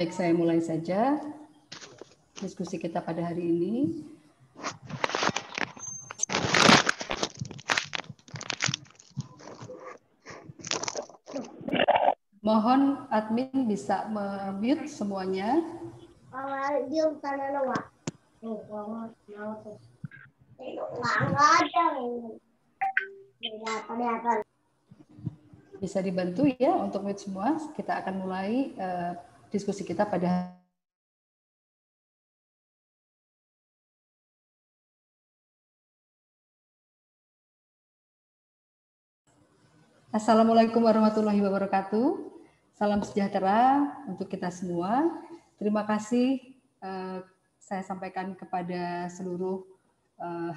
Baik, saya mulai saja diskusi kita pada hari ini. Mohon admin bisa mute semuanya. Bisa dibantu ya untuk mute semua. Kita akan mulai diskusi kita pada Assalamualaikum warahmatullahi wabarakatuh. Salam sejahtera untuk kita semua. Terima kasih saya sampaikan kepada seluruh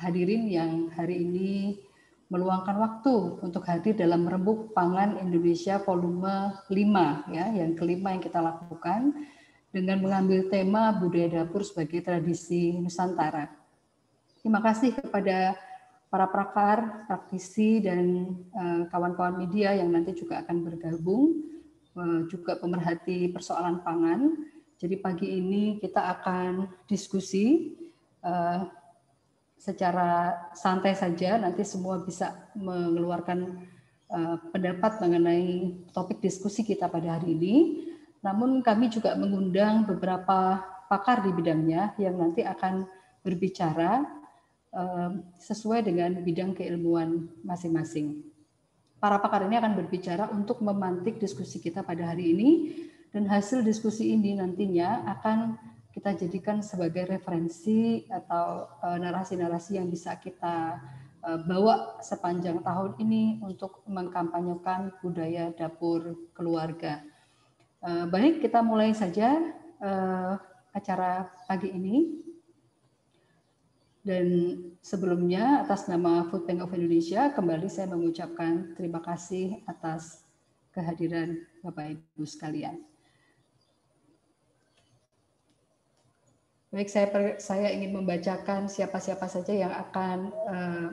hadirin yang hari ini meluangkan waktu untuk hadir dalam Rembuk Pangan Indonesia volume 5 ya, yang kelima yang kita lakukan dengan mengambil tema budaya dapur sebagai tradisi Nusantara. Terima kasih kepada para pakar, praktisi, dan kawan-kawan media yang nanti juga akan bergabung, juga pemerhati persoalan pangan. Jadi pagi ini kita akan diskusi secara santai saja, nanti semua bisa mengeluarkan pendapat mengenai topik diskusi kita pada hari ini. Namun kami juga mengundang beberapa pakar di bidangnya yang nanti akan berbicara sesuai dengan bidang keilmuan masing-masing. Para pakar ini akan berbicara untuk memantik diskusi kita pada hari ini, dan hasil diskusi ini nantinya akan kita jadikan sebagai referensi atau narasi-narasi yang bisa kita bawa sepanjang tahun ini untuk mengkampanyekan budaya dapur keluarga. Baik, kita mulai saja acara pagi ini. Dan sebelumnya atas nama Food Bank of Indonesia kembali saya mengucapkan terima kasih atas kehadiran Bapak Ibu sekalian. Baik, saya ingin membacakan siapa-siapa saja yang akan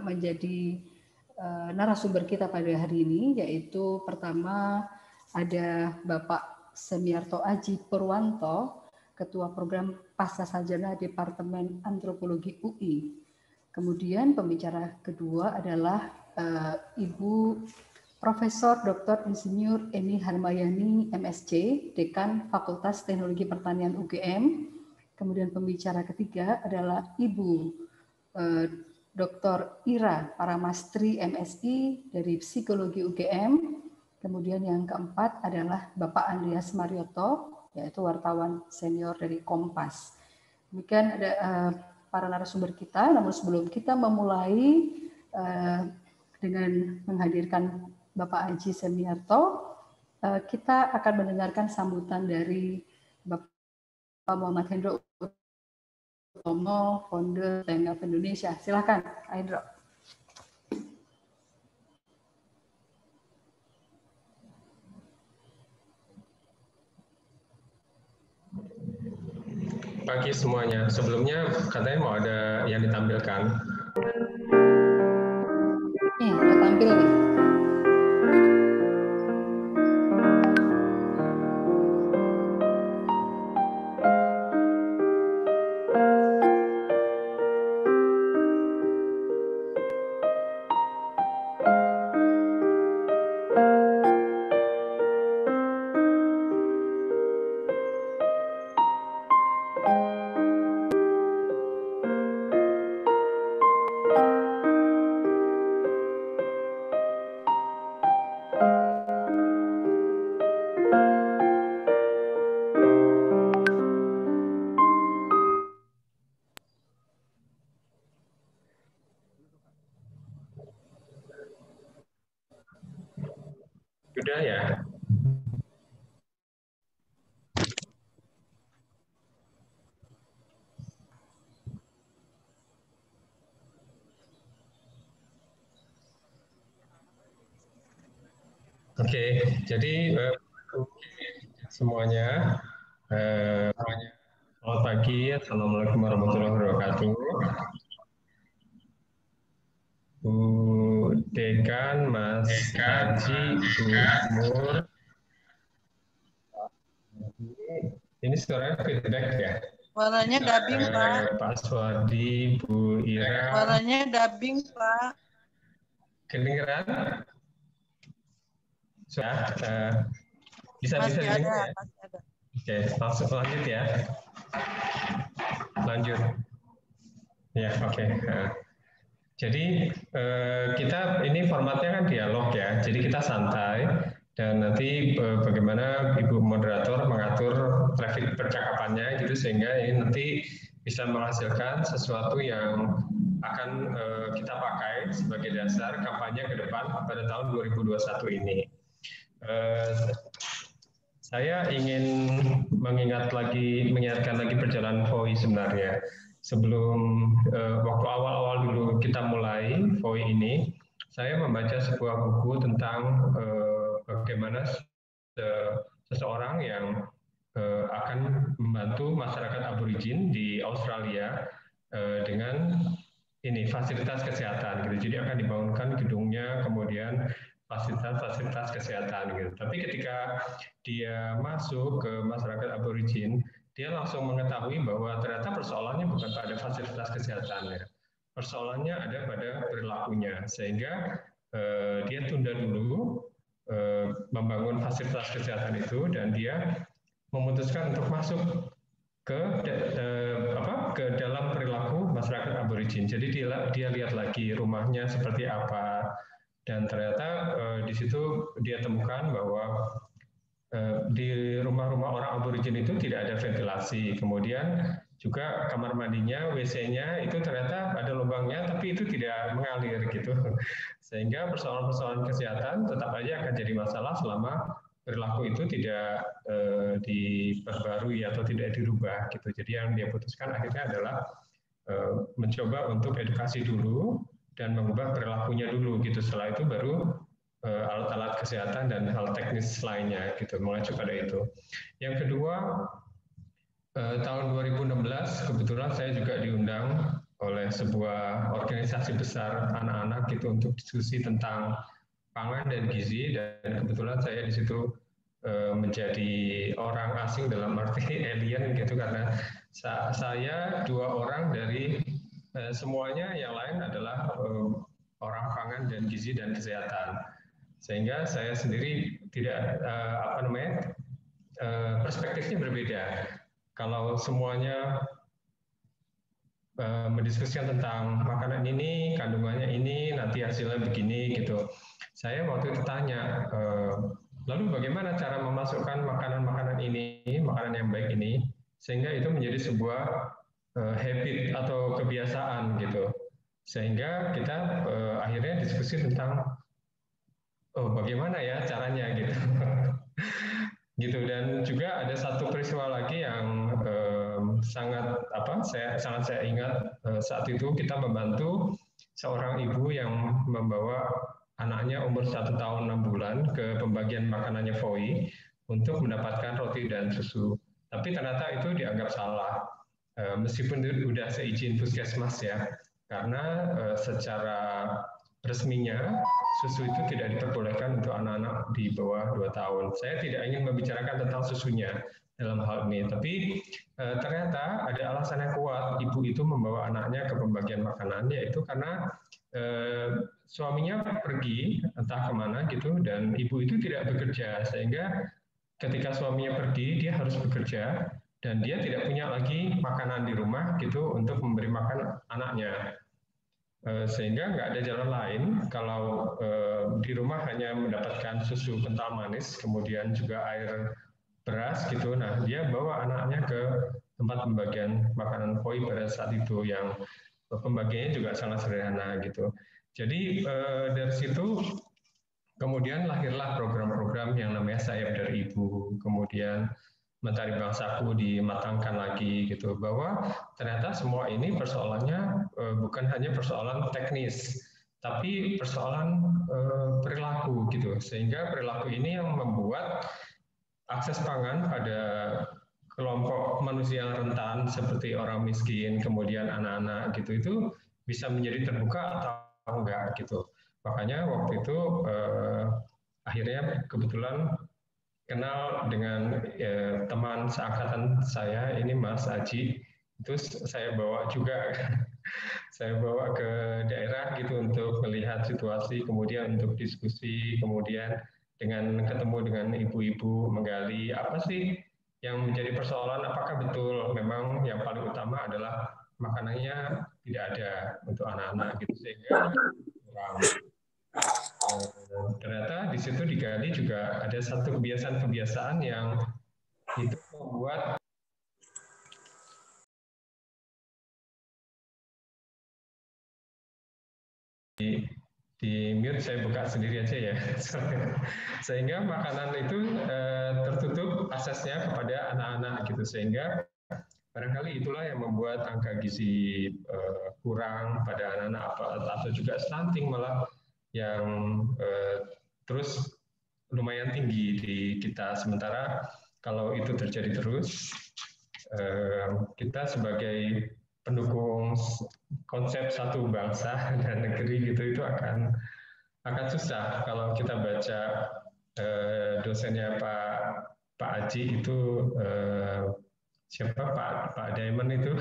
menjadi narasumber kita pada hari ini, yaitu pertama ada Bapak Semiarto Aji Purwanto, Ketua Program Pascasarjana Departemen Antropologi UI. Kemudian pembicara kedua adalah Ibu Profesor Dr. Insinyur Eni Harmayani, MSc, Dekan Fakultas Teknologi Pertanian UGM. Kemudian pembicara ketiga adalah Ibu Dr. Ira Paramastri, MSI, dari Psikologi UGM. Kemudian yang keempat adalah Bapak Andreas Marioto, yaitu wartawan senior dari Kompas. Demikian ada para narasumber kita. Namun sebelum kita memulai dengan menghadirkan Bapak Aji Semiarto, kita akan mendengarkan sambutan dari Bapak Muhammad Hendro Utomo, founder Bank of Indonesia. Silakan, Hendro. Pagi semuanya. Sebelumnya katanya mau ada yang ditampilkan. Udah tampil nih. Sudah ya? Oke, jadi semuanya, selamat pagi, Assalamualaikum warahmatullahi wabarakatuh. Bu Dekan, Mas Aji, Bu Nur, Ini suaranya feedback ya. Suaranya dubbing, Pak. Pak Swadi, Bu Ira. Suaranya dubbing, Pak. Kedengeran? Sudah. Bisa Masih dengar ada, ya? masih ada. Oke, langsung lanjut ya. Lanjut. Ya, oke. Jadi kita ini formatnya kan dialog ya. Jadi kita santai dan nanti bagaimana Ibu moderator mengatur traffic percakapannya gitu sehingga ini nanti bisa menghasilkan sesuatu yang akan kita pakai sebagai dasar kampanye ke depan pada tahun 2021 ini. Saya ingin mengingatkan lagi perjalanan FOI sebenarnya. Sebelum waktu awal-awal dulu kita mulai FOI ini, saya membaca sebuah buku tentang bagaimana seseorang yang akan membantu masyarakat aborigin di Australia dengan ini fasilitas kesehatan gitu. Jadi akan dibangunkan gedungnya, kemudian fasilitas kesehatan gitu. Tapi ketika dia masuk ke masyarakat aborigin, dia langsung mengetahui bahwa ternyata persoalannya bukan pada fasilitas kesehatannya. Persoalannya ada pada perilakunya, sehingga dia tunda dulu membangun fasilitas kesehatan itu dan dia memutuskan untuk masuk ke dalam perilaku masyarakat aborigin. Jadi dia lihat lagi rumahnya seperti apa, dan ternyata di situ dia temukan bahwa di rumah-rumah orang aborigin itu tidak ada ventilasi. Kemudian juga kamar mandinya, WC-nya itu ternyata ada lubangnya, tapi itu tidak mengalir gitu. Sehingga persoalan-persoalan kesehatan tetap aja akan jadi masalah selama perilaku itu tidak diperbarui atau tidak dirubah gitu. Jadi yang dia putuskan akhirnya adalah mencoba untuk edukasi dulu dan mengubah perilakunya dulu gitu. Setelah itu baru alat-alat kesehatan dan hal teknis lainnya gitu, mulai pada itu. Yang kedua, tahun 2016 kebetulan saya juga diundang oleh sebuah organisasi besar anak-anak gitu untuk diskusi tentang pangan dan gizi, dan kebetulan saya di situ menjadi orang asing dalam arti alien gitu, karena saya dua orang dari semuanya yang lain adalah orang pangan dan gizi dan kesehatan. Sehingga saya sendiri tidak perspektifnya berbeda. Kalau semuanya mendiskusikan tentang makanan ini, kandungannya ini, nanti hasilnya begini gitu. Saya waktu itu tanya, lalu bagaimana cara memasukkan makanan-makanan ini, makanan yang baik ini, sehingga itu menjadi sebuah habit atau kebiasaan gitu. Sehingga kita akhirnya diskusi tentang bagaimana ya caranya gitu. Gitu. Dan juga ada satu peristiwa lagi yang sangat saya ingat. Saat itu kita membantu seorang ibu yang membawa anaknya umur 1 tahun 6 bulan ke pembagian makanannya FOI untuk mendapatkan roti dan susu. Tapi ternyata itu dianggap salah, meskipun itu sudah seizin puskesmas ya, karena secara resminya susu itu tidak diperbolehkan untuk anak-anak di bawah 2 tahun. Saya tidak ingin membicarakan tentang susunya dalam hal ini, tapi ternyata ada alasan yang kuat ibu itu membawa anaknya ke pembagian makanan, yaitu karena suaminya pergi entah kemana gitu, dan ibu itu tidak bekerja, sehingga ketika suaminya pergi dia harus bekerja dan dia tidak punya lagi makanan di rumah gitu untuk memberi makan anaknya. Sehingga nggak ada jalan lain kalau di rumah hanya mendapatkan susu kental manis, kemudian juga air beras gitu. Nah, dia bawa anaknya ke tempat pembagian makanan FOI pada saat itu, yang pembagiannya juga sangat sederhana gitu. Jadi dari situ kemudian lahirlah program-program yang namanya Sayap dari Ibu, kemudian Mentari Bangsaku dimatangkan lagi gitu, bahwa ternyata semua ini persoalannya bukan hanya persoalan teknis, tapi persoalan perilaku gitu, sehingga perilaku ini yang membuat akses pangan pada kelompok manusia yang rentan seperti orang miskin, kemudian anak-anak gitu, itu bisa menjadi terbuka atau enggak gitu. Makanya waktu itu akhirnya kebetulan kenal dengan teman seangkatan saya, ini Mas Aji. Itu saya bawa juga, saya bawa ke daerah gitu untuk melihat situasi, kemudian untuk diskusi, kemudian ketemu dengan ibu-ibu menggali apa sih yang menjadi persoalan, apakah betul memang yang paling utama adalah makanannya tidak ada untuk anak-anak gitu, sehingga kurang. Ternyata di situ digali juga ada satu kebiasaan-kebiasaan yang itu membuat di mute, saya buka sendiri aja ya. Sehingga makanan itu tertutup aksesnya kepada anak-anak gitu, sehingga barangkali itulah yang membuat angka gizi kurang pada anak-anak atau juga stunting malah yang terus lumayan tinggi di kita. Sementara kalau itu terjadi terus, kita sebagai pendukung konsep satu bangsa dan negeri gitu itu akan susah. Kalau kita baca dosennya Pak Aji itu siapa Pak Diamond itu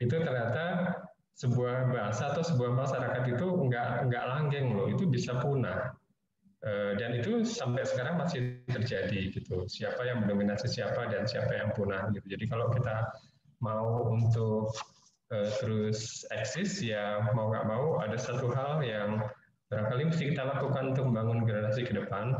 ternyata sebuah bahasa atau sebuah masyarakat itu nggak langgeng loh, itu bisa punah. Dan itu sampai sekarang masih terjadi gitu. Siapa yang mendominasi siapa dan siapa yang punah gitu. Jadi kalau kita mau untuk terus eksis, ya mau nggak mau ada satu hal yang barangkali mesti kita lakukan untuk membangun generasi ke depan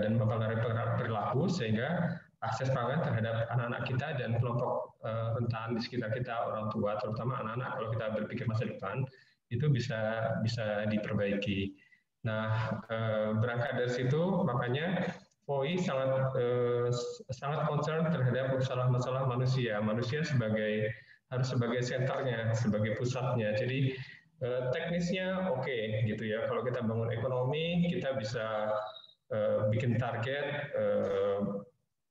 dan mempengaruhi perilaku sehingga akses pangan terhadap anak-anak kita dan kelompok rentan di sekitar kita, orang tua terutama anak-anak, kalau kita berpikir masa depan itu bisa diperbaiki. Nah, berangkat dari situ makanya POI sangat concern terhadap masalah-masalah manusia. Manusia harus sebagai senternya, sebagai pusatnya. Jadi teknisnya oke gitu ya. Kalau kita bangun ekonomi, kita bisa bikin target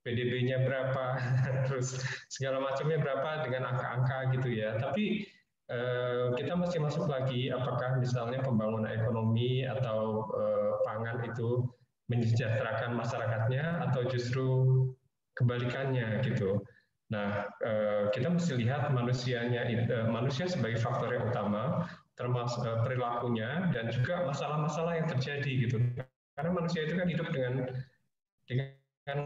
PDB-nya berapa, terus segala macamnya berapa dengan angka-angka gitu ya. Tapi kita mesti masuk lagi apakah misalnya pembangunan ekonomi atau pangan itu mensejahterakan masyarakatnya atau justru kebalikannya gitu. Nah, kita mesti lihat manusia sebagai faktor yang utama, termasuk perilakunya dan juga masalah-masalah yang terjadi gitu. Karena manusia itu kan hidup dengan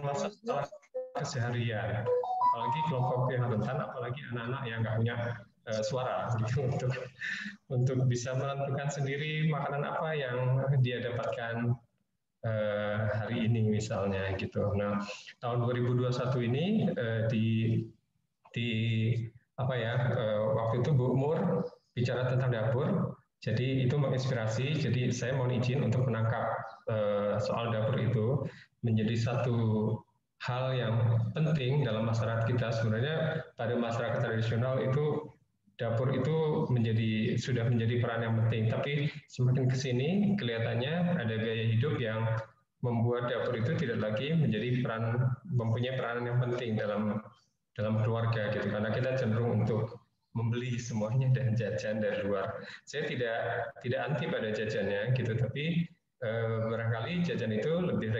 masalah keseharian, apalagi kelompok yang rentan, apalagi anak-anak yang nggak punya suara gitu untuk bisa menentukan sendiri makanan apa yang dia dapatkan hari ini misalnya gitu. Nah, tahun 2021 ini waktu itu Bu Umur bicara tentang dapur, jadi itu menginspirasi. Jadi saya mohon izin untuk menangkap soal dapur itu menjadi satu hal yang penting dalam masyarakat kita. Sebenarnya pada masyarakat tradisional itu dapur itu sudah menjadi peran yang penting, tapi semakin ke sini kelihatannya ada gaya hidup yang membuat dapur itu tidak lagi mempunyai peranan yang penting dalam keluarga gitu, karena kita cenderung untuk membeli semuanya dan jajan dari luar. Saya tidak anti pada jajannya gitu, tapi barangkali jajan itu lebih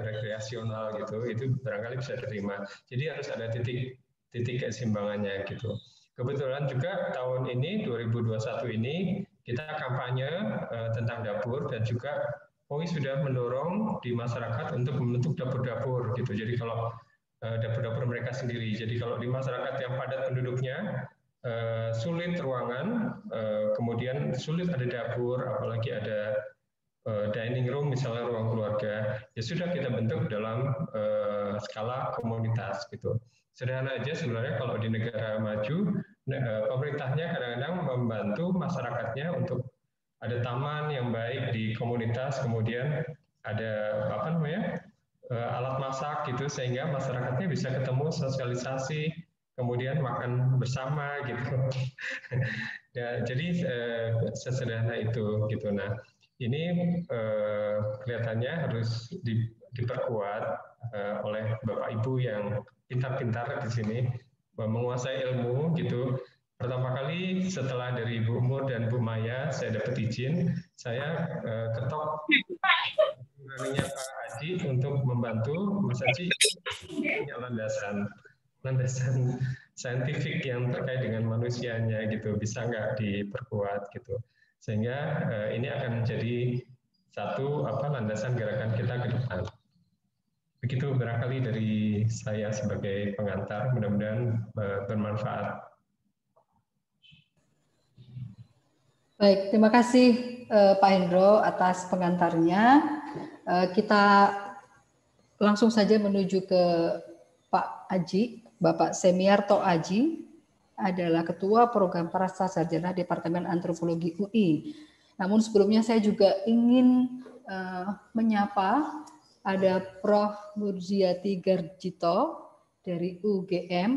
rekreasional gitu, itu barangkali bisa diterima. Jadi harus ada titik keseimbangannya gitu. Kebetulan juga tahun ini 2021 ini kita kampanye tentang dapur dan juga POI sudah mendorong di masyarakat untuk membentuk dapur-dapur gitu. Jadi kalau dapur-dapur mereka sendiri. Jadi kalau di masyarakat yang padat penduduknya sulit ruangan, kemudian sulit ada dapur, apalagi ada dining room misalnya ruang keluarga, ya sudah kita bentuk dalam skala komunitas gitu. Sederhana aja sebenarnya kalau di negara maju, pemerintahnya kadang-kadang membantu masyarakatnya untuk ada taman yang baik di komunitas, kemudian ada alat masak gitu, sehingga masyarakatnya bisa ketemu, sosialisasi, kemudian makan bersama gitu. Ya, jadi sesederhana itu gitu. Nah, ini kelihatannya harus diperkuat oleh Bapak Ibu yang pintar-pintar di sini, menguasai ilmu gitu. Pertama kali setelah dari Bu Umur dan Bu Maya saya dapat izin, saya ketok beraninya Pak Haji untuk membantu Mas Haji punya landasan saintifik yang terkait dengan manusianya gitu, bisa nggak diperkuat gitu, sehingga ini akan menjadi satu landasan gerakan kita ke depan. Begitu barangkali dari saya sebagai pengantar, mudah-mudahan bermanfaat. Baik, terima kasih Pak Hendro atas pengantarnya. Kita langsung saja menuju ke Pak Aji. Bapak Semiarto Aji adalah Ketua Program Prasarjana Departemen Antropologi UI. Namun sebelumnya saya juga ingin menyapa ada Prof. Nurziati Garjito dari UGM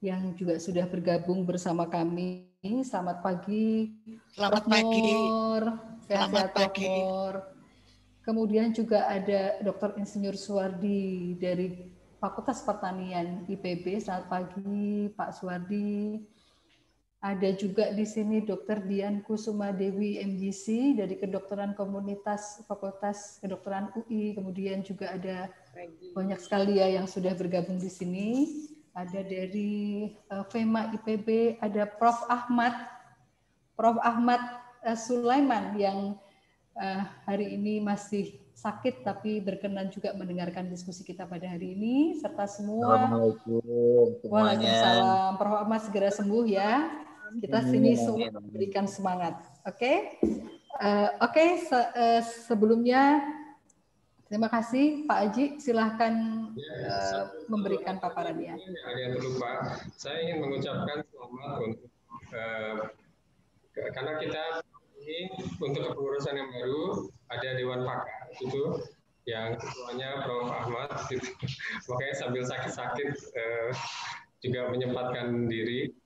yang juga sudah bergabung bersama kami. Selamat pagi. Selamat pagi. Sehat-sehat Prof. Nur. Kemudian juga ada Dr. Insinyur Suwardi dari Fakultas Pertanian IPB. Selamat pagi Pak Suwardi. Ada juga di sini Dr. Dian Kusuma Dewi MGC dari Kedokteran Komunitas Fakultas Kedokteran UI. Kemudian juga ada banyak sekali ya yang sudah bergabung di sini. Ada dari FEMA IPB, ada Prof. Ahmad Sulaiman yang hari ini masih sakit tapi berkenan juga mendengarkan diskusi kita pada hari ini, serta semua. Assalamualaikum semuanya. Waalaikumsalam. Prof. Ahmad segera sembuh ya. Kita sini semua memberikan semangat. Oke. Sebelumnya terima kasih Pak Aji, silahkan memberikan paparannya. Ada yang lupa, saya ingin mengucapkan selamat untuk karena kita ini untuk kepengurusan yang baru ada Dewan Pakar itu yang ketuanya Prof. Ahmad gitu. Makanya sambil sakit-sakit juga menyempatkan diri.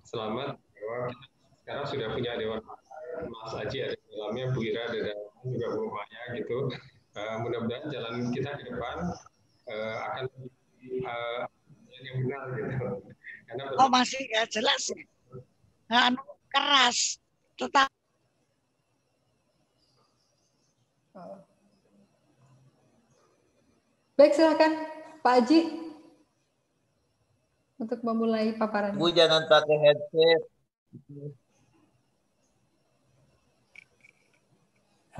Selamat bahwa kita sekarang sudah punya Dewan Pakar. Mas Aji ada di dalamnya, Bu Ira ada di dalamnya, juga Bu Maya gitu. Mudah-mudahan jalan kita ke depan akan yang benar gitu. Karena masih nggak jelas ya. Keras. Tetap. Baik, silakan Pak Aji untuk memulai paparan. Bu, jangan pakai headset.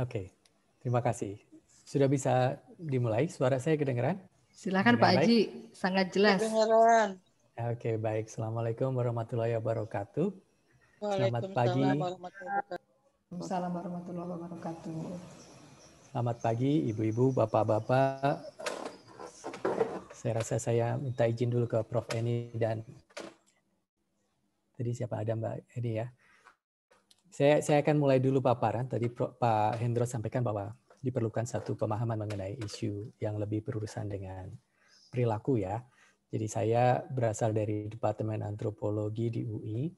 Oke, terima kasih. Sudah bisa dimulai? Suara saya kedengaran? Silakan Pak Aji, sangat jelas. Kedengaran. Oke, baik. Assalamualaikum warahmatullahi wabarakatuh. Selamat pagi. Waalaikumsalam warahmatullahi wabarakatuh. Selamat pagi, ibu-ibu, bapak-bapak. Saya rasa saya minta izin dulu ke Prof. Eni dan tadi siapa ada Mbak Eni ya. Saya akan mulai dulu paparan. Tadi Pak Hendro sampaikan bahwa diperlukan satu pemahaman mengenai isu yang lebih berurusan dengan perilaku ya. Jadi saya berasal dari Departemen Antropologi di UI.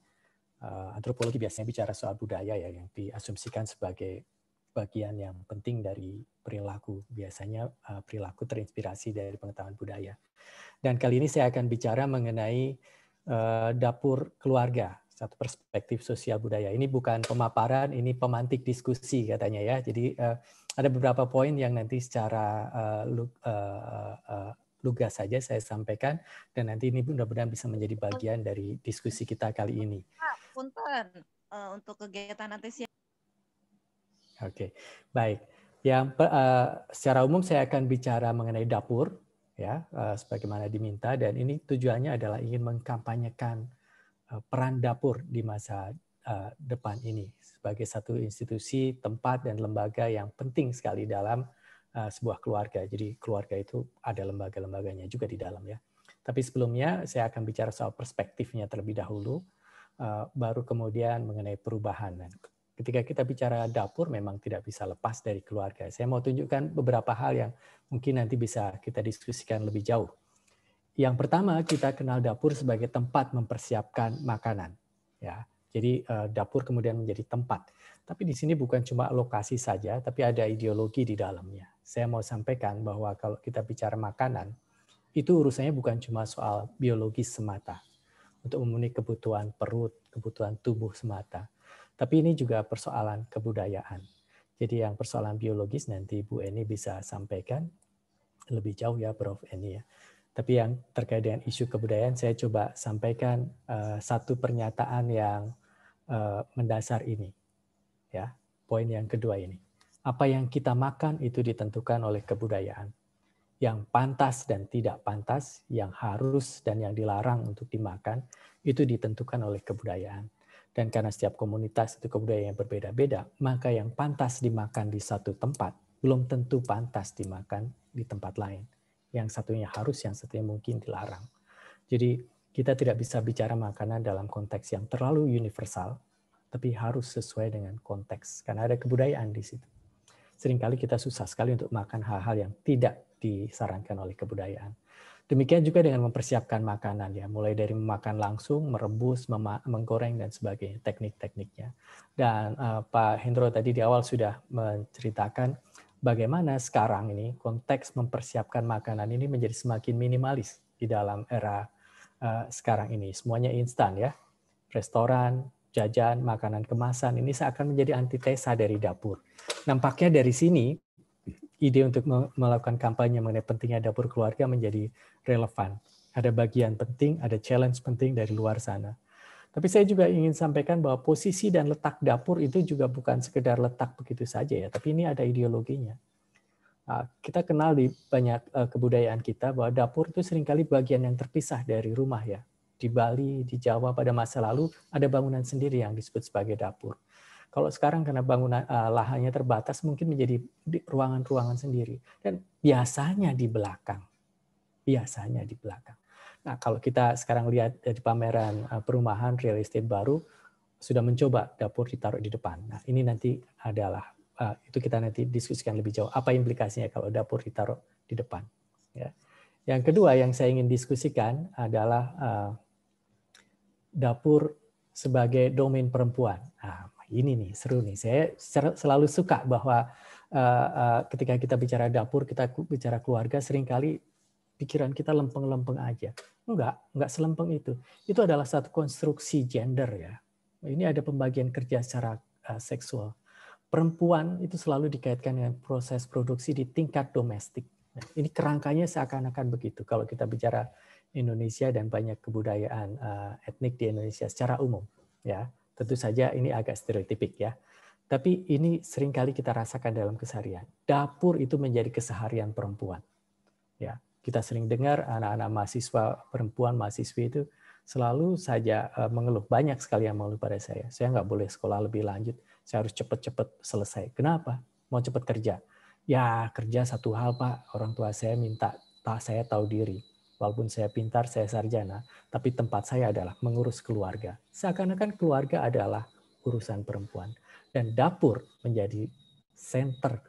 Antropologi biasanya bicara soal budaya ya, yang diasumsikan sebagai bagian yang penting dari perilaku. Biasanya perilaku terinspirasi dari pengetahuan budaya. Dan kali ini saya akan bicara mengenai dapur keluarga, satu perspektif sosial budaya. Ini bukan pemaparan, ini pemantik diskusi katanya ya. Jadi ada beberapa poin yang nanti secara lugas saja saya sampaikan, dan nanti ini mudah-mudahan bisa menjadi bagian dari diskusi kita kali ini. Punten untuk kegiatan nanti siang. Oke, baik. Yang secara umum saya akan bicara mengenai dapur, ya, sebagaimana diminta, dan ini tujuannya adalah ingin mengkampanyekan peran dapur di masa depan ini sebagai satu institusi, tempat, dan lembaga yang penting sekali dalam sebuah keluarga. Jadi keluarga itu ada lembaga-lembaganya juga di dalam ya. Tapi sebelumnya saya akan bicara soal perspektifnya terlebih dahulu, baru kemudian mengenai perubahan. Ketika kita bicara dapur memang tidak bisa lepas dari keluarga. Saya mau tunjukkan beberapa hal yang mungkin nanti bisa kita diskusikan lebih jauh. Yang pertama, kita kenal dapur sebagai tempat mempersiapkan makanan. Ya, jadi dapur kemudian menjadi tempat. Tapi di sini bukan cuma lokasi saja, tapi ada ideologi di dalamnya. Saya mau sampaikan bahwa kalau kita bicara makanan, itu urusannya bukan cuma soal biologis semata, untuk memenuhi kebutuhan perut, kebutuhan tubuh semata. Tapi ini juga persoalan kebudayaan. Jadi yang persoalan biologis nanti Bu Eni bisa sampaikan lebih jauh ya Prof. Eni ya. Tapi yang terkait dengan isu kebudayaan saya coba sampaikan satu pernyataan yang mendasar ini. Ya, poin yang kedua ini. Apa yang kita makan itu ditentukan oleh kebudayaan. Yang pantas dan tidak pantas, yang harus dan yang dilarang untuk dimakan, itu ditentukan oleh kebudayaan. Dan karena setiap komunitas itu kebudayaan yang berbeda-beda, maka yang pantas dimakan di satu tempat, belum tentu pantas dimakan di tempat lain. Yang satunya harus, yang satunya mungkin dilarang. Jadi kita tidak bisa bicara makanan dalam konteks yang terlalu universal, tapi harus sesuai dengan konteks, karena ada kebudayaan di situ. Seringkali kita susah sekali untuk makan hal-hal yang tidak disarankan oleh kebudayaan. Demikian juga dengan mempersiapkan makanan ya, mulai dari memakan langsung, merebus, menggoreng dan sebagainya, teknik-tekniknya. Dan Pak Hendro tadi di awal sudah menceritakan bagaimana sekarang ini konteks mempersiapkan makanan ini menjadi semakin minimalis di dalam era sekarang ini. Semuanya instan ya, restoran, jajan, makanan kemasan ini seakan menjadi antitesa dari dapur. Nampaknya dari sini ide untuk melakukan kampanye mengenai pentingnya dapur keluarga menjadi relevan. Ada bagian penting, ada challenge penting dari luar sana. Tapi saya juga ingin sampaikan bahwa posisi dan letak dapur itu juga bukan sekedar letak begitu saja ya, tapi ini ada ideologinya. Kita kenal di banyak kebudayaan kita bahwa dapur itu seringkali bagian yang terpisah dari rumah ya. Di Bali, di Jawa pada masa lalu ada bangunan sendiri yang disebut sebagai dapur. Kalau sekarang karena bangunan lahannya terbatas mungkin menjadi ruangan-ruangan sendiri dan biasanya di belakang. Biasanya di belakang. Nah, kalau kita sekarang lihat dari pameran perumahan real estate baru sudah mencoba dapur ditaruh di depan. Nah, ini nanti adalah itu kita nanti diskusikan lebih jauh apa implikasinya kalau dapur ditaruh di depan. Ya. Yang kedua yang saya ingin diskusikan adalah dapur sebagai domain perempuan. Nah, ini nih seru nih. Saya selalu suka bahwa ketika kita bicara dapur, kita bicara keluarga, seringkali pikiran kita lempeng-lempeng aja. Enggak selempeng itu. Itu adalah satu konstruksi gender ya. Ini ada pembagian kerja secara seksual. Perempuan itu selalu dikaitkan dengan proses produksi di tingkat domestik. Nah, ini kerangkanya seakan-akan begitu. Kalau kita bicara Indonesia dan banyak kebudayaan etnik di Indonesia secara umum, ya tentu saja ini agak stereotipik ya. Tapi ini seringkali kita rasakan dalam keseharian. Dapur itu menjadi keseharian perempuan. Ya, kita sering dengar anak-anak mahasiswa perempuan, mahasiswi itu selalu saja mengeluh, banyak sekali yang mengeluh pada saya. Saya nggak boleh sekolah lebih lanjut, saya harus cepat-cepat selesai. Kenapa? Mau cepat kerja. Ya kerja satu hal Pak, orang tua saya minta saya tahu diri. Walaupun saya pintar, saya sarjana, tapi tempat saya adalah mengurus keluarga. Seakan-akan keluarga adalah urusan perempuan. Dan dapur menjadi sentral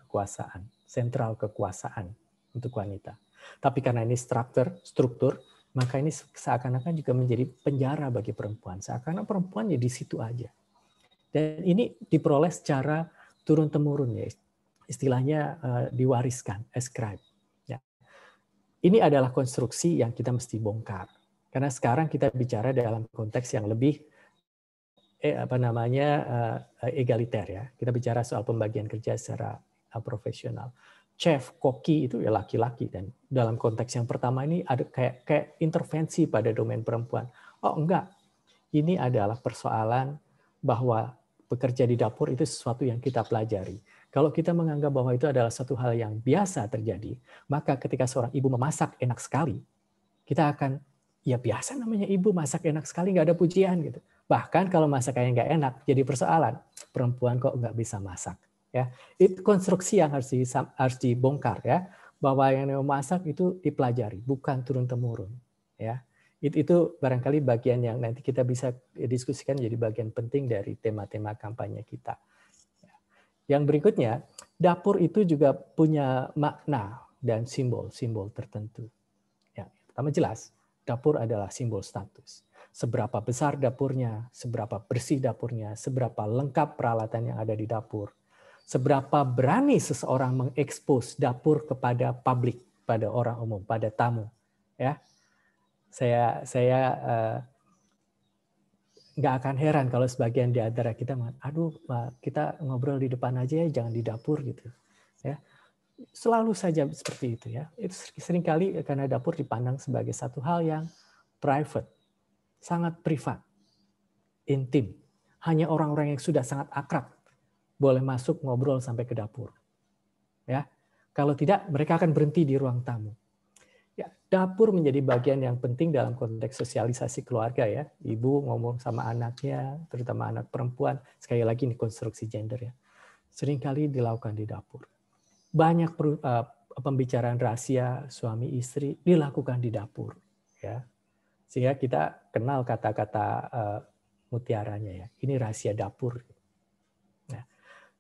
kekuasaan untuk wanita. Tapi karena ini struktur, maka ini seakan-akan juga menjadi penjara bagi perempuan. Seakan-akan perempuan ya di situ aja. Dan ini diperoleh secara turun-temurun ya. Istilahnya diwariskan, ascribe. Ini adalah konstruksi yang kita mesti bongkar. Karena sekarang kita bicara dalam konteks yang lebih egaliter ya. Kita bicara soal pembagian kerja secara profesional. Chef, koki itu ya laki-laki, dan dalam konteks yang pertama ini ada kayak intervensi pada domain perempuan. Oh enggak. Ini adalah persoalan bahwa bekerja di dapur itu sesuatu yang kita pelajari. Kalau kita menganggap bahwa itu adalah satu hal yang biasa terjadi, maka ketika seorang ibu memasak enak sekali, kita akan, ya biasa namanya ibu masak enak sekali, nggak ada pujian gitu. Bahkan kalau masakannya nggak enak, jadi persoalan. Perempuan kok nggak bisa masak. Ya, itu konstruksi yang harus dibongkar ya, bahwa yang memasak itu dipelajari, bukan turun-temurun. Ya, itu barangkali bagian yang nanti kita bisa diskusikan jadi bagian penting dari tema-tema kampanye kita. Yang berikutnya, dapur itu juga punya makna dan simbol-simbol tertentu. Ya, pertama jelas, dapur adalah simbol status. Seberapa besar dapurnya, seberapa bersih dapurnya, seberapa lengkap peralatan yang ada di dapur, seberapa berani seseorang mengekspos dapur kepada publik, pada orang umum, pada tamu. Ya, saya nggak akan heran kalau sebagian di antara kita, aduh, kita ngobrol di depan aja ya, jangan di dapur gitu. Ya, selalu saja seperti itu ya. Itu seringkali karena dapur dipandang sebagai satu hal yang private, sangat privat, intim. Hanya orang-orang yang sudah sangat akrab boleh masuk ngobrol sampai ke dapur. Ya, kalau tidak mereka akan berhenti di ruang tamu. Ya, dapur menjadi bagian yang penting dalam konteks sosialisasi keluarga ya. Ibu ngomong sama anaknya, terutama anak perempuan. Sekali lagi ini konstruksi gender ya. Seringkali dilakukan di dapur. Banyak pembicaraan rahasia suami istri dilakukan di dapur ya. Sehingga kita kenal kata-kata mutiaranya ya. Ini rahasia dapur. Nah,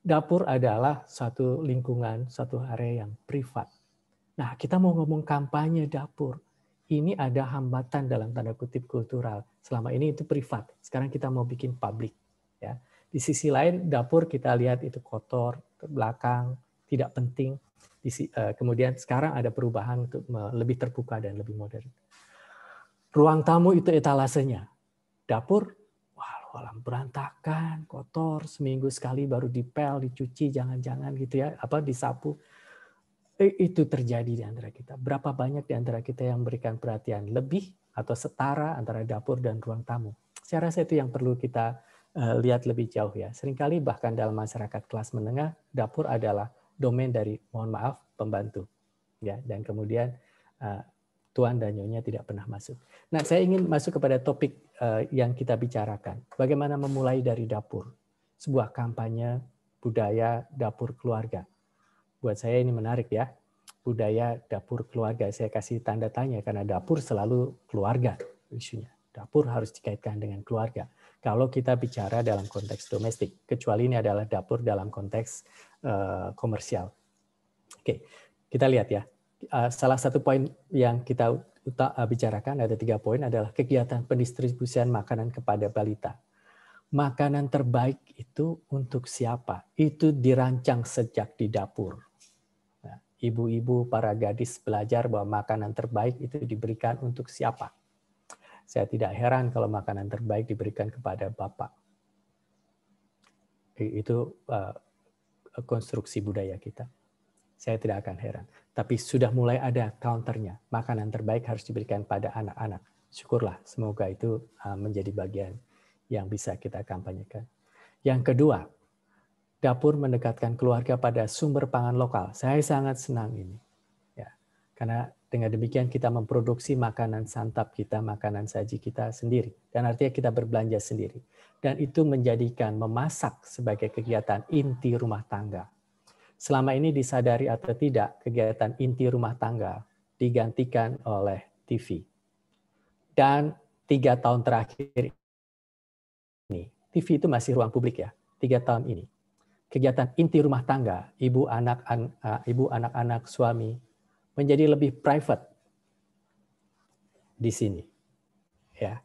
dapur adalah satu lingkungan, satu area yang privat. Nah, kita mau ngomong kampanye dapur. Ini ada hambatan dalam tanda kutip kultural. Selama ini itu privat. Sekarang kita mau bikin publik. Ya. Di sisi lain, dapur kita lihat itu kotor, ke belakang, tidak penting. Kemudian sekarang ada perubahan untuk lebih terbuka dan lebih modern. Ruang tamu itu etalasenya. Dapur, wah, berantakan, kotor, seminggu sekali baru dipel, dicuci, jangan-jangan gitu ya, disapu. Itu terjadi di antara kita. Berapa banyak di antara kita yang memberikan perhatian lebih atau setara antara dapur dan ruang tamu? Saya rasa itu yang perlu kita lihat lebih jauh ya. Seringkali bahkan dalam masyarakat kelas menengah, dapur adalah domain dari, mohon maaf, pembantu. Ya, dan kemudian tuan dan nyonya tidak pernah masuk. Nah, saya ingin masuk kepada topik yang kita bicarakan. Bagaimana memulai dari dapur? Sebuah kampanye budaya dapur keluarga. Buat saya ini menarik ya, budaya dapur keluarga. Saya kasih tanda tanya karena dapur selalu keluarga isunya. Dapur harus dikaitkan dengan keluarga. Kalau kita bicara dalam konteks domestik, kecuali ini adalah dapur dalam konteks komersial. Oke, kita lihat ya. Salah satu poin yang kita bicarakan, ada 3 poin, adalah kegiatan pendistribusian makanan kepada balita. Makanan terbaik itu untuk siapa? Itu dirancang sejak di dapur. Nah, ibu-ibu, para gadis belajar bahwa makanan terbaik itu diberikan untuk siapa. Saya tidak heran kalau makanan terbaik diberikan kepada bapak. Itu konstruksi budaya kita. Saya tidak akan heran. Tapi sudah mulai ada counternya. Makanan terbaik harus diberikan pada anak-anak. Syukurlah, semoga itu menjadi bagian yang bisa kita kampanyekan. Yang kedua, dapur mendekatkan keluarga pada sumber pangan lokal. Saya sangat senang ini. Ya, karena dengan demikian kita memproduksi makanan santap kita, makanan saji kita sendiri. Dan artinya kita berbelanja sendiri. Dan itu menjadikan memasak sebagai kegiatan inti rumah tangga. Selama ini disadari atau tidak, kegiatan inti rumah tangga digantikan oleh TV. Dan 3 tahun terakhir ini, TV itu masih ruang publik ya, 3 tahun ini. Kegiatan inti rumah tangga, ibu, anak-anak, suami, menjadi lebih private di sini. Ya.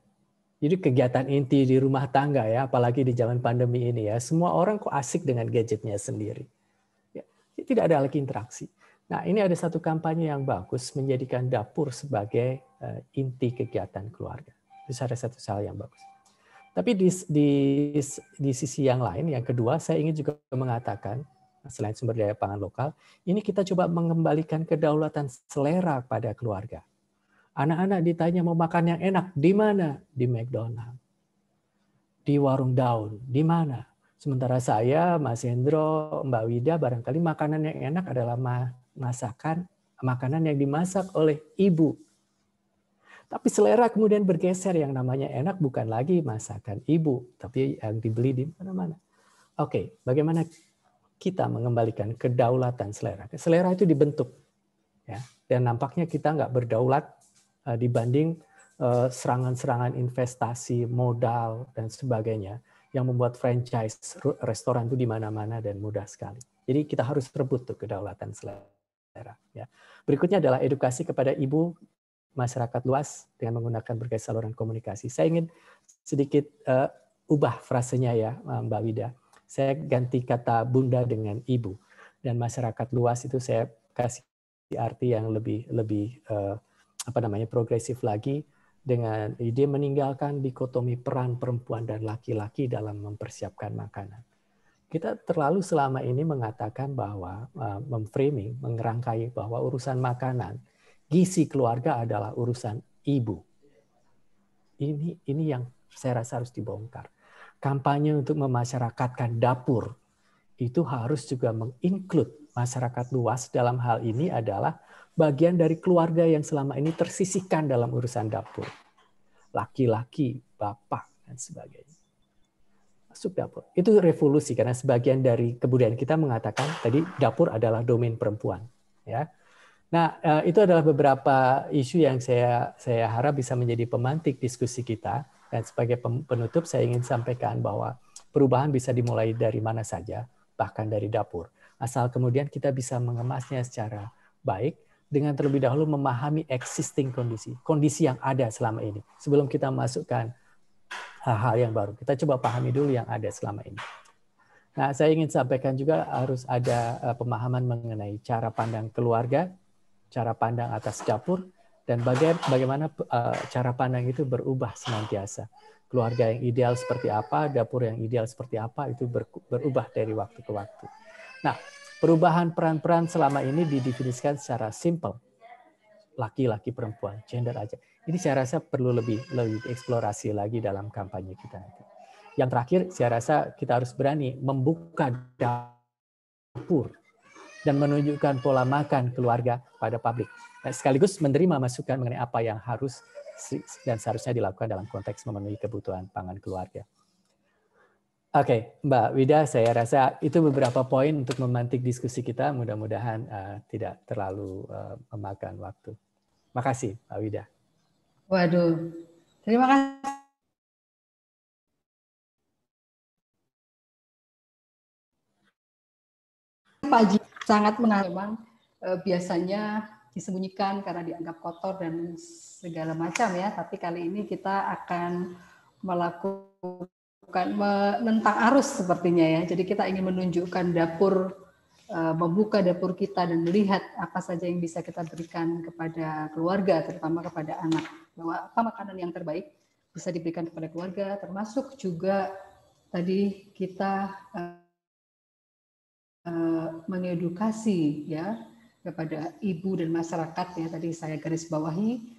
Jadi kegiatan inti di rumah tangga ya, apalagi di zaman pandemi ini ya, semua orang kok asik dengan gadgetnya sendiri. Ya, tidak ada lagi interaksi. Nah, ini ada satu kampanye yang bagus menjadikan dapur sebagai inti kegiatan keluarga. Itu ada satu hal yang bagus. Tapi di sisi yang lain, yang kedua, saya ingin juga mengatakan, selain sumber daya pangan lokal, ini kita coba mengembalikan kedaulatan selera pada keluarga. Anak-anak ditanya mau makan yang enak, di mana? Di McDonald. Di warung daun, di mana? Sementara saya, Mas Hendro, Mbak Wida, barangkali makanan yang enak adalah makanan yang dimasak oleh ibu. Tapi selera kemudian bergeser, yang namanya enak bukan lagi masakan ibu, tapi yang dibeli di mana-mana. Oke, bagaimana kita mengembalikan kedaulatan selera? Selera itu dibentuk, ya, dan nampaknya kita nggak berdaulat dibanding serangan-serangan investasi, modal, dan sebagainya yang membuat franchise restoran itu di mana-mana dan mudah sekali. Jadi kita harus rebut tuh kedaulatan selera. Ya. Berikutnya adalah edukasi kepada ibu, masyarakat luas dengan menggunakan berbagai saluran komunikasi. Saya ingin sedikit ubah frasenya ya, Mbak Wida. Saya ganti kata bunda dengan ibu, dan masyarakat luas itu saya kasih arti yang lebih progresif lagi, dengan ide meninggalkan dikotomi peran perempuan dan laki-laki dalam mempersiapkan makanan. Kita terlalu selama ini mengatakan bahwa memframing, mengerangkai bahwa urusan makanan, gizi keluarga adalah urusan ibu. Ini yang saya rasa harus dibongkar. Kampanye untuk memasyarakatkan dapur itu harus juga menginclude masyarakat luas dalam hal ini adalah bagian dari keluarga yang selama ini tersisihkan dalam urusan dapur. Laki-laki, bapak, dan sebagainya. Masuk dapur. Itu revolusi karena sebagian dari kebudayaan kita mengatakan tadi dapur adalah domain perempuan. Ya. Nah, itu adalah beberapa isu yang saya harap bisa menjadi pemantik diskusi kita. Dan sebagai penutup saya ingin sampaikan bahwa perubahan bisa dimulai dari mana saja, bahkan dari dapur. Asal kemudian kita bisa mengemasnya secara baik dengan terlebih dahulu memahami existing kondisi yang ada selama ini. Sebelum kita masukkan hal-hal yang baru, kita coba pahami dulu yang ada selama ini. Nah, saya ingin sampaikan juga harus ada pemahaman mengenai cara pandang keluarga, cara pandang atas dapur, dan bagaimana cara pandang itu berubah senantiasa. Keluarga yang ideal seperti apa, dapur yang ideal seperti apa, itu berubah dari waktu ke waktu. Nah, perubahan peran-peran selama ini didefinisikan secara simple. Laki-laki, perempuan, gender aja. Ini saya rasa perlu lebih dieksplorasi lagi dalam kampanye kita nanti. Yang terakhir, saya rasa kita harus berani membuka dapur dan menunjukkan pola makan keluarga pada publik. Nah, sekaligus menerima masukan mengenai apa yang harus dan seharusnya dilakukan dalam konteks memenuhi kebutuhan pangan keluarga. Oke, Mbak Wida, saya rasa itu beberapa poin untuk memantik diskusi kita. Mudah-mudahan tidak terlalu memakan waktu. Makasih, Mbak Wida. Waduh, terima kasih. Pak Haji, sangat menarik. Memang biasanya disembunyikan karena dianggap kotor dan segala macam ya. Tapi kali ini kita akan melakukan menentang arus sepertinya ya. Jadi kita ingin menunjukkan dapur, membuka dapur kita dan melihat apa saja yang bisa kita berikan kepada keluarga, terutama kepada anak. Bahwa apa makanan yang terbaik bisa diberikan kepada keluarga, termasuk juga tadi kita mengedukasi ya kepada ibu dan masyarakat ya, tadi saya garis bawahi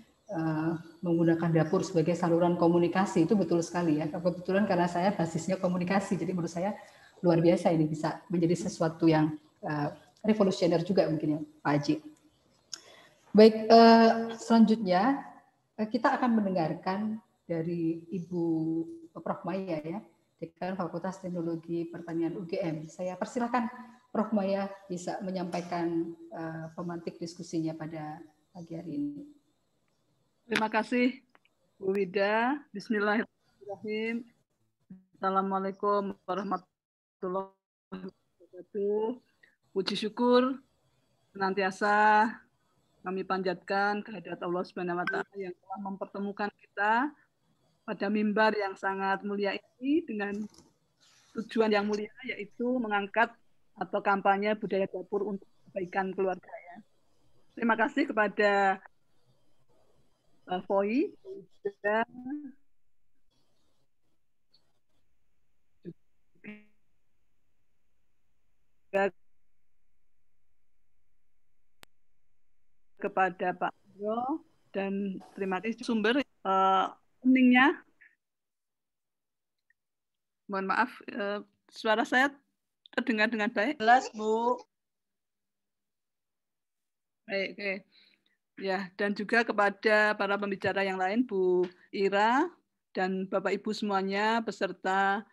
menggunakan dapur sebagai saluran komunikasi, itu betul sekali ya. Kebetulan karena saya basisnya komunikasi, jadi menurut saya luar biasa ini bisa menjadi sesuatu yang revolusioner juga mungkin ya Pak Haji. Baik, selanjutnya kita akan mendengarkan dari Ibu Prof Maya ya, Dekan Fakultas Teknologi Pertanian UGM. Saya persilakan Prof Maya bisa menyampaikan pemantik diskusinya pada pagi hari ini. Terima kasih Bu Wida. Bismillahirrahmanirrahim. Assalamualaikum warahmatullahi wabarakatuh. Puji syukur senantiasa kami panjatkan kehadirat Allah Subhanahu wa taala yang telah mempertemukan kita pada mimbar yang sangat mulia ini dengan tujuan yang mulia, yaitu mengangkat atau kampanye budaya dapur untuk kebaikan keluarga. Ya. Terima kasih kepada Voi dan kepada Pak Bro, dan terima kasih sumber pentingnya. Mohon maaf, suara saya terdengar dengan baik? Jelas, Bu. Baik, oke. Ya, dan juga kepada para pembicara yang lain, Bu Ira dan Bapak Ibu semuanya peserta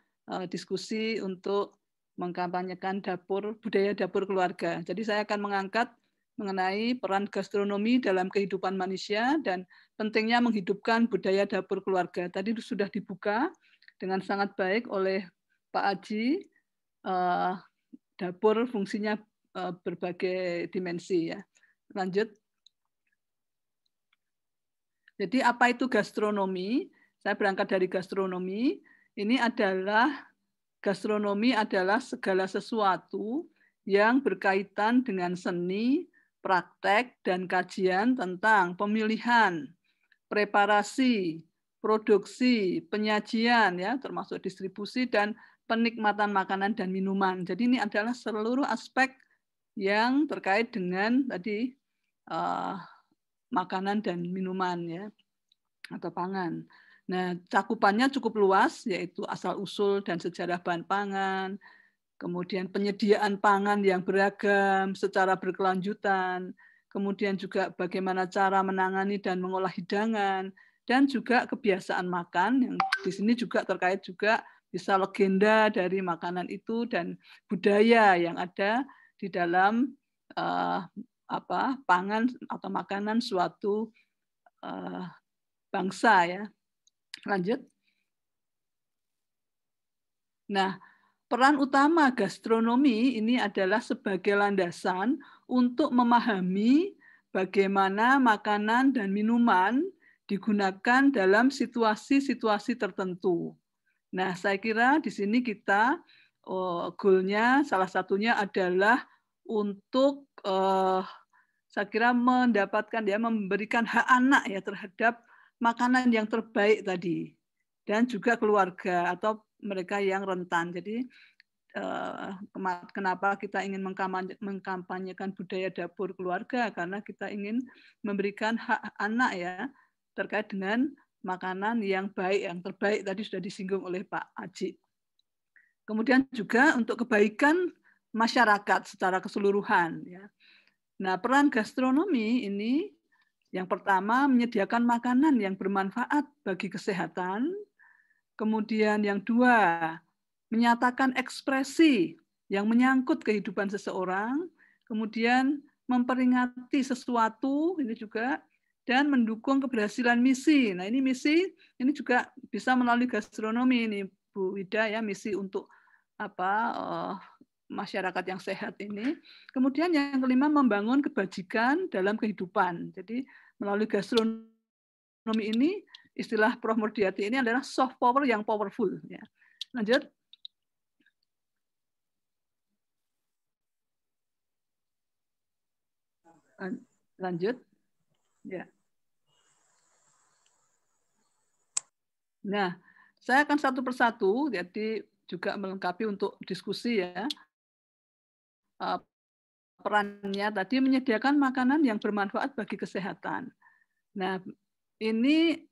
diskusi untuk mengkampanyekan budaya dapur keluarga. Jadi saya akan mengangkat mengenai peran gastronomi dalam kehidupan manusia dan pentingnya menghidupkan budaya dapur keluarga. Tadi sudah dibuka dengan sangat baik oleh Pak Aji. Dapur fungsinya berbagai dimensi ya. Lanjut. Jadi apa itu gastronomi? Saya berangkat dari gastronomi. Gastronomi adalah segala sesuatu yang berkaitan dengan seni, praktek, dan kajian tentang pemilihan, preparasi, produksi, penyajian ya, termasuk distribusi dan penikmatan makanan dan minuman. Jadi ini adalah seluruh aspek yang terkait dengan tadi makanan dan minuman ya atau pangan. Nah, cakupannya cukup luas, yaitu asal-usul dan sejarah bahan pangan, kemudian penyediaan pangan yang beragam secara berkelanjutan, kemudian juga bagaimana cara menangani dan mengolah hidangan, dan juga kebiasaan makan, yang di sini juga terkait juga bisa legenda dari makanan itu dan budaya yang ada di dalam pangan atau makanan suatu bangsa ya. Lanjut. Nah, peran utama gastronomi ini adalah sebagai landasan untuk memahami bagaimana makanan dan minuman digunakan dalam situasi-situasi tertentu. Nah, saya kira di sini kita goalnya salah satunya adalah untuk saya kira mendapatkan ya, memberikan hak anak ya terhadap makanan yang terbaik tadi, dan juga keluarga atau mereka yang rentan. Jadi kenapa kita ingin mengkampanyekan budaya dapur keluarga, karena kita ingin memberikan hak anak ya terkait dengan makanan yang baik, yang terbaik tadi sudah disinggung oleh Pak Aji. Kemudian juga untuk kebaikan masyarakat secara keseluruhan ya. Nah, peran gastronomi ini yang pertama, menyediakan makanan yang bermanfaat bagi kesehatan. Kemudian yang dua, menyatakan ekspresi yang menyangkut kehidupan seseorang. Kemudian memperingati sesuatu, ini juga, dan mendukung keberhasilan misi. Nah, ini misi, ini juga bisa melalui gastronomi ini, Bu Wida ya, misi untuk masyarakat yang sehat ini. Kemudian yang kelima, membangun kebajikan dalam kehidupan. Jadi melalui gastronomi ini, istilah Prof. Murdiati ini adalah soft power yang powerful. Ya. Lanjut. Lanjut. Ya. Nah, saya akan satu persatu, jadi juga melengkapi untuk diskusi ya. Perannya tadi menyediakan makanan yang bermanfaat bagi kesehatan. Nah, ini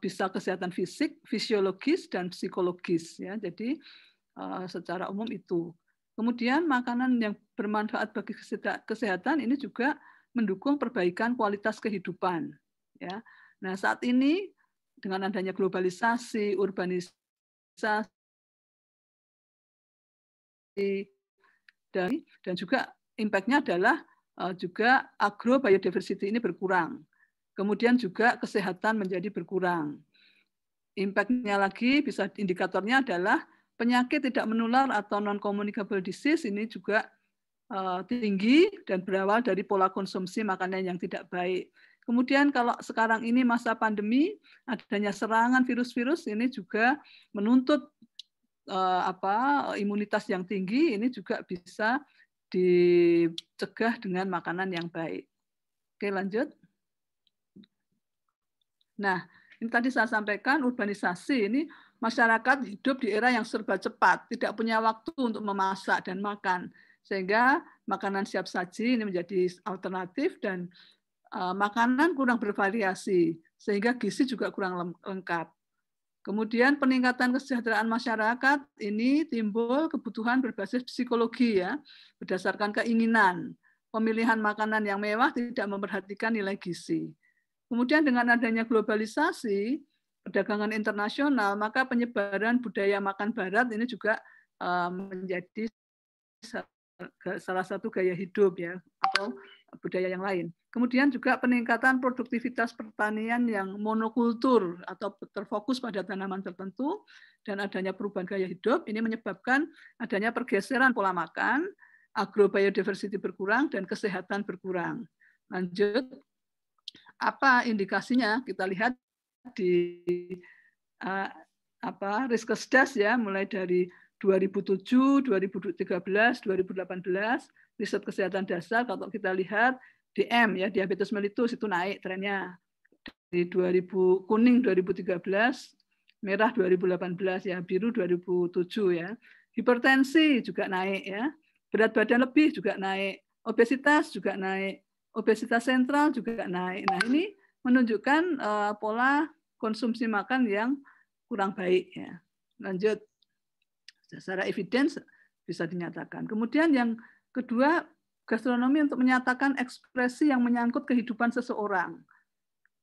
bisa kesehatan fisik, fisiologis, dan psikologis ya. Jadi secara umum itu. Kemudian makanan yang bermanfaat bagi kesehatan ini juga mendukung perbaikan kualitas kehidupan ya. Nah, saat ini dengan adanya globalisasi, urbanisasi dan juga impact-nya adalah juga agrobiodiversity ini berkurang. Kemudian juga kesehatan menjadi berkurang. Impact-nya lagi, bisa indikatornya adalah penyakit tidak menular atau non-communicable disease ini juga tinggi dan berawal dari pola konsumsi makanan yang tidak baik. Kemudian kalau sekarang ini masa pandemi, adanya serangan virus-virus ini juga menuntut imunitas yang tinggi, ini juga bisa dicegah dengan makanan yang baik. Oke, lanjut. Nah, ini tadi saya sampaikan urbanisasi ini masyarakat hidup di era yang serba cepat, tidak punya waktu untuk memasak dan makan, sehingga makanan siap saji ini menjadi alternatif dan makanan kurang bervariasi, sehingga gizi juga kurang lengkap. Kemudian peningkatan kesejahteraan masyarakat ini timbul kebutuhan berbasis psikologi ya, berdasarkan keinginan. Pemilihan makanan yang mewah tidak memperhatikan nilai gizi. Kemudian dengan adanya globalisasi, perdagangan internasional, maka penyebaran budaya makan barat ini juga menjadi salah satu gaya hidup ya, atau budaya yang lain. Kemudian juga peningkatan produktivitas pertanian yang monokultur atau terfokus pada tanaman tertentu dan adanya perubahan gaya hidup ini menyebabkan adanya pergeseran pola makan, agrobiodiversity berkurang dan kesehatan berkurang. Lanjut, apa indikasinya? Kita lihat di Riskesdas ya, mulai dari 2007, 2013, 2018 riset kesehatan dasar, kalau kita lihat DM ya, diabetes mellitus itu naik trennya kuning 2013, merah 2018 ya, biru 2007 ya. Hipertensi juga naik ya. Berat badan lebih juga naik, obesitas juga naik, obesitas sentral juga naik. Nah, ini menunjukkan pola konsumsi makan yang kurang baik ya. Lanjut. Secara evidence bisa dinyatakan. Kemudian yang kedua, gastronomi untuk menyatakan ekspresi yang menyangkut kehidupan seseorang,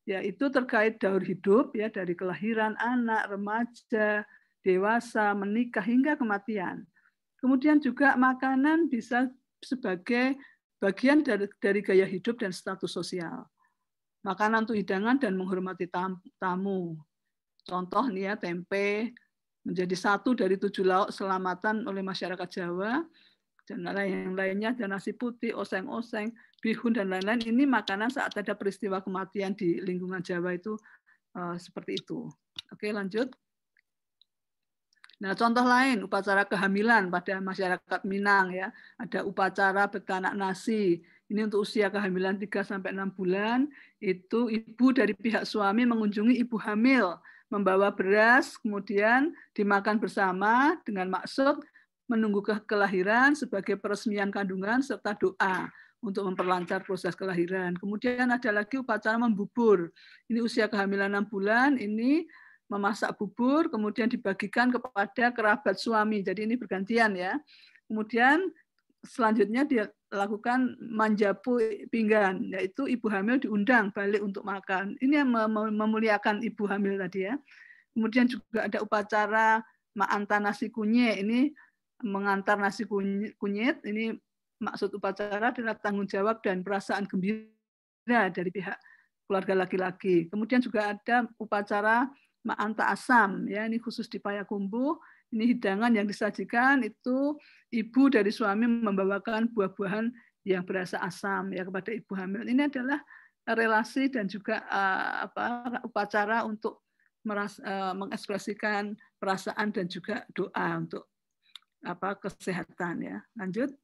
yaitu terkait daur hidup ya, dari kelahiran anak, remaja, dewasa, menikah hingga kematian. Kemudian juga makanan bisa sebagai bagian dari gaya hidup dan status sosial. Makanan untuk hidangan dan menghormati tamu. Contoh nih ya, tempe menjadi satu dari 7 lauk selamatan oleh masyarakat Jawa, dan yang lainnya ada nasi putih, oseng-oseng, bihun, dan lain-lain. Ini makanan saat ada peristiwa kematian di lingkungan Jawa itu seperti itu. Oke, lanjut. Nah, contoh lain, upacara kehamilan pada masyarakat Minang ya, ada upacara betanak nasi. Ini untuk usia kehamilan 3-6 bulan, itu ibu dari pihak suami mengunjungi ibu hamil, membawa beras, kemudian dimakan bersama dengan maksud menunggu kelahiran sebagai peresmian kandungan serta doa untuk memperlancar proses kelahiran. Kemudian ada lagi upacara membubur. Ini usia kehamilan 6 bulan, ini memasak bubur, kemudian dibagikan kepada kerabat suami. Jadi ini bergantian ya. Kemudian selanjutnya dia lakukan manjapu pinggan, yaitu ibu hamil diundang balik untuk makan. Ini yang memuliakan ibu hamil tadi ya. Kemudian juga ada upacara ma'anta nasi kunyit. Ini mengantar nasi kunyit. Ini maksud upacara adalah tanggung jawab dan perasaan gembira dari pihak keluarga laki-laki. Kemudian juga ada upacara ma'anta asam, ya, ini khusus di Payakumbuh. Ini hidangan yang disajikan itu ibu dari suami membawakan buah-buahan yang berasa asam ya kepada ibu hamil. Ini adalah relasi dan juga upacara untuk mengekspresikan perasaan dan juga doa untuk kesehatan ya. Lanjut.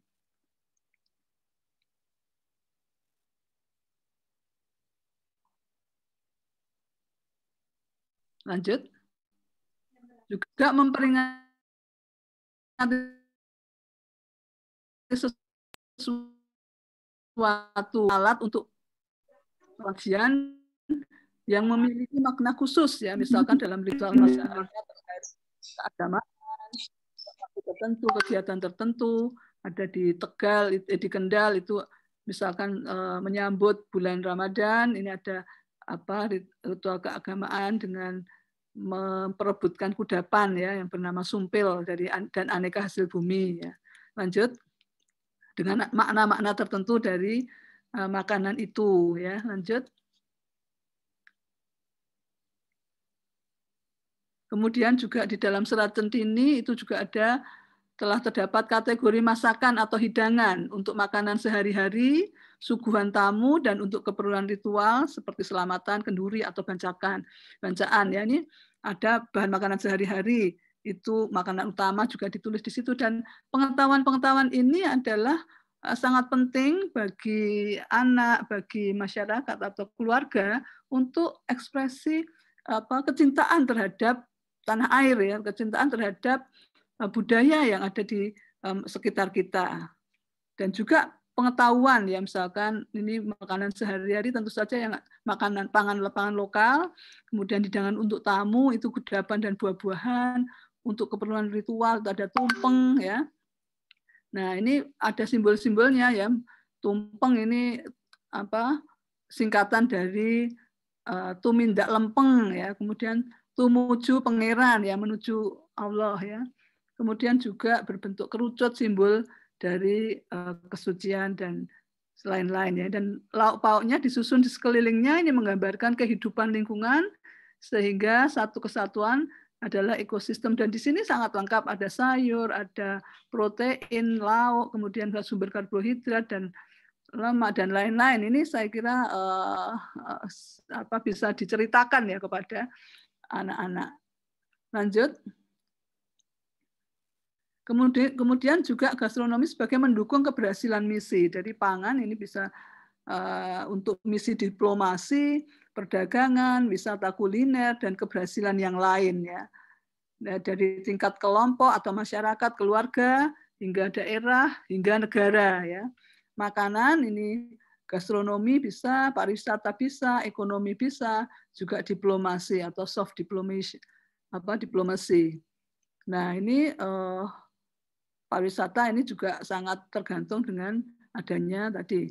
Lanjut. Juga memperingati sesuatu alat untuk pengajian yang memiliki makna khusus ya, misalkan dalam ritual masyarakat terkait keagamaan tertentu, kegiatan tertentu, ada di Tegal, di Kendal itu misalkan menyambut bulan Ramadan, ini ada ritual keagamaan dengan memperebutkan kudapan ya yang bernama sumpil dan aneka hasil bumi ya. Lanjut dengan makna-makna tertentu dari makanan itu ya. Lanjut. Kemudian juga di dalam serat centini itu juga telah terdapat kategori masakan atau hidangan untuk makanan sehari-hari, suguhan tamu, dan untuk keperluan ritual seperti selamatan, kenduri, atau bacaan. Ya, ini ada bahan makanan sehari-hari, itu makanan utama juga ditulis di situ. Dan pengetahuan-pengetahuan ini adalah sangat penting bagi anak, bagi masyarakat atau keluarga untuk ekspresi kecintaan terhadap tanah air, ya, kecintaan terhadap budaya yang ada di sekitar kita. Dan juga pengetahuan ya, misalkan ini makanan sehari-hari tentu saja yang makanan pangan lokal, kemudian hidangan untuk tamu itu kudapan dan buah-buahan, untuk keperluan ritual itu ada tumpeng ya. Nah, ini ada simbol-simbolnya ya. Tumpeng ini singkatan dari tumindak lempeng ya, kemudian tumuju pangeran ya, menuju Allah ya. Kemudian juga berbentuk kerucut, simbol dari kesucian dan lain-lain ya. Dan lauk pauknya disusun di sekelilingnya, ini menggambarkan kehidupan lingkungan sehingga satu kesatuan adalah ekosistem. Dan di sini sangat lengkap, ada sayur, ada protein, lauk, kemudian sumber karbohidrat dan lemak dan lain-lain. Ini saya kira bisa diceritakan ya kepada anak-anak. Lanjut. Kemudian juga gastronomi sebagai mendukung keberhasilan misi. Dari pangan ini bisa untuk misi diplomasi, perdagangan, wisata kuliner, dan keberhasilan yang lain ya. Nah, dari tingkat kelompok atau masyarakat, keluarga, hingga daerah, hingga negara ya. Makanan ini gastronomi bisa, pariwisata bisa, ekonomi bisa, juga diplomasi atau soft diplomasi. Diplomasi. Nah, ini pariwisata ini juga sangat tergantung dengan adanya tadi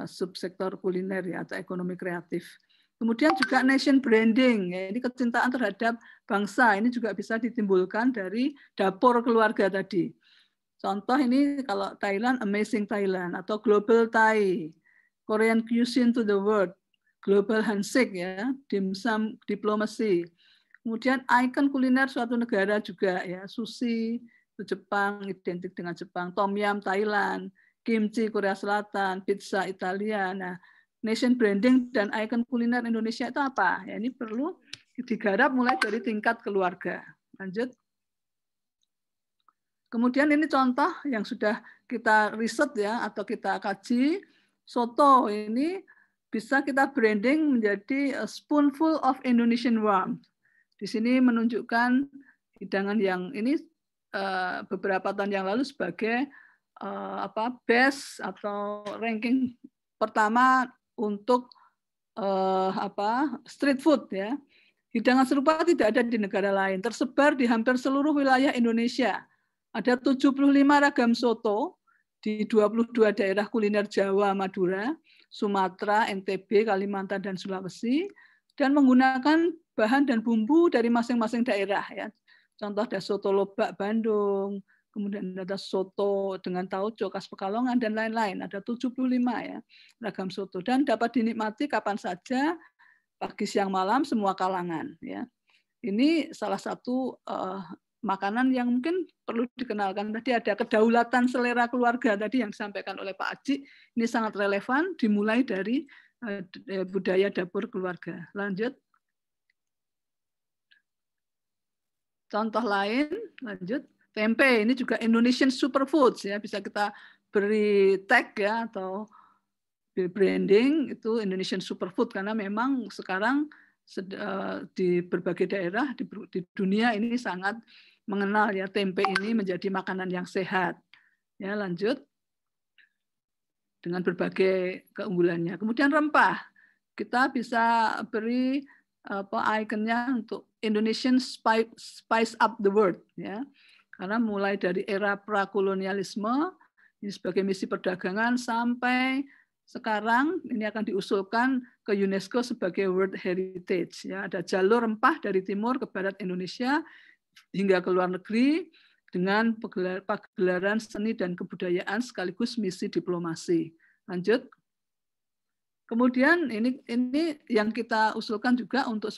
subsektor kuliner ya, atau ekonomi kreatif. Kemudian juga nation branding, ya, ini kecintaan terhadap bangsa, ini juga bisa ditimbulkan dari dapur keluarga tadi. Contoh ini kalau Thailand, Amazing Thailand, atau Global Thai, Korean Cuisine to the World, Global Handshake, ya, Dim Sum Diplomacy. Kemudian ikon kuliner suatu negara juga, ya, sushi, itu Jepang, identik dengan Jepang, Tom Yum Thailand, kimchi Korea Selatan, pizza Italia. Nah, nation branding dan ikon kuliner Indonesia itu apa? Ya, ini perlu digarap mulai dari tingkat keluarga. Lanjut. Kemudian ini contoh yang sudah kita riset ya, atau kita kaji. Soto ini bisa kita branding menjadi a spoonful of Indonesian warmth. Di sini menunjukkan hidangan yang ini beberapa tahun yang lalu sebagai best atau ranking pertama untuk street food ya. Hidangan serupa tidak ada di negara lain, tersebar di hampir seluruh wilayah Indonesia. Ada 75 ragam soto di 22 daerah kuliner Jawa, Madura, Sumatera, NTB, Kalimantan, dan Sulawesi, dan menggunakan bahan dan bumbu dari masing-masing daerah ya. Contoh ada soto Lobak Bandung, kemudian ada soto dengan tauco khas Pekalongan, dan lain-lain. Ada 75 ya ragam soto, dan dapat dinikmati kapan saja, pagi, siang, malam, semua kalangan ya. Ini salah satu makanan yang mungkin perlu dikenalkan. Tadi ada kedaulatan selera keluarga tadi yang disampaikan oleh Pak Aji. Ini sangat relevan, dimulai dari budaya dapur keluarga. Lanjut. Contoh lain, lanjut. Tempe, ini juga Indonesian superfoods ya, bisa kita beri tag ya, atau branding itu Indonesian superfood, karena memang sekarang di berbagai daerah di dunia ini sangat mengenal ya tempe ini menjadi makanan yang sehat. Ya, lanjut. Dengan berbagai keunggulannya. Kemudian rempah. Kita bisa beri ikonnya untuk Indonesian spice up the world ya. Karena mulai dari era prakolonialisme ini sebagai misi perdagangan sampai sekarang ini akan diusulkan ke UNESCO sebagai World Heritage ya. Ada jalur rempah dari timur ke barat Indonesia hingga ke luar negeri dengan pagelaran seni dan kebudayaan sekaligus misi diplomasi. Lanjut. Kemudian ini yang kita usulkan juga untuk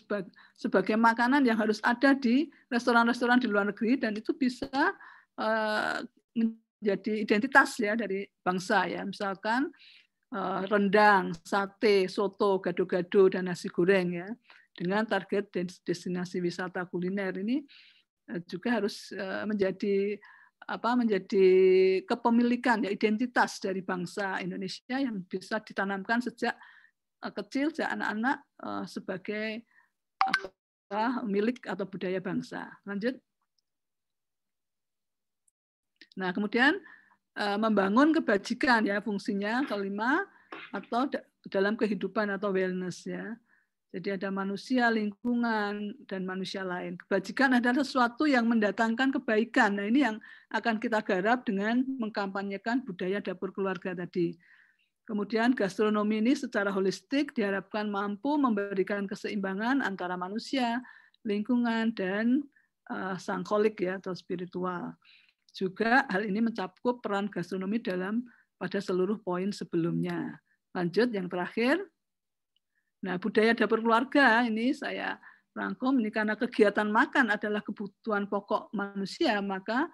sebagai makanan yang harus ada di restoran-restoran di luar negeri, dan itu bisa menjadi identitas ya dari bangsa ya. Misalkan rendang, sate, soto, gado-gado, dan nasi goreng ya. Dengan target destinasi wisata kuliner ini juga harus menjadi kepemilikan ya, identitas dari bangsa Indonesia yang bisa ditanamkan sejak kecil, sejak anak-anak sebagai milik atau budaya bangsa. Lanjut. Nah, kemudian membangun kebajikan ya, fungsinya kelima, atau dalam kehidupan atau wellness ya. Jadi ada manusia, lingkungan, dan manusia lain. Kebajikan adalah sesuatu yang mendatangkan kebaikan. Nah, ini yang akan kita garap dengan mengkampanyekan budaya dapur keluarga tadi. Kemudian gastronomi ini secara holistik diharapkan mampu memberikan keseimbangan antara manusia, lingkungan, dan sang kholik ya, atau spiritual. Juga hal ini mencakup peran gastronomi pada seluruh poin sebelumnya. Lanjut, yang terakhir. Nah, budaya dapur keluarga ini saya rangkum ini karena kegiatan makan adalah kebutuhan pokok manusia, maka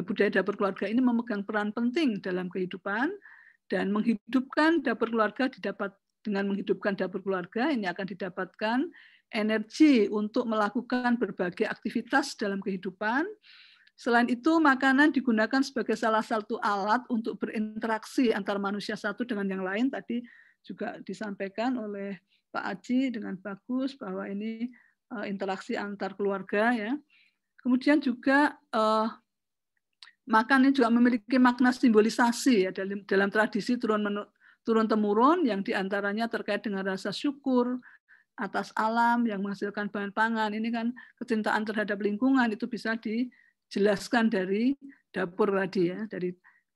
budaya dapur keluarga ini memegang peran penting dalam kehidupan, dan menghidupkan dapur keluarga dengan menghidupkan dapur keluarga ini akan didapatkan energi untuk melakukan berbagai aktivitas dalam kehidupan. Selain itu, makanan digunakan sebagai salah satu alat untuk berinteraksi antar manusia satu dengan yang lain. Tadi juga disampaikan oleh Pak Aji dengan bagus bahwa ini interaksi antar keluarga ya. Kemudian juga makan ini juga memiliki makna simbolisasi ya dalam tradisi turun temurun yang diantaranya terkait dengan rasa syukur atas alam yang menghasilkan bahan pangan. Ini kan kecintaan terhadap lingkungan itu bisa dijelaskan dari dapur tadi ya.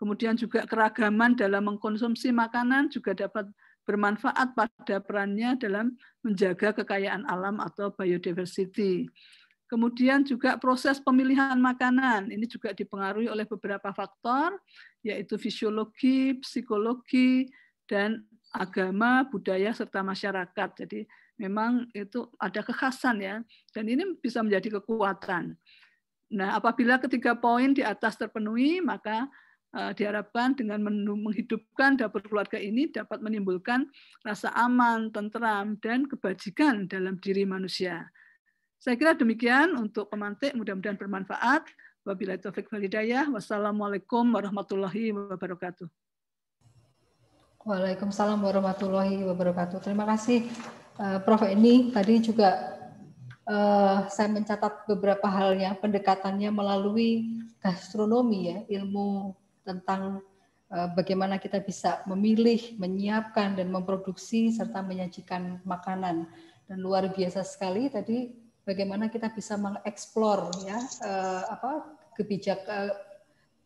Kemudian juga keragaman dalam mengkonsumsi makanan juga dapat bermanfaat pada perannya dalam menjaga kekayaan alam atau biodiversity. Kemudian juga proses pemilihan makanan, ini juga dipengaruhi oleh beberapa faktor, yaitu fisiologi, psikologi, dan agama, budaya, serta masyarakat. Jadi memang itu ada kekhasan ya, dan ini bisa menjadi kekuatan. Nah, apabila ketiga poin di atas terpenuhi, maka diharapkan dengan menghidupkan dapur keluarga ini dapat menimbulkan rasa aman, tentram, dan kebajikan dalam diri manusia. Saya kira demikian untuk pemantik, mudah-mudahan bermanfaat. Wabillahi taufiq wal hidayah. Wassalamualaikum warahmatullahi wabarakatuh. Waalaikumsalam warahmatullahi wabarakatuh. Terima kasih Prof. Eni. Tadi juga saya mencatat beberapa hal yang pendekatannya melalui gastronomi ya, ilmu tentang bagaimana kita bisa memilih, menyiapkan dan memproduksi serta menyajikan makanan. Dan luar biasa sekali tadi bagaimana kita bisa mengeksplor ya kebijakan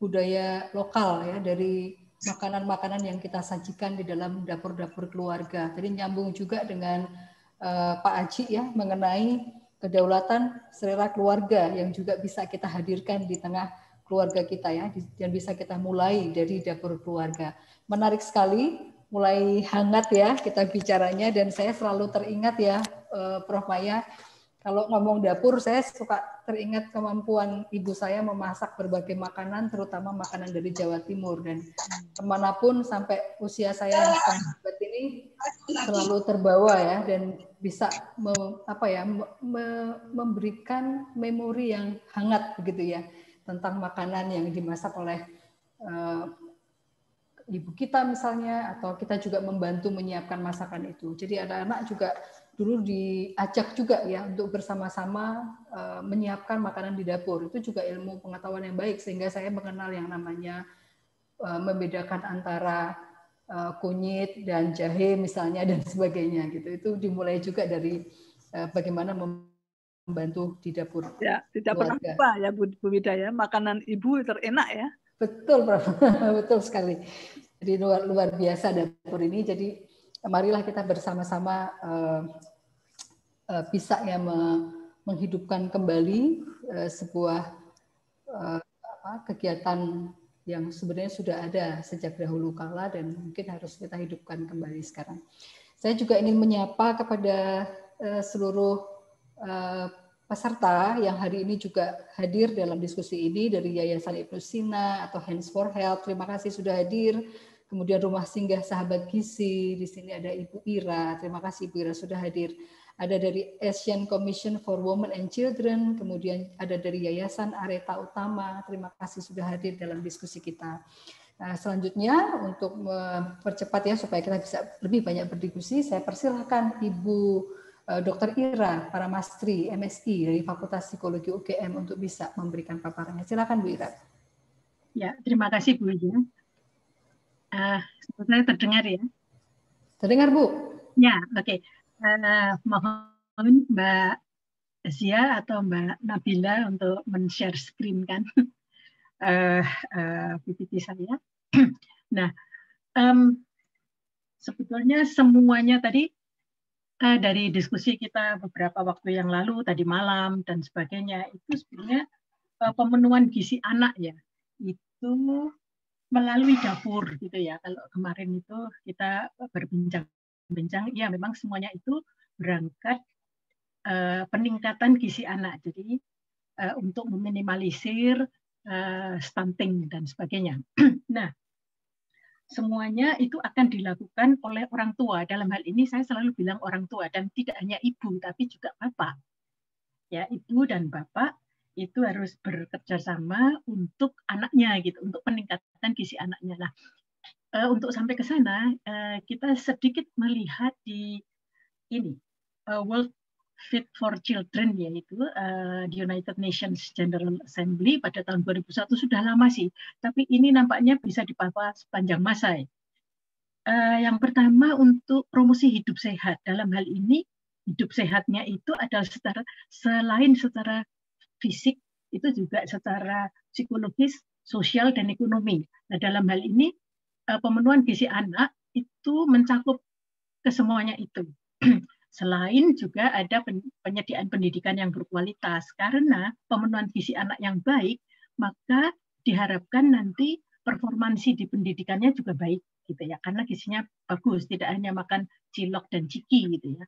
budaya lokal ya dari makanan-makanan yang kita sajikan di dalam dapur-dapur keluarga. Jadi nyambung juga dengan Pak Aji ya mengenai kedaulatan selera keluarga yang juga bisa kita hadirkan di tengah keluarga kita ya, dan bisa kita mulai dari dapur keluarga. Menarik sekali, mulai hangat ya kita bicaranya, dan saya selalu teringat ya Prof. Maya, kalau ngomong dapur, saya suka teringat kemampuan ibu saya memasak berbagai makanan, terutama makanan dari Jawa Timur. Dan kemanapun sampai usia saya yang sangat ini selalu terbawa ya, dan bisa memberikan memori yang hangat begitu ya tentang makanan yang dimasak oleh ibu kita misalnya, atau kita juga membantu menyiapkan masakan itu. Jadi anak-anak juga dulu diajak juga ya untuk bersama-sama menyiapkan makanan di dapur. Itu juga ilmu pengetahuan yang baik, sehingga saya mengenal yang namanya membedakan antara kunyit dan jahe misalnya dan sebagainya gitu. Itu dimulai juga dari bagaimana membantu di dapur. Ya, tidak pernah lupa ya Bu Wida ya, makanan ibu terenak ya. Betul, Prof. Betul sekali. Jadi luar biasa dapur ini. Jadi marilah kita bersama-sama bisa ya menghidupkan kembali sebuah kegiatan yang sebenarnya sudah ada sejak dahulu kala dan mungkin harus kita hidupkan kembali sekarang. Saya juga ingin menyapa kepada seluruh peserta yang hari ini juga hadir dalam diskusi ini dari Yayasan Ibnu Sina atau Hands for Health. Terima kasih sudah hadir. Kemudian Rumah Singgah Sahabat Gizi, di sini ada Ibu Ira. Terima kasih Ibu Ira sudah hadir. Ada dari Asian Commission for Women and Children, kemudian ada dari Yayasan Areta Utama. Terima kasih sudah hadir dalam diskusi kita. Nah, selanjutnya untuk mempercepat ya supaya kita bisa lebih banyak berdiskusi, saya persilahkan Ibu Dr. Ira Paramastri, MSI dari Fakultas Psikologi UGM untuk bisa memberikan paparannya. Silakan Bu Ira. Ya, terima kasih Bu Ira. Saya terdengar ya? Terdengar Bu? Ya, oke. Mohon Mbak Zia atau Mbak Nabila untuk men-share screen kan PPT saya. Nah, sebetulnya semuanya tadi dari diskusi kita beberapa waktu yang lalu, tadi malam dan sebagainya, itu sebenarnya pemenuhan gizi anak ya, itu melalui dapur gitu ya. Kalau kemarin itu kita berbincang, ya memang semuanya itu berangkat peningkatan gizi anak. Jadi untuk meminimalisir stunting dan sebagainya. Nah, semuanya itu akan dilakukan oleh orang tua. Dalam hal ini saya selalu bilang orang tua, dan tidak hanya ibu tapi juga bapak. Ya, ibu dan bapak itu harus bekerja sama untuk anaknya gitu, untuk peningkatan gizi anaknya. Nah, untuk sampai ke sana kita sedikit melihat di ini World Fit for Children, yaitu di United Nations General Assembly pada tahun 2001. Sudah lama sih, tapi ini nampaknya bisa dibawa sepanjang masa. Yang pertama untuk promosi hidup sehat. Dalam hal ini hidup sehatnya itu adalah selain secara fisik, itu juga secara psikologis, sosial, dan ekonomi. Nah, dalam hal ini pemenuhan gizi anak itu mencakup kesemuanya itu. Selain juga ada penyediaan pendidikan yang berkualitas, karena pemenuhan gizi anak yang baik, maka diharapkan nanti performansi di pendidikannya juga baik, gitu ya, karena gizinya bagus, tidak hanya makan cilok dan ciki, gitu ya.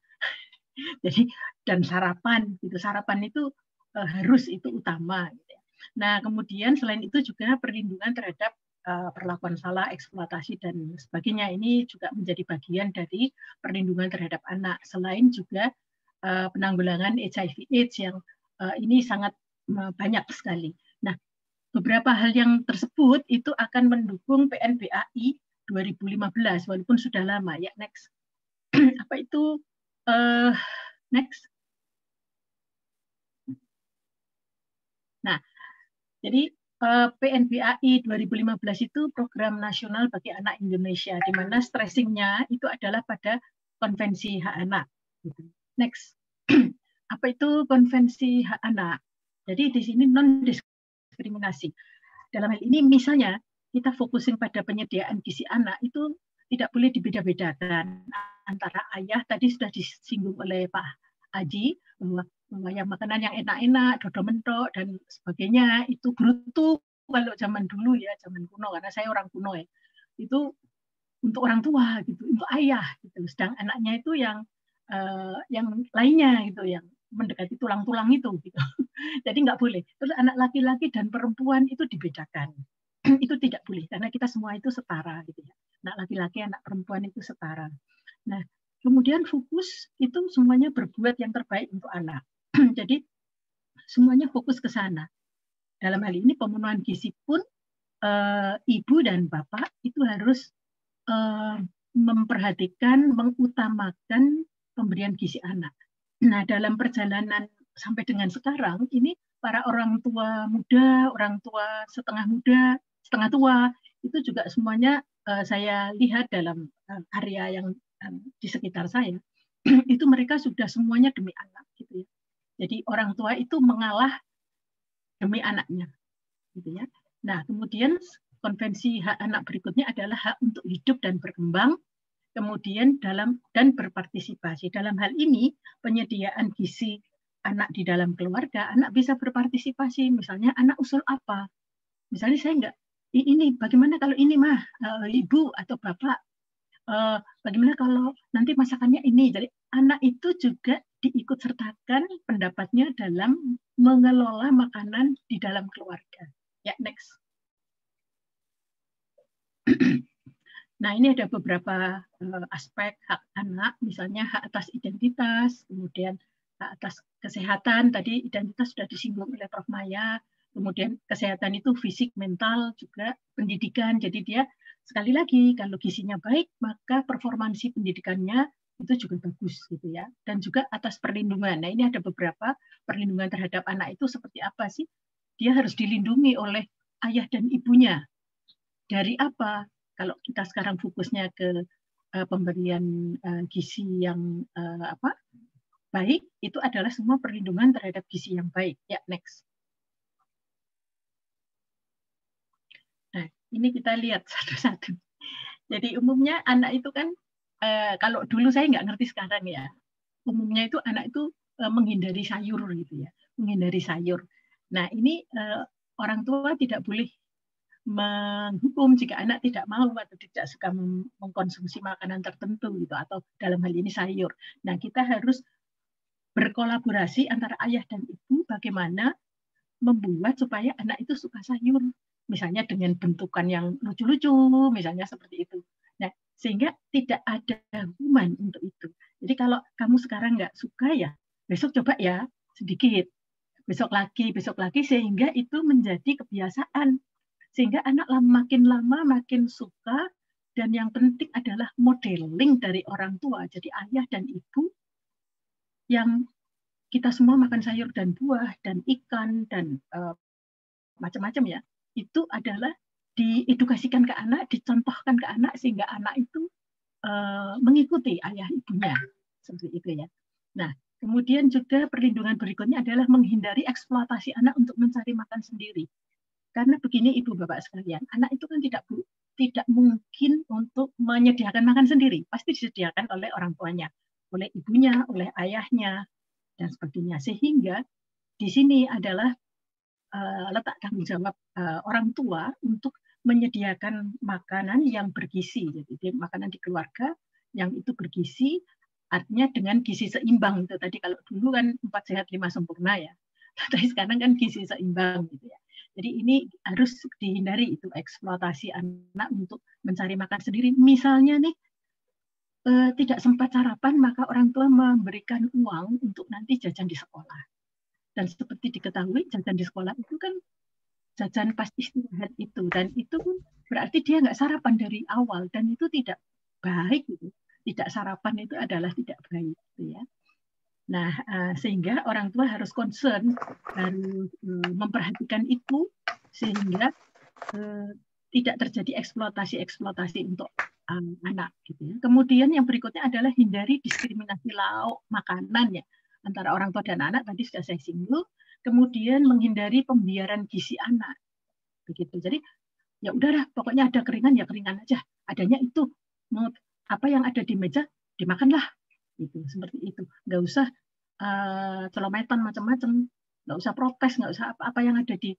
Jadi dan sarapan, gitu, sarapan itu harus itu utama. Gitu ya. Nah kemudian selain itu juga perlindungan terhadap perlakuan salah, eksploitasi, dan sebagainya. Ini juga menjadi bagian dari perlindungan terhadap anak. Selain juga penanggulangan HIV/AIDS yang ini sangat banyak sekali. Nah, beberapa hal yang tersebut itu akan mendukung PNBAI 2015, walaupun sudah lama. Ya, next. Apa itu? Next. Nah, jadi PNBAI 2015 itu program nasional bagi anak Indonesia, di mana stressingnya itu adalah pada konvensi hak anak. Next, apa itu konvensi hak anak? Jadi di sini non-diskriminasi. Dalam hal ini misalnya kita fokusin pada penyediaan gizi anak itu tidak boleh dibeda-bedakan antara ayah, tadi sudah disinggung oleh Pak Aji, bahwa yang makanan yang enak-enak, dodo mentok dan sebagainya itu brutu kalau zaman dulu ya, zaman kuno, karena saya orang kuno ya, itu untuk orang tua gitu, untuk ayah gitu. Sedang anaknya itu yang lainnya gitu, yang mendekati tulang-tulang itu gitu. Jadi nggak boleh. Terus anak laki-laki dan perempuan itu dibedakan. Itu tidak boleh karena kita semua itu setara gitu ya. Anak laki-laki, anak perempuan itu setara. Nah, kemudian fokus itu semuanya berbuat yang terbaik untuk anak. Jadi semuanya fokus ke sana. Dalam hal ini pemenuhan gizi pun ibu dan bapak itu harus memperhatikan, mengutamakan pemberian gizi anak. Nah, dalam perjalanan sampai dengan sekarang ini para orang tua muda, orang tua setengah muda, setengah tua itu juga semuanya saya lihat dalam area yang di sekitar saya itu mereka sudah semuanya demi anak gitu ya. Jadi orang tua itu mengalah demi anaknya, gitu ya. Nah, kemudian konvensi hak anak berikutnya adalah hak untuk hidup dan berkembang, kemudian dan berpartisipasi. Dalam hal ini penyediaan gizi anak di dalam keluarga, anak bisa berpartisipasi. Misalnya anak usul apa? Misalnya saya enggak, ini bagaimana kalau ini mah ibu atau bapak? Bagaimana kalau nanti masakannya ini? Jadi anak itu juga diikut sertakan pendapatnya dalam mengelola makanan di dalam keluarga. Ya, next. Nah, ini ada beberapa aspek hak anak, misalnya hak atas identitas, kemudian hak atas kesehatan, tadi identitas sudah disinggung oleh Prof. Maya, kemudian kesehatan itu fisik, mental, juga pendidikan. Jadi dia sekali lagi kalau gizinya baik, maka performansi pendidikannya itu juga bagus gitu ya. Dan juga atas perlindungan. Nah, ini ada beberapa perlindungan terhadap anak itu seperti apa sih? Dia harus dilindungi oleh ayah dan ibunya. Dari apa? Kalau kita sekarang fokusnya ke pemberian gizi yang baik, itu adalah semua perlindungan terhadap gizi yang baik. Ya, next. Nah, ini kita lihat satu-satu. Jadi umumnya anak itu kan, kalau dulu saya nggak ngerti sekarang ya, umumnya itu anak itu menghindari sayur gitu ya, menghindari sayur. Nah, ini orang tua tidak boleh menghukum jika anak tidak mau atau tidak suka mengkonsumsi makanan tertentu gitu, atau dalam hal ini sayur. Nah, kita harus berkolaborasi antara ayah dan ibu bagaimana membuat supaya anak itu suka sayur, misalnya dengan bentukan yang lucu-lucu, misalnya seperti itu. Nah, sehingga tidak ada hukuman untuk itu. Jadi kalau kamu sekarang nggak suka ya, besok coba ya sedikit, besok lagi, sehingga itu menjadi kebiasaan. Sehingga anak makin lama makin suka dan yang penting adalah modeling dari orang tua. Jadi ayah dan ibu yang kita semua makan sayur dan buah dan ikan dan macam-macam ya, itu adalah diedukasikan ke anak, dicontohkan ke anak sehingga anak itu mengikuti ayah ibunya seperti itu ya. Nah, kemudian juga perlindungan berikutnya adalah menghindari eksploitasi anak untuk mencari makan sendiri. Karena begini Ibu Bapak sekalian, anak itu kan tidak mungkin untuk menyediakan makan sendiri, pasti disediakan oleh orang tuanya, oleh ibunya, oleh ayahnya dan sebagainya. Sehingga di sini adalah letak tanggung jawab orang tua untuk menyediakan makanan yang bergizi. Jadi makanan di keluarga yang itu bergizi, artinya dengan gizi seimbang itu tadi. Kalau dulu kan 4 sehat 5 sempurna ya, tapi sekarang kan gizi seimbang gitu ya. Jadi ini harus dihindari itu eksploitasi anak untuk mencari makan sendiri. Misalnya nih tidak sempat sarapan, maka orang tua memberikan uang untuk nanti jajan di sekolah. Dan seperti diketahui jajan di sekolah itu kan jajan pas istirahat itu, dan itu pun berarti dia nggak sarapan dari awal, dan itu tidak baik gitu. Tidak sarapan itu adalah tidak baik gitu ya. Nah, sehingga orang tua harus concern, harus memperhatikan itu sehingga tidak terjadi eksploitasi untuk anak gitu ya. Kemudian yang berikutnya adalah hindari diskriminasi lauk makanan ya antara orang tua dan anak, tadi sudah saya singgung. Kemudian menghindari pembiaran gizi anak begitu. Jadi ya udahlah, pokoknya ada keringan ya keringan aja, adanya itu, apa yang ada di meja dimakanlah. Itu seperti itu, nggak usah celometan macam-macam, nggak usah protes, nggak usah apa-apa yang ada di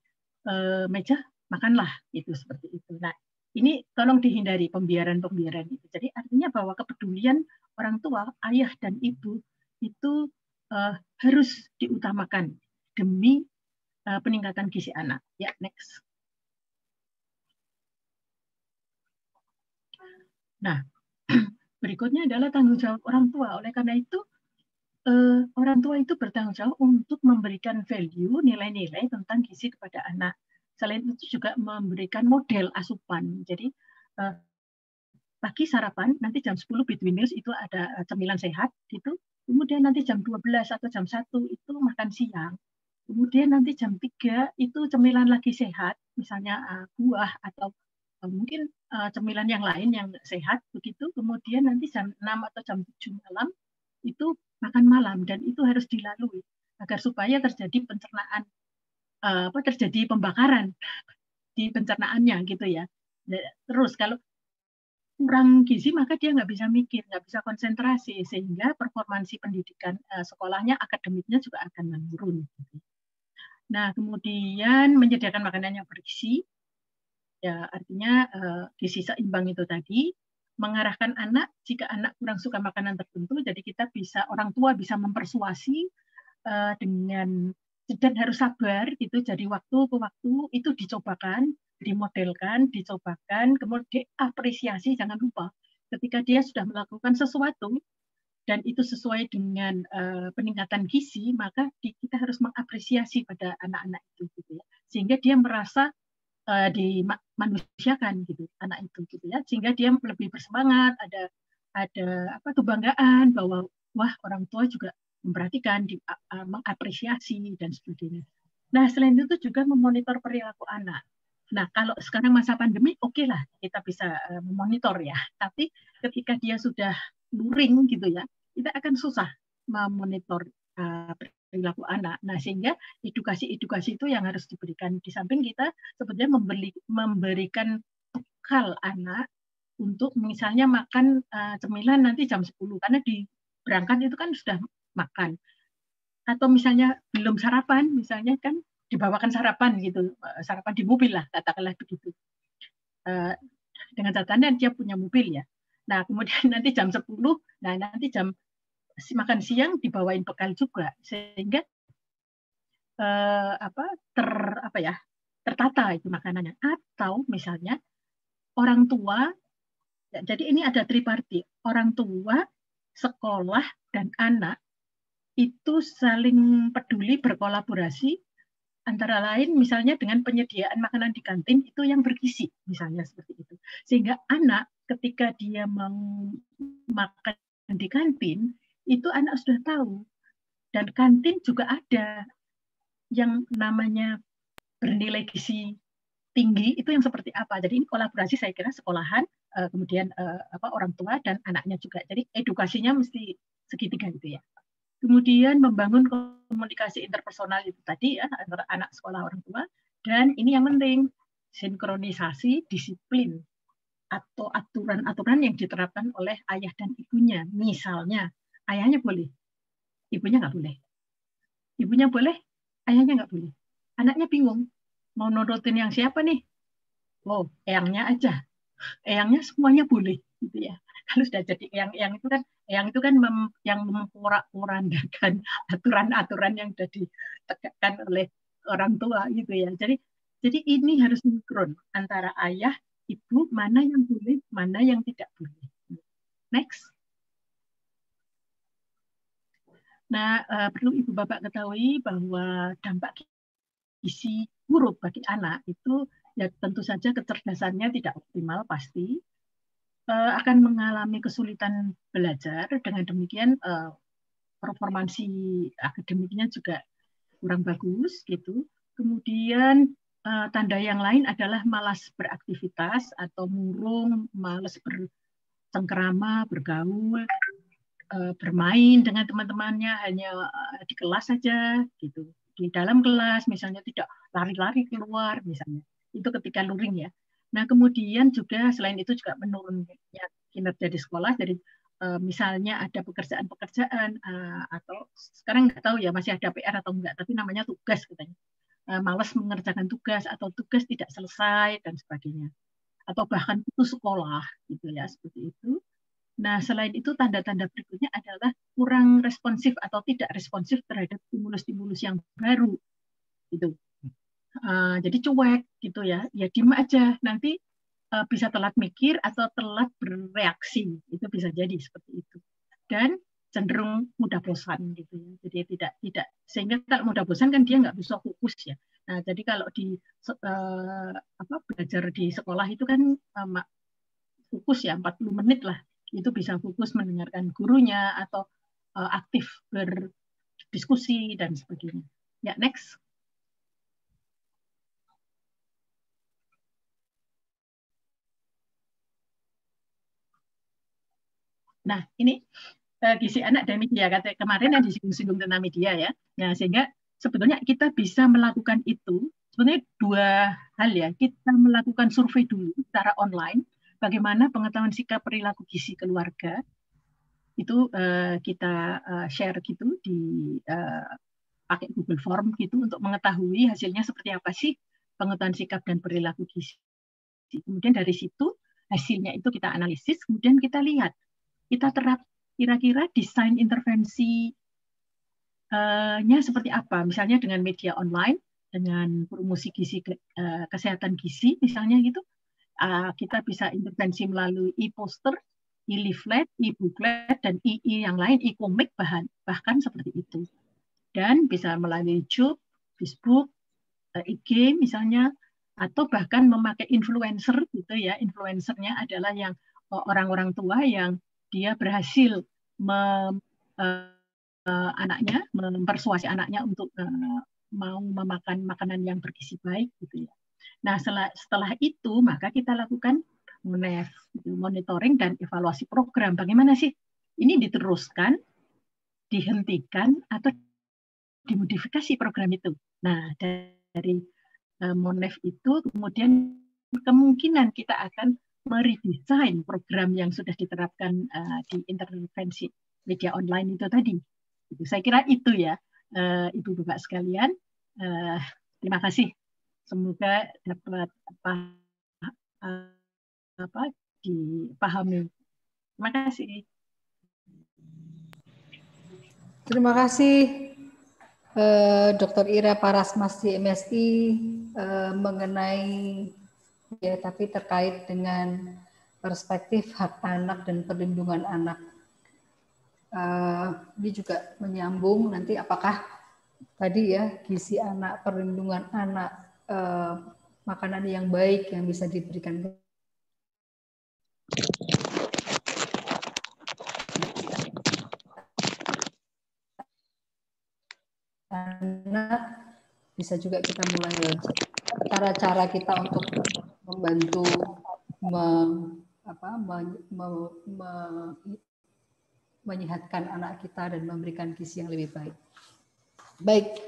meja makanlah, itu seperti itu. Nah, ini tolong dihindari pembiaran itu. Jadi artinya bahwa kepedulian orang tua, ayah dan ibu itu harus diutamakan demi peningkatan gizi anak. Ya, next. Nah, berikutnya adalah tanggung jawab orang tua. Oleh karena itu, orang tua itu bertanggung jawab untuk memberikan value, nilai-nilai tentang gizi kepada anak. Selain itu juga memberikan model asupan. Jadi, pagi sarapan, nanti jam 10 between meals itu ada cemilan sehat, gitu. Kemudian nanti jam 12 atau jam 1 itu makan siang. Kemudian nanti jam 3 itu cemilan lagi sehat, misalnya buah atau mungkin cemilan yang lain yang sehat begitu. Kemudian nanti jam 6 atau jam 7 malam itu makan malam, dan itu harus dilalui agar supaya terjadi pencernaan, terjadi pembakaran di pencernaannya gitu ya. Terus kalau kurang gizi maka dia nggak bisa mikir, nggak bisa konsentrasi, sehingga performansi pendidikan sekolahnya, akademiknya juga akan menurun. Nah, kemudian menyediakan makanan yang bergizi, ya artinya gizi seimbang itu tadi, mengarahkan anak jika anak kurang suka makanan tertentu, jadi kita bisa, orang tua bisa mempersuasi dengan, dan harus sabar gitu, jadi waktu ke waktu itu dicobakan, dimodelkan, dicobakan, kemudian diapresiasi. Jangan lupa ketika dia sudah melakukan sesuatu dan itu sesuai dengan peningkatan gizi, maka kita harus mengapresiasi pada anak-anak itu gitu ya, sehingga dia merasa dimanusiakan gitu anak itu gitu ya, sehingga dia lebih bersemangat, ada kebanggaan bahwa wah orang tua juga memperhatikan, mengapresiasi dan sebagainya. Nah, selain itu juga memonitor perilaku anak. Nah, kalau sekarang masa pandemi oke lah kita bisa memonitor ya, tapi ketika dia sudah luring gitu ya, kita akan susah memonitor perilaku anak. Nah, sehingga edukasi itu yang harus diberikan. Di samping kita sebenarnya memberikan bekal anak untuk misalnya makan cemilan nanti jam 10, karena di berangkat itu kan sudah makan. Atau misalnya belum sarapan, misalnya kan dibawakan sarapan gitu, sarapan di mobil lah, katakanlah begitu. Dengan catatan dia punya mobil ya. Nah, kemudian nanti jam 10, nah nanti jam makan siang dibawain bekal juga, sehingga tertata itu makanannya. Atau misalnya orang tua, jadi ini ada tripartit, orang tua, sekolah, dan anak itu saling peduli, berkolaborasi Antara lain misalnya dengan penyediaan makanan di kantin itu yang bergizi, misalnya seperti itu. Sehingga anak ketika dia mau makan di kantin, itu anak sudah tahu. Dan kantin juga ada yang namanya bernilai gizi tinggi, itu yang seperti apa. Jadi ini kolaborasi saya kira sekolahan, kemudian orang tua dan anaknya juga. Jadi edukasinya mesti segitiga gitu ya. Kemudian membangun komunikasi interpersonal itu tadi ya antara anak sekolah orang tua, dan ini yang penting sinkronisasi disiplin atau aturan-aturan yang diterapkan oleh ayah dan ibunya. Misalnya ayahnya boleh, ibunya nggak boleh. Ibunya boleh, ayahnya nggak boleh. Anaknya bingung mau nurutin yang siapa nih? Oh, eyangnya aja. Eyangnya semuanya boleh gitu ya. Kalau sudah jadi eyang itu kan yang memporak-porandakan aturan-aturan yang sudah ditegakkan oleh orang tua gitu ya. Jadi ini harus sinkron antara ayah, ibu, mana yang boleh, mana yang tidak boleh. Next. Nah, perlu ibu bapak ketahui bahwa dampak gizi buruk bagi anak itu ya tentu saja kecerdasannya tidak optimal pasti. Akan mengalami kesulitan belajar, dengan demikian performansi akademiknya juga kurang bagus gitu. Kemudian tanda yang lain adalah malas beraktivitas atau murung, malas bercengkerama, bergaul, bermain dengan teman-temannya hanya di kelas saja gitu. Di dalam kelas misalnya tidak lari-lari keluar misalnya. Itu ketika luring ya. Nah, kemudian juga selain itu juga menurunnya kinerja di sekolah. Jadi misalnya ada pekerjaan-pekerjaan atau sekarang nggak tahu ya masih ada PR atau enggak, tapi namanya tugas katanya. Malas mengerjakan tugas atau tugas tidak selesai dan sebagainya. Atau bahkan putus sekolah gitu ya, seperti itu. Nah, selain itu tanda-tanda berikutnya adalah kurang responsif atau tidak responsif terhadap stimulus-stimulus yang baru gitu. Jadi cuek gitu ya, ya diem aja, nanti bisa telat mikir atau telat bereaksi, itu bisa jadi seperti itu. Dan cenderung mudah bosan gitu ya. Jadi tidak sehingga kalau mudah bosan kan dia nggak bisa fokus ya. Nah, jadi kalau di belajar di sekolah itu kan fokus ya 40 menit lah, itu bisa fokus mendengarkan gurunya atau aktif berdiskusi dan sebagainya. Ya, next. Nah, ini gizi anak dan media, kata kemarin yang disinggung tentang media ya. Nah, sehingga sebetulnya kita bisa melakukan itu, sebenarnya dua hal ya. Kita melakukan survei dulu secara online, bagaimana pengetahuan sikap perilaku gizi keluarga, itu kita share gitu di pakai Google Form gitu untuk mengetahui hasilnya seperti apa sih pengetahuan sikap dan perilaku gizi. Kemudian dari situ hasilnya itu kita analisis, kemudian kita lihat, kita terap kira-kira desain intervensinya seperti apa. Misalnya dengan media online, dengan promosi gizi, kesehatan gizi misalnya gitu, kita bisa intervensi melalui e-poster, e-leaflet, e-booklet, dan yang lain, e-komik bahkan seperti itu. Dan bisa melalui YouTube, Facebook, IG misalnya, atau bahkan memakai influencer gitu ya. Influencernya adalah yang orang-orang tua yang dia berhasil mempersuasi anaknya untuk mau memakan makanan yang bergizi baik gitu ya. Nah, setelah itu maka kita lakukan monitoring dan evaluasi program. Bagaimana sih ini diteruskan, dihentikan, atau dimodifikasi program itu. Nah, dari Monef itu kemudian kemungkinan kita akan meredesain program yang sudah diterapkan di intervensi media online itu tadi. Saya kira itu ya, Ibu Bapak sekalian. Terima kasih. Semoga dapat dipahami. Terima kasih. Terima kasih Dr. Ira Parasmasti MSI mengenai ya tapi terkait dengan perspektif hak anak dan perlindungan anak. Ini juga menyambung nanti apakah tadi ya, gizi anak, perlindungan anak, makanan yang baik yang bisa diberikan ke anak, bisa juga kita mulai cara-cara kita untuk membantu menyehatkan anak kita dan memberikan gizi yang lebih baik. Baik,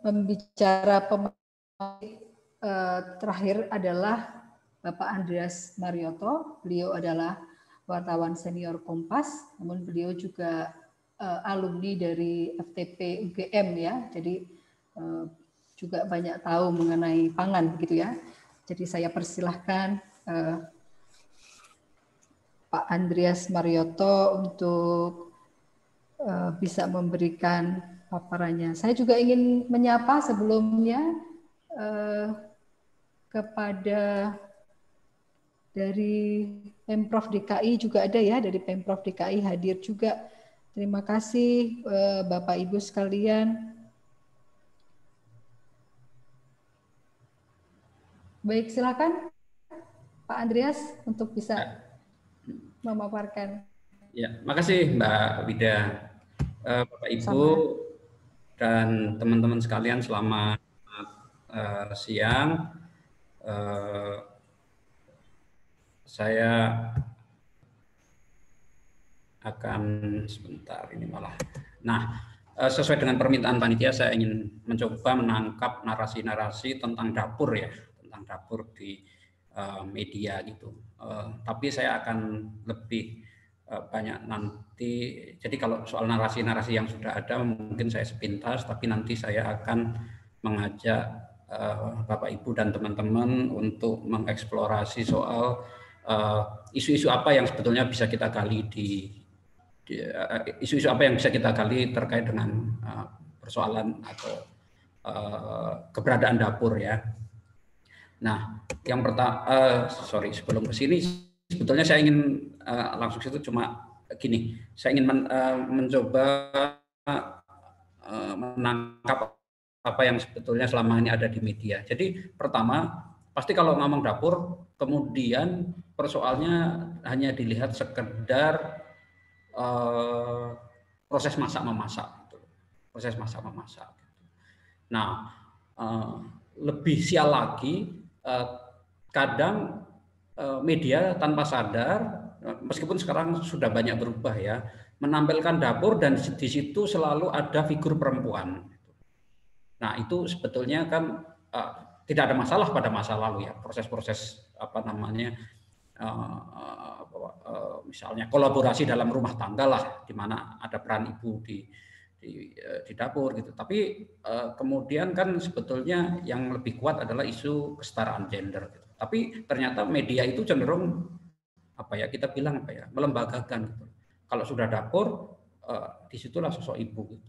pembicara terakhir adalah Bapak Andreas Marioto. Beliau adalah wartawan senior Kompas, namun beliau juga alumni dari FTP UGM ya, jadi juga banyak tahu mengenai pangan begitu ya. Jadi saya persilahkan Pak Andreas Marioto untuk bisa memberikan paparannya. Saya juga ingin menyapa sebelumnya kepada dari Pemprov DKI juga ada ya, dari Pemprov DKI hadir juga. Terima kasih Bapak Ibu sekalian. Baik, silakan Pak Andreas untuk bisa memaparkan. Ya, makasih Mbak Wida. Bapak Ibu dan teman-teman sekalian, selamat siang. Saya akan sebentar ini malah. Nah, sesuai dengan permintaan panitia, saya ingin mencoba menangkap narasi-narasi tentang dapur ya, tentang dapur di media gitu. Tapi saya akan lebih banyak nanti. Jadi kalau soal narasi-narasi yang sudah ada mungkin saya sepintas, tapi nanti saya akan mengajak Bapak Ibu dan teman-teman untuk mengeksplorasi soal isu-isu apa yang sebetulnya bisa kita gali isu-isu apa yang bisa kita gali terkait dengan persoalan atau keberadaan dapur ya. Nah, yang pertama, sebelum ke sini sebetulnya saya ingin langsung situ cuma gini, saya ingin mencoba menangkap apa yang sebetulnya selama ini ada di media. Jadi pertama, pasti kalau ngomong dapur, kemudian persoalnya hanya dilihat sekedar proses masak-memasak, proses masak-memasak. Nah, lebih sial lagi, kadang media tanpa sadar, meskipun sekarang sudah banyak berubah ya, menampilkan dapur dan di situ selalu ada figur perempuan. Nah, itu sebetulnya kan tidak ada masalah pada masa lalu ya, proses-proses apa namanya, misalnya kolaborasi dalam rumah tangga lah, di mana ada peran ibu di dapur gitu. Tapi kemudian kan sebetulnya yang lebih kuat adalah isu kesetaraan gender gitu. Tapi ternyata media itu cenderung apa ya, kita bilang apa ya, melembagakan gitu. Kalau sudah dapur, disitulah sosok ibu gitu.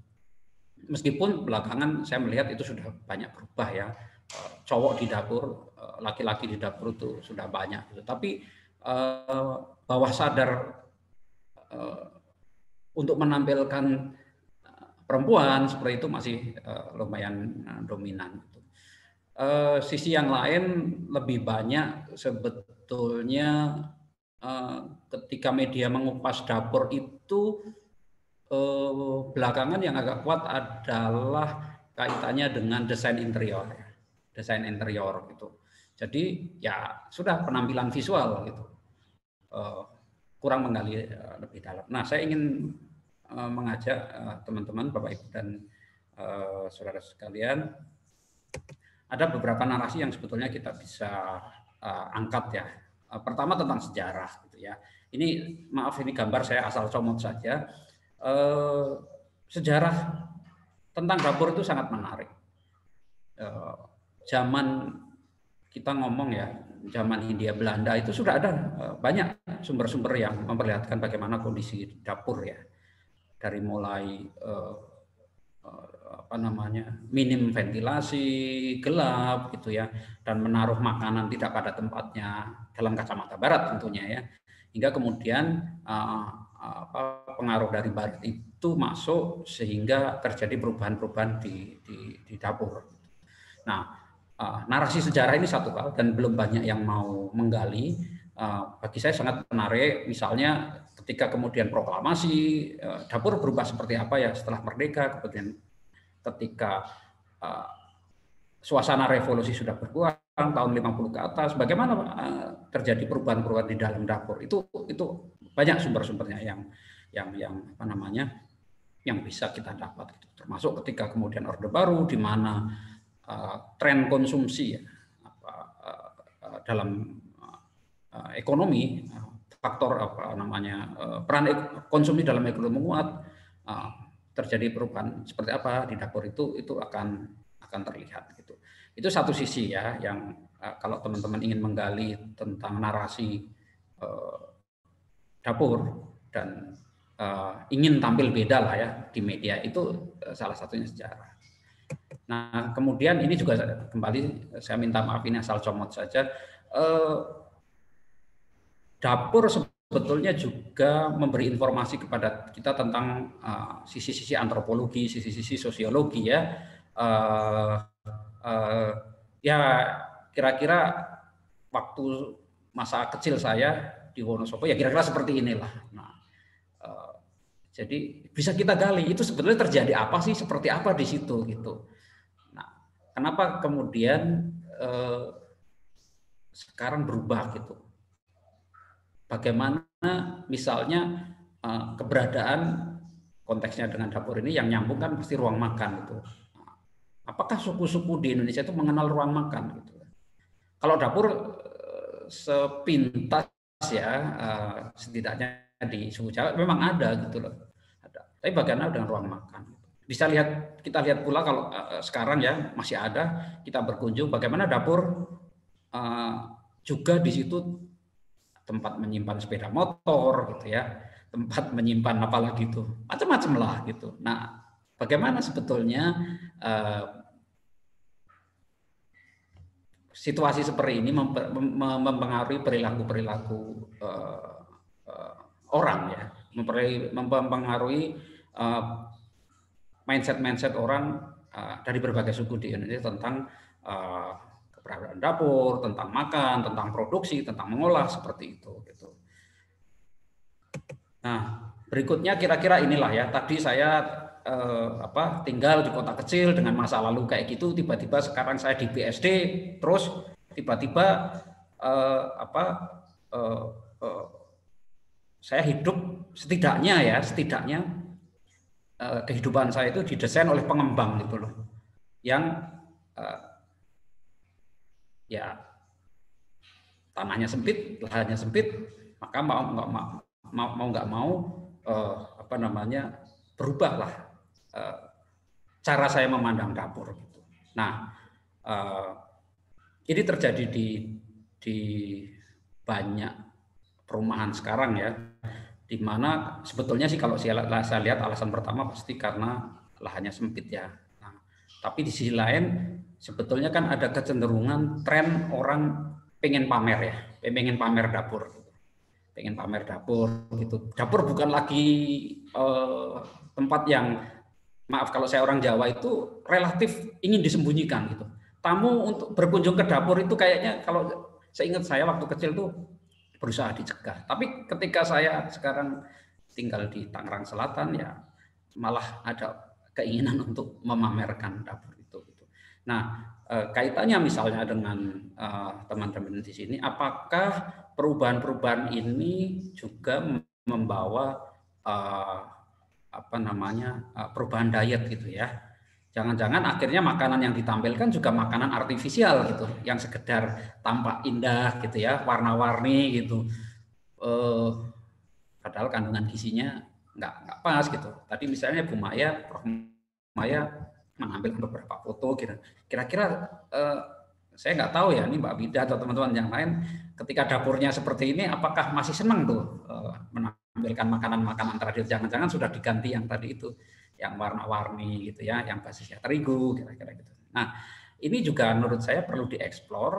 Meskipun belakangan saya melihat itu sudah banyak berubah ya, cowok di dapur, laki-laki di dapur itu sudah banyak gitu. Tapi bawah sadar untuk menampilkan perempuan seperti itu masih lumayan dominan. Sisi yang lain lebih banyak sebetulnya ketika media mengupas dapur itu belakangan yang agak kuat adalah kaitannya dengan desain interior, gitu. Jadi ya sudah penampilan visual gitu, kurang menggali lebih dalam. Nah, saya ingin mengajak teman-teman, Bapak Ibu dan saudara sekalian, ada beberapa narasi yang sebetulnya kita bisa angkat ya. Pertama tentang sejarah gitu ya. Ini maaf, ini gambar saya asal comot saja. Sejarah tentang dapur itu sangat menarik. Zaman kita ngomong ya, zaman Hindia Belanda itu sudah ada banyak sumber-sumber yang memperlihatkan bagaimana kondisi dapur ya, dari mulai apa namanya, minim ventilasi, gelap gitu ya, dan menaruh makanan tidak pada tempatnya dalam kacamata barat tentunya ya, hingga kemudian pengaruh dari barat itu itu masuk sehingga terjadi perubahan-perubahan di dapur. Nah, narasi sejarah ini satu hal dan belum banyak yang mau menggali. Bagi saya sangat menarik, misalnya ketika kemudian proklamasi, dapur berubah seperti apa ya setelah merdeka, kemudian ketika suasana revolusi sudah berkurang tahun 50 ke atas, bagaimana terjadi perubahan-perubahan di dalam dapur. Itu banyak sumber-sumbernya yang apa namanya yang bisa kita dapat gitu. Termasuk ketika kemudian Orde Baru di mana tren konsumsi ya, dalam ekonomi, faktor apa namanya peran konsumsi dalam ekonomi menguat, terjadi perubahan seperti apa di dapur itu akan terlihat gitu. Itu satu sisi ya yang kalau teman-teman ingin menggali tentang narasi dapur dan ingin tampil beda lah ya di media, itu salah satunya sejarah. Nah, kemudian ini juga kembali saya minta maaf ini asal comot saja. Dapur sebetulnya juga memberi informasi kepada kita tentang sisi-sisi antropologi, sisi-sisi sosiologi ya. Ya kira-kira waktu masa kecil saya di Wonosobo ya kira-kira seperti inilah. Nah, jadi bisa kita gali itu sebetulnya terjadi apa sih, seperti apa di situ gitu. Nah, kenapa kemudian sekarang berubah gitu? Bagaimana misalnya keberadaan konteksnya dengan dapur ini yang nyambung kan pasti ruang makan gitu. Apakah suku-suku di Indonesia itu mengenal ruang makan gitu? Kalau dapur sepintas ya setidaknya di suku Jawa memang ada gitu loh. Ada. Tapi bagaimana dengan ruang makan? Bisa kita lihat pula kalau sekarang ya masih ada, kita berkunjung bagaimana dapur juga di situ tempat menyimpan sepeda motor gitu ya, tempat menyimpan apalagi itu macam-macam lah gitu. Nah, bagaimana sebetulnya situasi seperti ini mempengaruhi perilaku orang ya, mempengaruhi mindset orang dari berbagai suku di Indonesia tentang keberadaan dapur, tentang makan, tentang produksi, tentang mengolah seperti itu gitu. Nah, berikutnya kira-kira inilah ya. Tadi saya tinggal di kota kecil dengan masa lalu kayak gitu, tiba-tiba sekarang saya di BSD, terus tiba-tiba saya hidup setidaknya kehidupan saya itu didesain oleh pengembang gitu loh, yang ya tanahnya sempit, lahannya sempit, maka mau nggak mau berubahlah cara saya memandang dapur gitu. Nah, ini terjadi di banyak perumahan sekarang ya, di mana sebetulnya sih kalau saya lihat alasan pertama pasti karena lahannya sempit ya. Nah, tapi di sisi lain sebetulnya kan ada kecenderungan tren orang pengen pamer ya, pengen pamer dapur, pengen pamer dapur gitu. Dapur bukan lagi tempat yang, maaf kalau saya orang Jawa itu relatif ingin disembunyikan gitu. Tamu untuk berkunjung ke dapur itu kayaknya kalau seingat saya waktu kecil tuh berusaha dicegah. Tapi ketika saya sekarang tinggal di Tangerang Selatan ya malah ada keinginan untuk memamerkan dapur itu. Nah, kaitannya misalnya dengan teman-teman di sini, apakah perubahan-perubahan ini juga membawa perubahan diet gitu ya? Jangan-jangan akhirnya makanan yang ditampilkan juga makanan artifisial gitu, yang sekedar tampak indah gitu ya, warna-warni gitu. Padahal kandungan gizinya nggak pas gitu. Tadi misalnya Prof. Maya mengambil beberapa foto, kira-kira saya nggak tahu ya, ini Mbak Bida atau teman-teman yang lain, ketika dapurnya seperti ini, apakah masih senang tuh menampilkan makanan-makanan tradisional? Jangan-jangan sudah diganti yang tadi itu, yang warna-warni gitu ya, yang basisnya terigu, kira-kira gitu. Nah, ini juga menurut saya perlu dieksplor,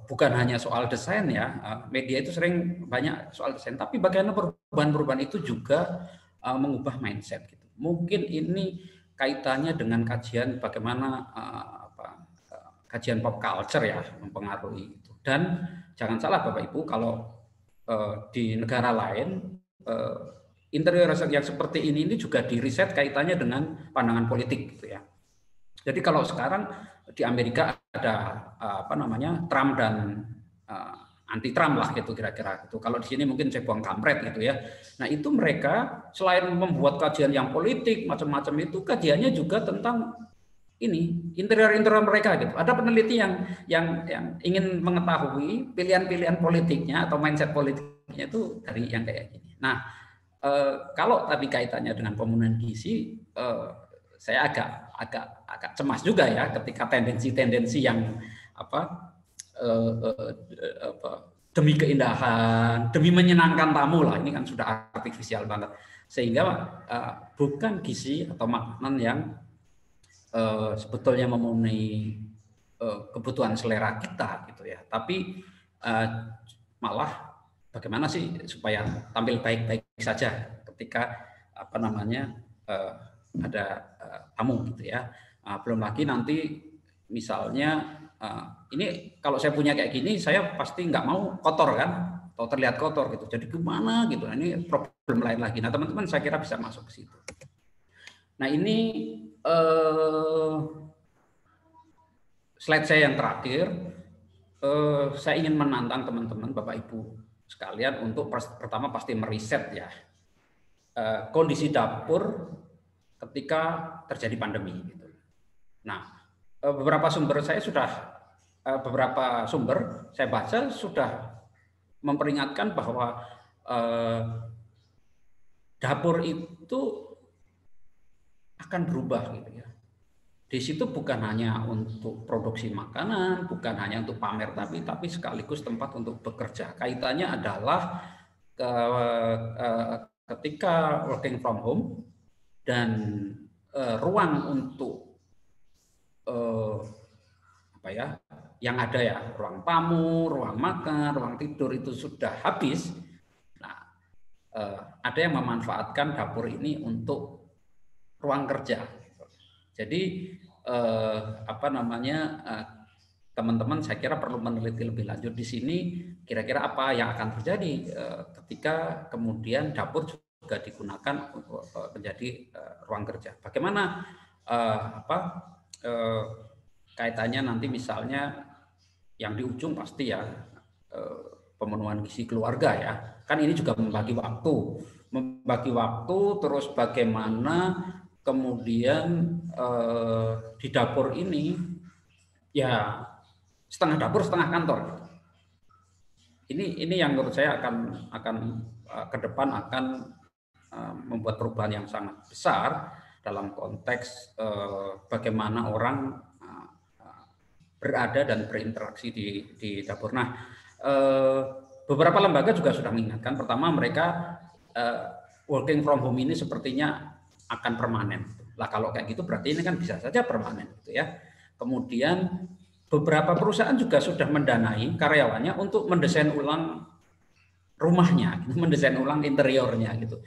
bukan hanya soal desain ya, media itu sering banyak soal desain, tapi bagaimana perubahan-perubahan itu juga mengubah mindset gitu. Mungkin ini kaitannya dengan kajian bagaimana kajian pop culture ya mempengaruhi itu. Dan jangan salah Bapak Ibu, kalau di negara lain interior yang seperti ini juga diriset kaitannya dengan pandangan politik gitu ya. Jadi kalau sekarang di Amerika ada Trump dan anti Trump lah gitu kira-kira gitu. Kalau di sini mungkin cebong kampret gitu ya. Nah, itu mereka selain membuat kajian yang politik macam-macam itu, kajiannya juga tentang ini interior mereka gitu. Ada peneliti yang ingin mengetahui pilihan-pilihan politiknya atau mindset politiknya itu dari yang kayak gini. Nah, kalau tadi kaitannya dengan pemenuhan gizi, saya agak cemas juga ya ketika tendensi-tendensi yang demi keindahan, demi menyenangkan tamu lah, ini kan sudah artifisial banget, sehingga bukan gizi atau makanan yang sebetulnya memenuhi kebutuhan selera kita gitu ya, tapi malah bagaimana sih supaya tampil baik-baik saja ketika ada tamu gitu ya. Belum lagi nanti misalnya ini kalau saya punya kayak gini, saya pasti nggak mau kotor kan, atau terlihat kotor gitu. Jadi gimana gitu? Nah, ini problem lain lagi. Nah, teman-teman saya kira bisa masuk ke situ. Nah, ini slide saya yang terakhir. Saya ingin menantang teman-teman, Bapak Ibu sekalian untuk pertama pasti meriset ya kondisi dapur ketika terjadi pandemi. Gitu. Nah, beberapa sumber saya baca sudah memperingatkan bahwa dapur itu akan berubah gitu ya. Di situ bukan hanya untuk produksi makanan, bukan hanya untuk pamer, tapi sekaligus tempat untuk bekerja. Kaitannya adalah ketika working from home dan ruang untuk yang ada ya, ruang tamu, ruang makan, ruang tidur itu sudah habis. Nah, ada yang memanfaatkan dapur ini untuk ruang kerja. Jadi teman-teman saya kira perlu meneliti lebih lanjut di sini kira-kira apa yang akan terjadi ketika kemudian dapur juga digunakan menjadi ruang kerja. Bagaimana kaitannya nanti misalnya yang di ujung pasti ya pemenuhan gizi keluarga ya. Kan ini juga membagi waktu terus bagaimana kemudian di dapur ini ya setengah dapur setengah kantor. Ini yang menurut saya akan ke depan akan membuat perubahan yang sangat besar dalam konteks bagaimana orang berada dan berinteraksi di dapur. Nah, beberapa lembaga juga sudah mengingatkan. Pertama, mereka working from home ini sepertinya akan permanen. Lah kalau kayak gitu berarti ini kan bisa saja permanen gitu ya. Kemudian beberapa perusahaan juga sudah mendanai karyawannya untuk mendesain ulang rumahnya, mendesain ulang interiornya gitu.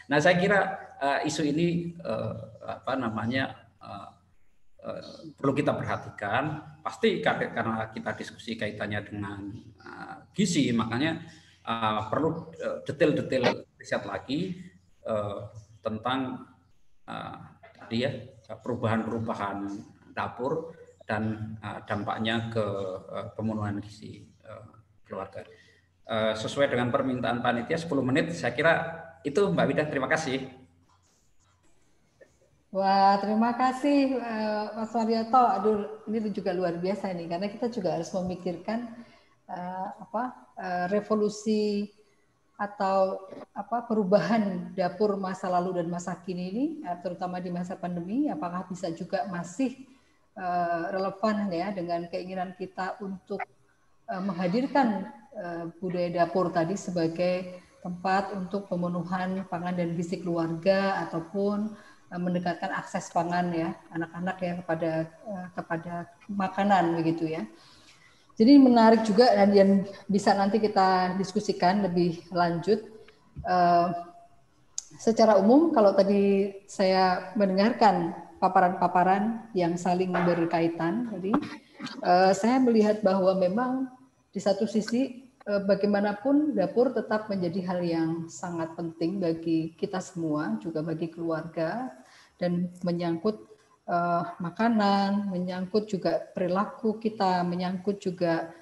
Nah, saya kira isu ini perlu kita perhatikan. Pasti karena kita diskusi kaitannya dengan gizi, makanya perlu detail-detail riset lagi tentang tadi ya perubahan-perubahan dapur dan dampaknya ke pemenuhan gizi keluarga. Sesuai dengan permintaan panitia 10 menit, saya kira itu Mbak Wida, terima kasih. Wah, terima kasih Mas Waryoto. Aduh, ini juga luar biasa nih, karena kita juga harus memikirkan revolusi atau perubahan dapur masa lalu dan masa kini ini, terutama di masa pandemi, apakah bisa juga masih relevan ya dengan keinginan kita untuk menghadirkan budaya dapur tadi sebagai tempat untuk pemenuhan pangan dan gizi keluarga ataupun mendekatkan akses pangan ya anak-anak ya kepada makanan begitu ya. Jadi menarik juga dan bisa nanti kita diskusikan lebih lanjut. secara umum kalau tadi saya mendengarkan paparan-paparan yang saling berkaitan tadi, saya melihat bahwa memang di satu sisi bagaimanapun dapur tetap menjadi hal yang sangat penting bagi kita semua, juga bagi keluarga, dan menyangkut makanan, menyangkut juga perilaku kita, menyangkut juga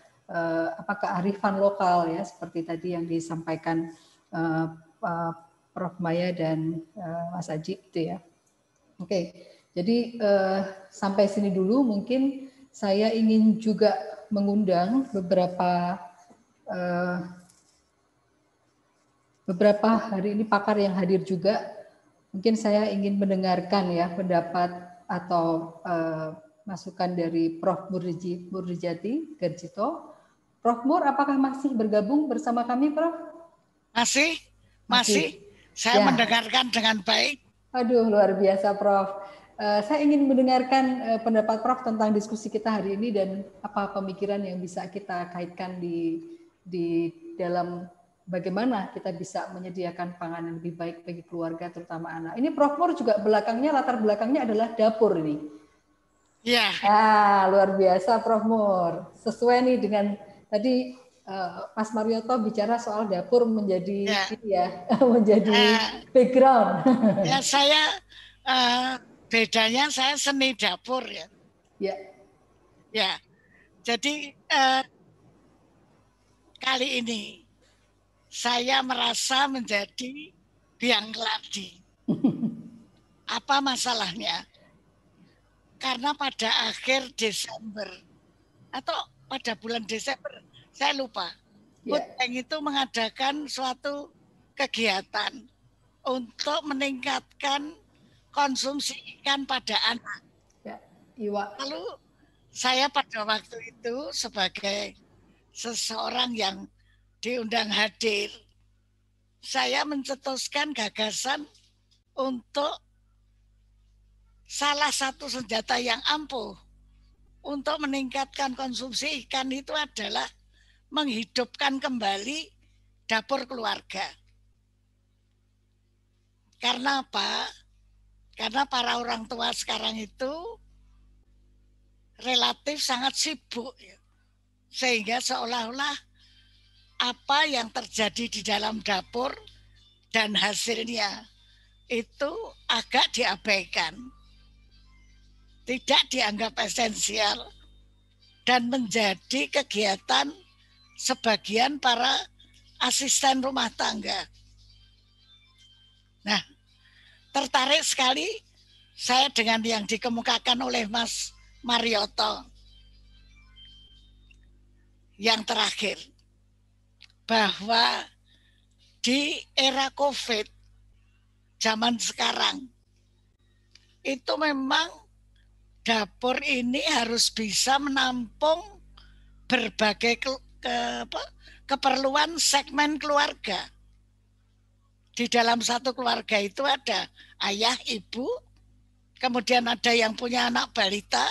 kearifan lokal ya, seperti tadi yang disampaikan Prof. Maya dan Mas Aji itu ya. Oke, jadi sampai sini dulu mungkin saya ingin juga mengundang beberapa hari ini pakar yang hadir juga. Mungkin saya ingin mendengarkan ya pendapat atau masukan dari Prof. Murjati Garjito. Prof. Mur, apakah masih bergabung bersama kami, Prof? Masih. Saya mendengarkan dengan baik. Aduh, luar biasa, Prof. Saya ingin mendengarkan pendapat Prof tentang diskusi kita hari ini dan apa pemikiran yang bisa kita kaitkan di dalam bagaimana kita bisa menyediakan pangan yang lebih baik bagi keluarga, terutama anak. Ini Prof. Mur juga latar belakangnya adalah dapur ini. Ya. Luar biasa, Prof. Mur. Sesuai nih dengan tadi Mas Marioto bicara soal dapur menjadi menjadi background. Ya, saya bedanya saya seni dapur ya. Ya. Ya. Jadi kali ini saya merasa menjadi biang keladi. Apa masalahnya? Karena pada akhir Desember atau pada bulan Desember, saya lupa, Foodbank itu mengadakan suatu kegiatan untuk meningkatkan konsumsi ikan pada anak. Lalu saya pada waktu itu sebagai seseorang yang diundang hadir, saya mencetuskan gagasan untuk salah satu senjata yang ampuh untuk meningkatkan konsumsi ikan itu adalah menghidupkan kembali dapur keluarga. Karena apa? Karena para orang tua sekarang itu relatif sangat sibuk, sehingga seolah-olah apa yang terjadi di dalam dapur dan hasilnya itu agak diabaikan, tidak dianggap esensial, dan menjadi kegiatan sebagian para asisten rumah tangga. Nah, tertarik sekali saya dengan yang dikemukakan oleh Mas Marioto yang terakhir, bahwa di era COVID zaman sekarang itu memang dapur ini harus bisa menampung berbagai keperluan segmen keluarga. Di dalam satu keluarga itu ada ayah, ibu, kemudian ada yang punya anak balita,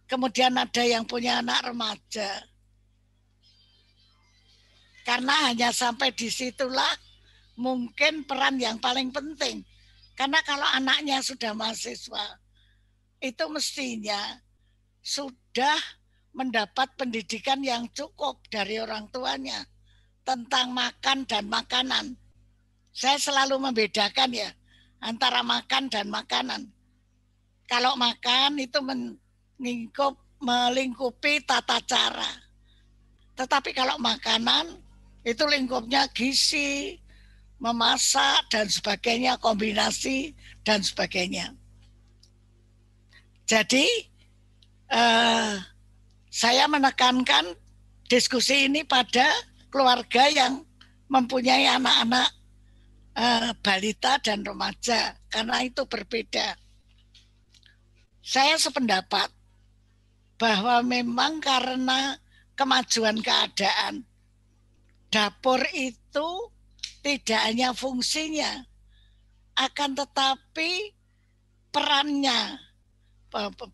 kemudian ada yang punya anak remaja. Karena hanya sampai disitulah mungkin peran yang paling penting. Karena kalau anaknya sudah mahasiswa, itu mestinya sudah mendapat pendidikan yang cukup dari orang tuanya tentang makan dan makanan. Saya selalu membedakan ya antara makan dan makanan. Kalau makan itu melingkupi tata cara. Tetapi kalau makanan itu lingkupnya gizi, memasak dan sebagainya, kombinasi dan sebagainya. Jadi saya menekankan diskusi ini pada keluarga yang mempunyai anak-anak balita dan remaja, karena itu berbeda. Saya sependapat bahwa memang karena kemajuan keadaan, dapur itu tidak hanya fungsinya, akan tetapi perannya,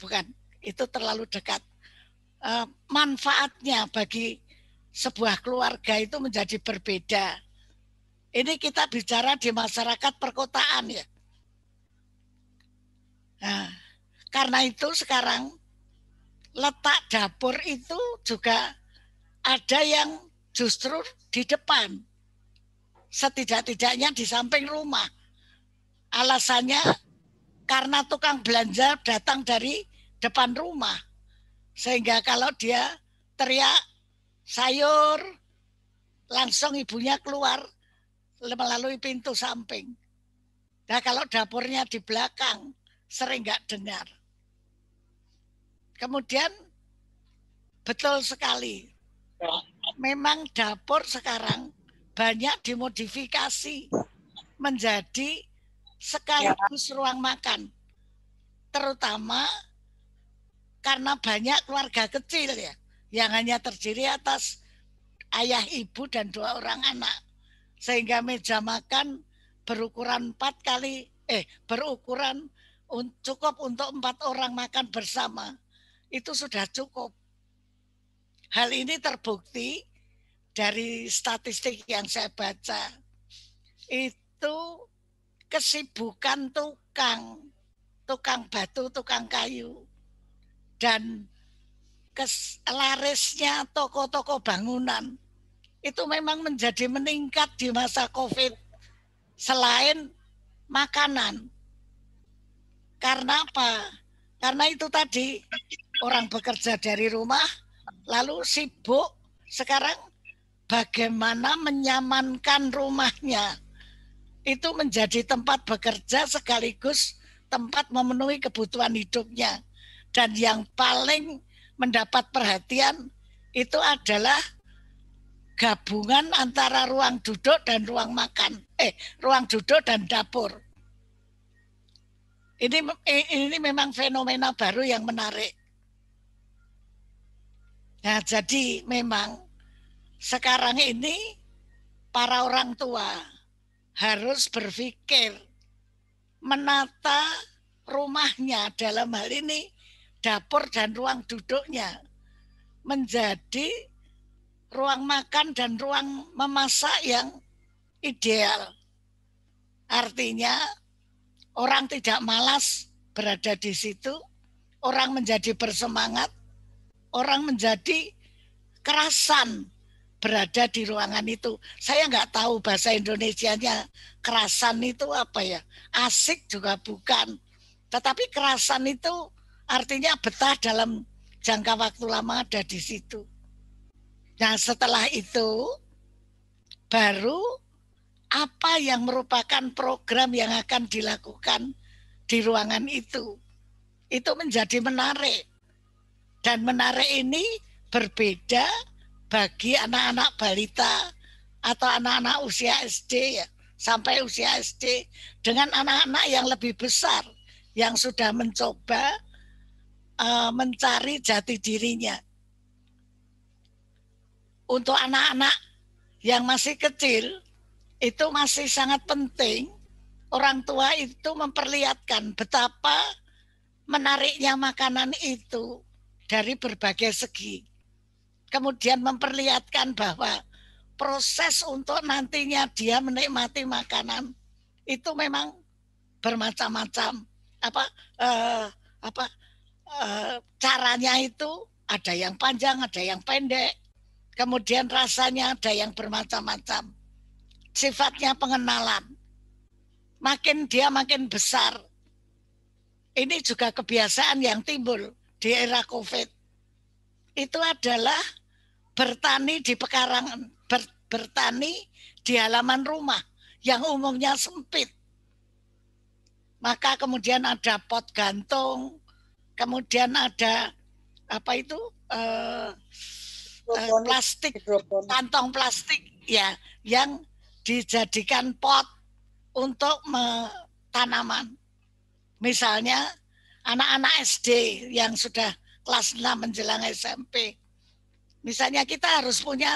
bukan, itu terlalu dekat, manfaatnya bagi sebuah keluarga itu menjadi berbeda. Ini kita bicara di masyarakat perkotaan ya. Nah, karena itu sekarang letak dapur itu juga ada yang justru di depan. Setidak-tidaknya di samping rumah. Alasannya karena tukang belanja datang dari depan rumah. Sehingga kalau dia teriak sayur, langsung ibunya keluar melalui pintu samping. Nah kalau dapurnya di belakang, sering nggak dengar. Kemudian betul sekali, memang dapur sekarang banyak dimodifikasi menjadi sekaligus ruang makan. Terutama karena banyak keluarga kecil ya, yang hanya terdiri atas ayah, ibu, dan 2 orang anak. Sehingga meja makan berukuran berukuran cukup untuk 4 orang makan bersama. Itu sudah cukup. Hal ini terbukti dari statistik yang saya baca. Itu kesibukan tukang batu, tukang kayu, dan larisnya toko-toko bangunan itu memang menjadi meningkat di masa COVID selain makanan. Karena apa? Karena itu tadi orang bekerja dari rumah lalu sibuk sekarang bagaimana menyamankan rumahnya itu menjadi tempat bekerja sekaligus tempat memenuhi kebutuhan hidupnya. Dan yang paling mendapat perhatian itu adalah gabungan antara ruang duduk dan ruang makan. Ruang duduk dan dapur. Ini memang fenomena baru yang menarik. Nah, jadi memang sekarang ini para orang tua harus berpikir menata rumahnya, dalam hal ini dapur dan ruang duduknya menjadi ruang makan dan ruang memasak yang ideal. Artinya orang tidak malas berada di situ, orang menjadi bersemangat, orang menjadi kerasan berada di ruangan itu. Saya nggak tahu bahasa Indonesianya kerasan itu apa ya. Asik juga bukan. Tetapi kerasan itu artinya betah dalam jangka waktu lama ada di situ. Nah setelah itu baru apa yang merupakan program yang akan dilakukan di ruangan itu menjadi menarik. Dan menarik ini berbeda bagi anak-anak balita atau anak-anak usia SD ya, sampai usia SD dengan anak-anak yang lebih besar yang sudah mencoba mencari jati dirinya. Untuk anak-anak yang masih kecil itu masih sangat penting orang tua itu memperlihatkan betapa menariknya makanan itu dari berbagai segi. Kemudian memperlihatkan bahwa proses untuk nantinya dia menikmati makanan itu memang bermacam-macam. Caranya itu ada yang panjang, ada yang pendek. Kemudian rasanya ada yang bermacam-macam. Sifatnya pengenalan. Makin dia makin besar. Ini juga kebiasaan yang timbul di era COVID. Itu adalah bertani di pekarangan, bertani di halaman rumah yang umumnya sempit. Maka kemudian ada pot gantung, kemudian ada plastik, kantong plastik ya yang dijadikan pot untuk tanaman. Misalnya anak-anak SD yang sudah kelas 6 menjelang SMP. Misalnya kita harus punya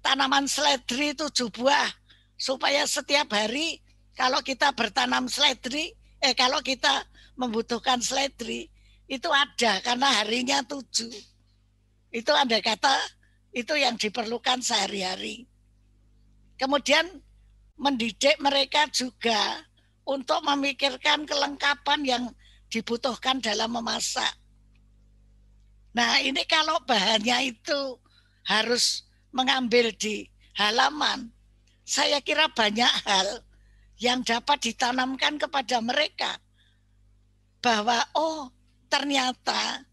tanaman seledri 7 buah supaya setiap hari kalau kita bertanam seledri, kalau kita membutuhkan seledri itu ada karena harinya 7. Itu andai kata itu yang diperlukan sehari-hari. Kemudian mendidik mereka juga untuk memikirkan kelengkapan yang dibutuhkan dalam memasak. Nah, ini kalau bahannya itu harus mengambil di halaman, saya kira banyak hal yang dapat ditanamkan kepada mereka. Bahwa, oh ternyata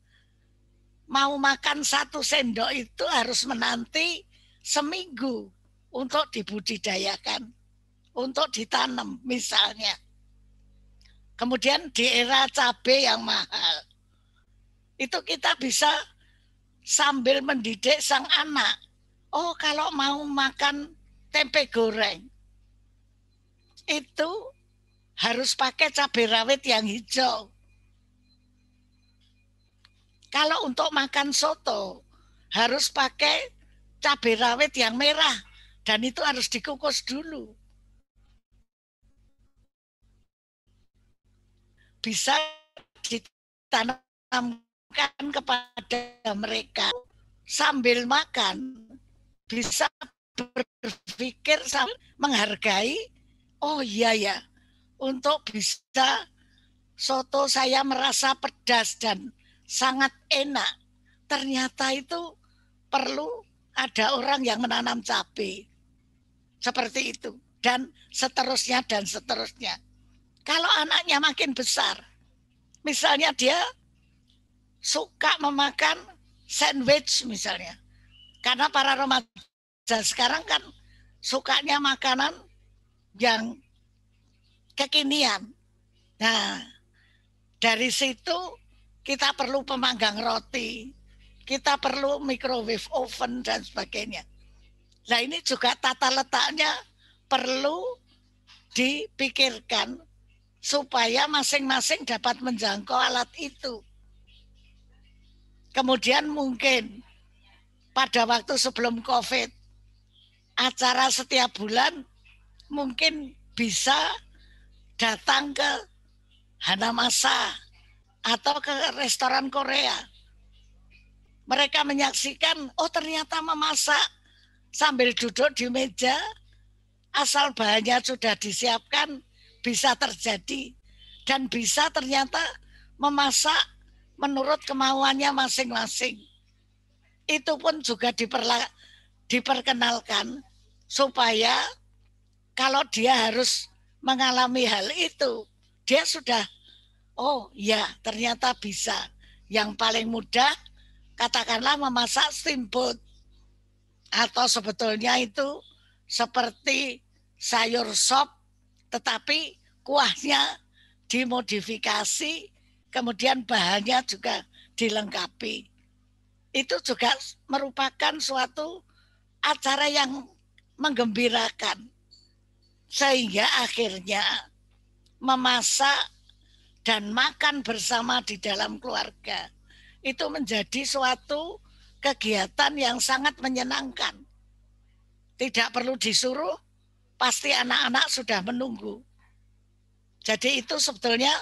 mau makan 1 sendok itu harus menanti seminggu untuk dibudidayakan, untuk ditanam misalnya. Kemudian di era cabai yang mahal, itu kita bisa sambil mendidik sang anak. Oh, kalau mau makan tempe goreng, itu harus pakai cabai rawit yang hijau. Kalau untuk makan soto, harus pakai cabai rawit yang merah. Dan itu harus dikukus dulu. Bisa ditanam kepada mereka sambil makan, bisa berpikir sambil menghargai, oh iya ya, untuk bisa soto saya merasa pedas dan sangat enak, ternyata itu perlu ada orang yang menanam cabai, seperti itu, dan seterusnya dan seterusnya. Kalau anaknya makin besar, misalnya dia suka memakan sandwich misalnya. Karena para remaja sekarang kan sukanya makanan yang kekinian. Nah, dari situ kita perlu pemanggang roti, kita perlu microwave oven dan sebagainya. Nah, ini juga tata letaknya perlu dipikirkan supaya masing-masing dapat menjangkau alat itu. Kemudian mungkin pada waktu sebelum COVID, acara setiap bulan mungkin bisa datang ke Hanamasa atau ke restoran Korea. Mereka menyaksikan, oh ternyata memasak sambil duduk di meja, asal bahannya sudah disiapkan, bisa terjadi. Dan bisa ternyata memasak menurut kemauannya masing-masing. Itu pun juga diperkenalkan supaya kalau dia harus mengalami hal itu, dia sudah, oh ya ternyata bisa. Yang paling mudah katakanlah memasak steamboat, atau sebetulnya itu seperti sayur sop tetapi kuahnya dimodifikasi, kemudian bahannya juga dilengkapi. Itu juga merupakan suatu acara yang menggembirakan. Sehingga akhirnya memasak dan makan bersama di dalam keluarga itu menjadi suatu kegiatan yang sangat menyenangkan. Tidak perlu disuruh, pasti anak-anak sudah menunggu. Jadi itu sebetulnya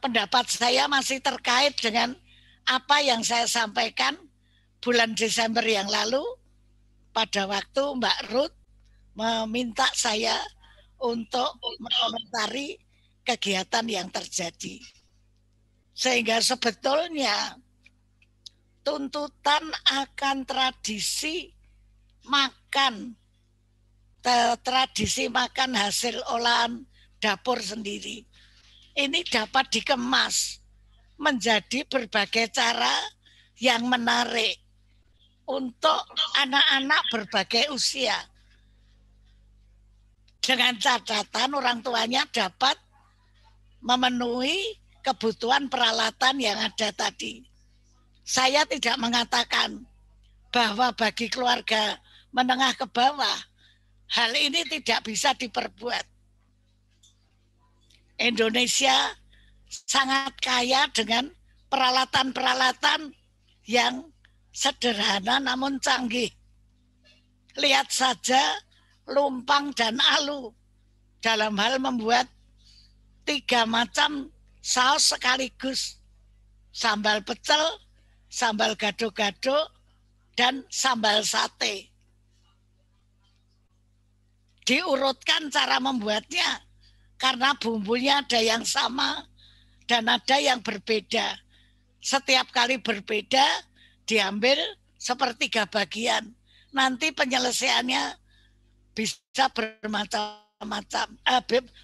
pendapat saya masih terkait dengan apa yang saya sampaikan bulan Desember yang lalu pada waktu Mbak Ruth meminta saya untuk mengomentari kegiatan yang terjadi. Sehingga sebetulnya tuntutan akan tradisi makan hasil olahan dapur sendiri ini dapat dikemas menjadi berbagai cara yang menarik untuk anak-anak berbagai usia. Dengan catatan orang tuanya dapat memenuhi kebutuhan peralatan yang ada tadi. Saya tidak mengatakan bahwa bagi keluarga menengah ke bawah hal ini tidak bisa diperbuat. Indonesia sangat kaya dengan peralatan-peralatan yang sederhana namun canggih. Lihat saja lumpang dan alu dalam hal membuat 3 macam saus sekaligus. Sambal pecel, sambal gado-gado, dan sambal sate. diurutkan cara membuatnya karena bumbunya ada yang sama dan ada yang berbeda. Setiap kali berbeda diambil sepertiga bagian. Nanti penyelesaiannya bisa bermacam-macam.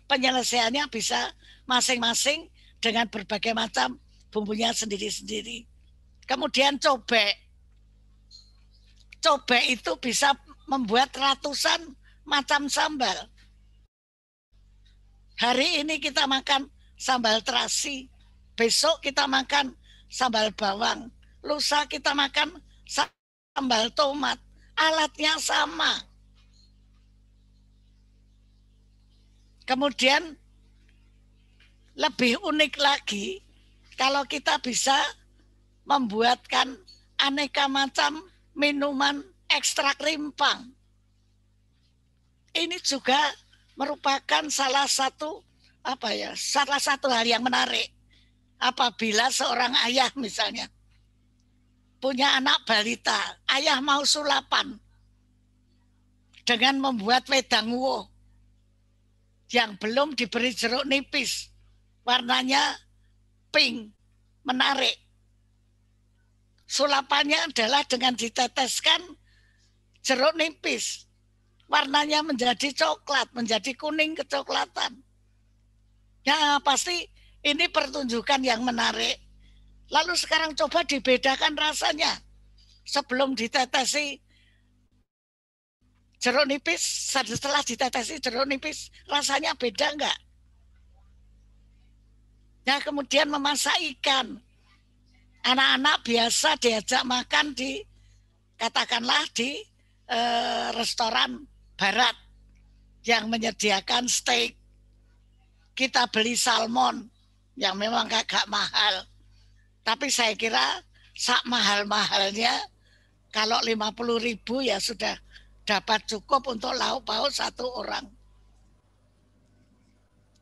Penyelesaiannya bisa masing-masing dengan berbagai macam bumbunya sendiri-sendiri. Kemudian cobek. Cobek itu bisa membuat ratusan macam sambal. Hari ini kita makan sambal terasi, besok kita makan sambal bawang, lusa kita makan sambal tomat. Alatnya sama. Kemudian lebih unik lagi kalau kita bisa membuatkan aneka macam minuman ekstrak rimpang. Ini juga merupakan salah satu hal yang menarik. Apabila seorang ayah misalnya punya anak balita, ayah mau sulapan dengan membuat wedang uwo yang belum diberi jeruk nipis, warnanya pink, menarik. Sulapannya adalah dengan diteteskan jeruk nipis, warnanya menjadi coklat, menjadi kuning kecoklatan. Ya pasti ini pertunjukan yang menarik. Lalu sekarang coba dibedakan rasanya. Sebelum ditetesi jeruk nipis, setelah ditetesi jeruk nipis, rasanya beda enggak? Ya kemudian memasak ikan. Anak-anak biasa diajak makan katakanlah di restoran barat yang menyediakan steak. Kita beli salmon yang memang agak mahal. Tapi saya kira sak mahal-mahalnya kalau 50.000 ya sudah dapat cukup untuk lauk pauk satu orang.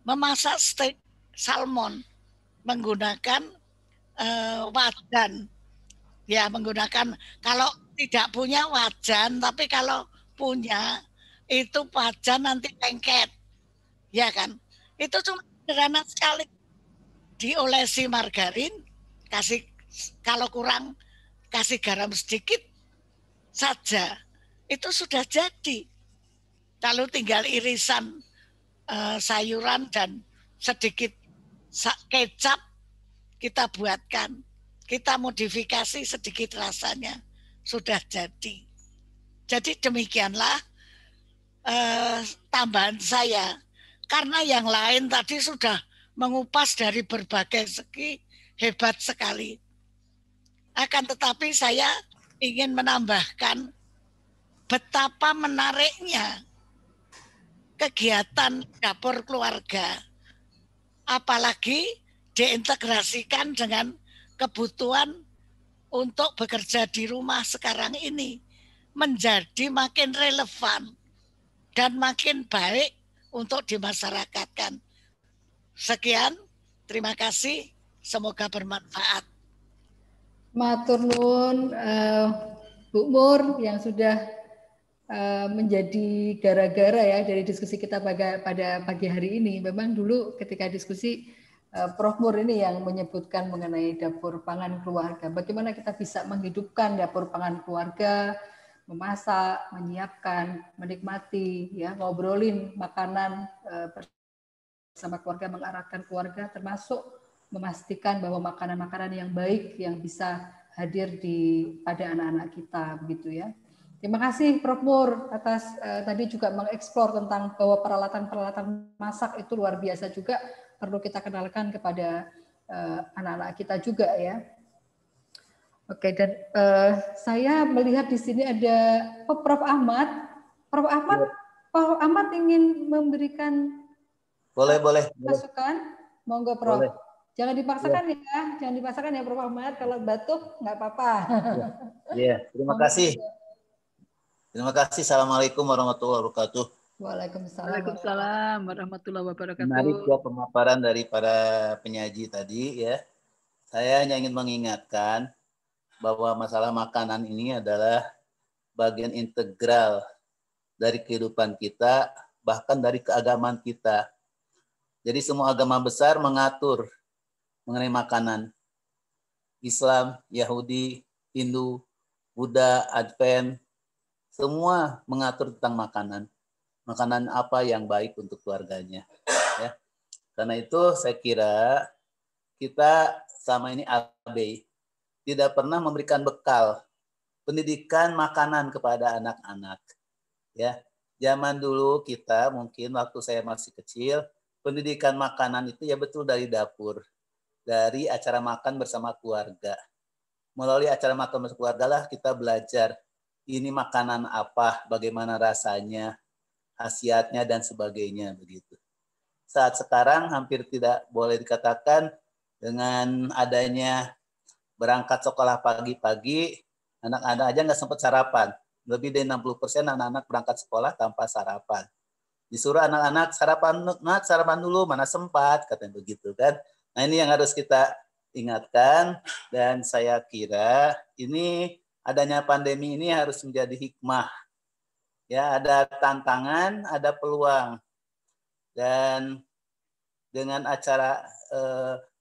Memasak steak salmon menggunakan wajan. Ya menggunakan, kalau tidak punya wajan, tapi kalau punya itu wajan nanti lengket. Ya kan? Itu cuma sederhana sekali. Diolesi margarin, kasih kalau kurang kasih garam sedikit saja, itu sudah jadi. Lalu tinggal irisan sayuran dan sedikit kecap kita buatkan, kita modifikasi sedikit rasanya, sudah jadi. Jadi demikianlah tambahan saya, karena yang lain tadi sudah mengupas dari berbagai segi, hebat sekali. Akan tetapi saya ingin menambahkan betapa menariknya kegiatan dapur keluarga. Apalagi diintegrasikan dengan kebutuhan untuk bekerja di rumah sekarang ini. Menjadi makin relevan dan makin baik untuk dimasyarakatkan. Sekian, terima kasih. Semoga bermanfaat. Matur nuwun Bu Mur yang sudah menjadi gara-gara ya dari diskusi kita pada pagi hari ini. Memang dulu ketika diskusi Prof Mur ini yang menyebutkan mengenai dapur pangan keluarga. Bagaimana kita bisa menghidupkan dapur pangan keluarga, memasak, menyiapkan, menikmati, ya, ngobrolin makanan bersama keluarga, mengarahkan keluarga, termasuk memastikan bahwa makanan-makanan yang baik yang bisa hadir pada anak-anak kita, begitu ya. Terima kasih Prof Mur atas tadi juga mengeksplor tentang bahwa peralatan-peralatan masak itu luar biasa juga perlu kita kenalkan kepada anak-anak kita juga ya. Oke, dan saya melihat di sini ada Prof Ahmad. Prof Ahmad ingin memberikan masukan. Monggo Prof. Boleh. Jangan dipaksakan ya, jangan dipaksakan ya Prof Ahmad. Kalau batuk nggak apa-apa. Iya, terima kasih. Terima kasih. Assalamualaikum warahmatullahi wabarakatuh. Waalaikumsalam warahmatullahi wabarakatuh. Menarik ya pemaparan dari para penyaji tadi ya. Saya hanya ingin mengingatkan bahwa masalah makanan ini adalah bagian integral dari kehidupan kita bahkan dari keagamaan kita. Jadi semua agama besar mengatur mengenai makanan. Islam, Yahudi, Hindu, Buddha, Advent, semua mengatur tentang makanan. Makanan apa yang baik untuk keluarganya. Ya. Karena itu saya kira kita sama ini abai, tidak pernah memberikan bekal pendidikan makanan kepada anak-anak. Ya, zaman dulu kita mungkin waktu saya masih kecil, pendidikan makanan itu ya betul dari dapur, dari acara makan bersama keluarga. Melalui acara makan bersama keluarga lah kita belajar ini makanan apa, bagaimana rasanya, khasiatnya dan sebagainya begitu. Saat sekarang hampir tidak boleh dikatakan dengan adanya berangkat sekolah pagi-pagi, anak-anak aja nggak sempat sarapan. Lebih dari 60% anak-anak berangkat sekolah tanpa sarapan. Disuruh anak-anak sarapan dulu, mana sempat, katanya begitu kan. Nah ini yang harus kita ingatkan, dan saya kira ini adanya pandemi ini harus menjadi hikmah. Ya, ada tantangan, ada peluang. Dan dengan acara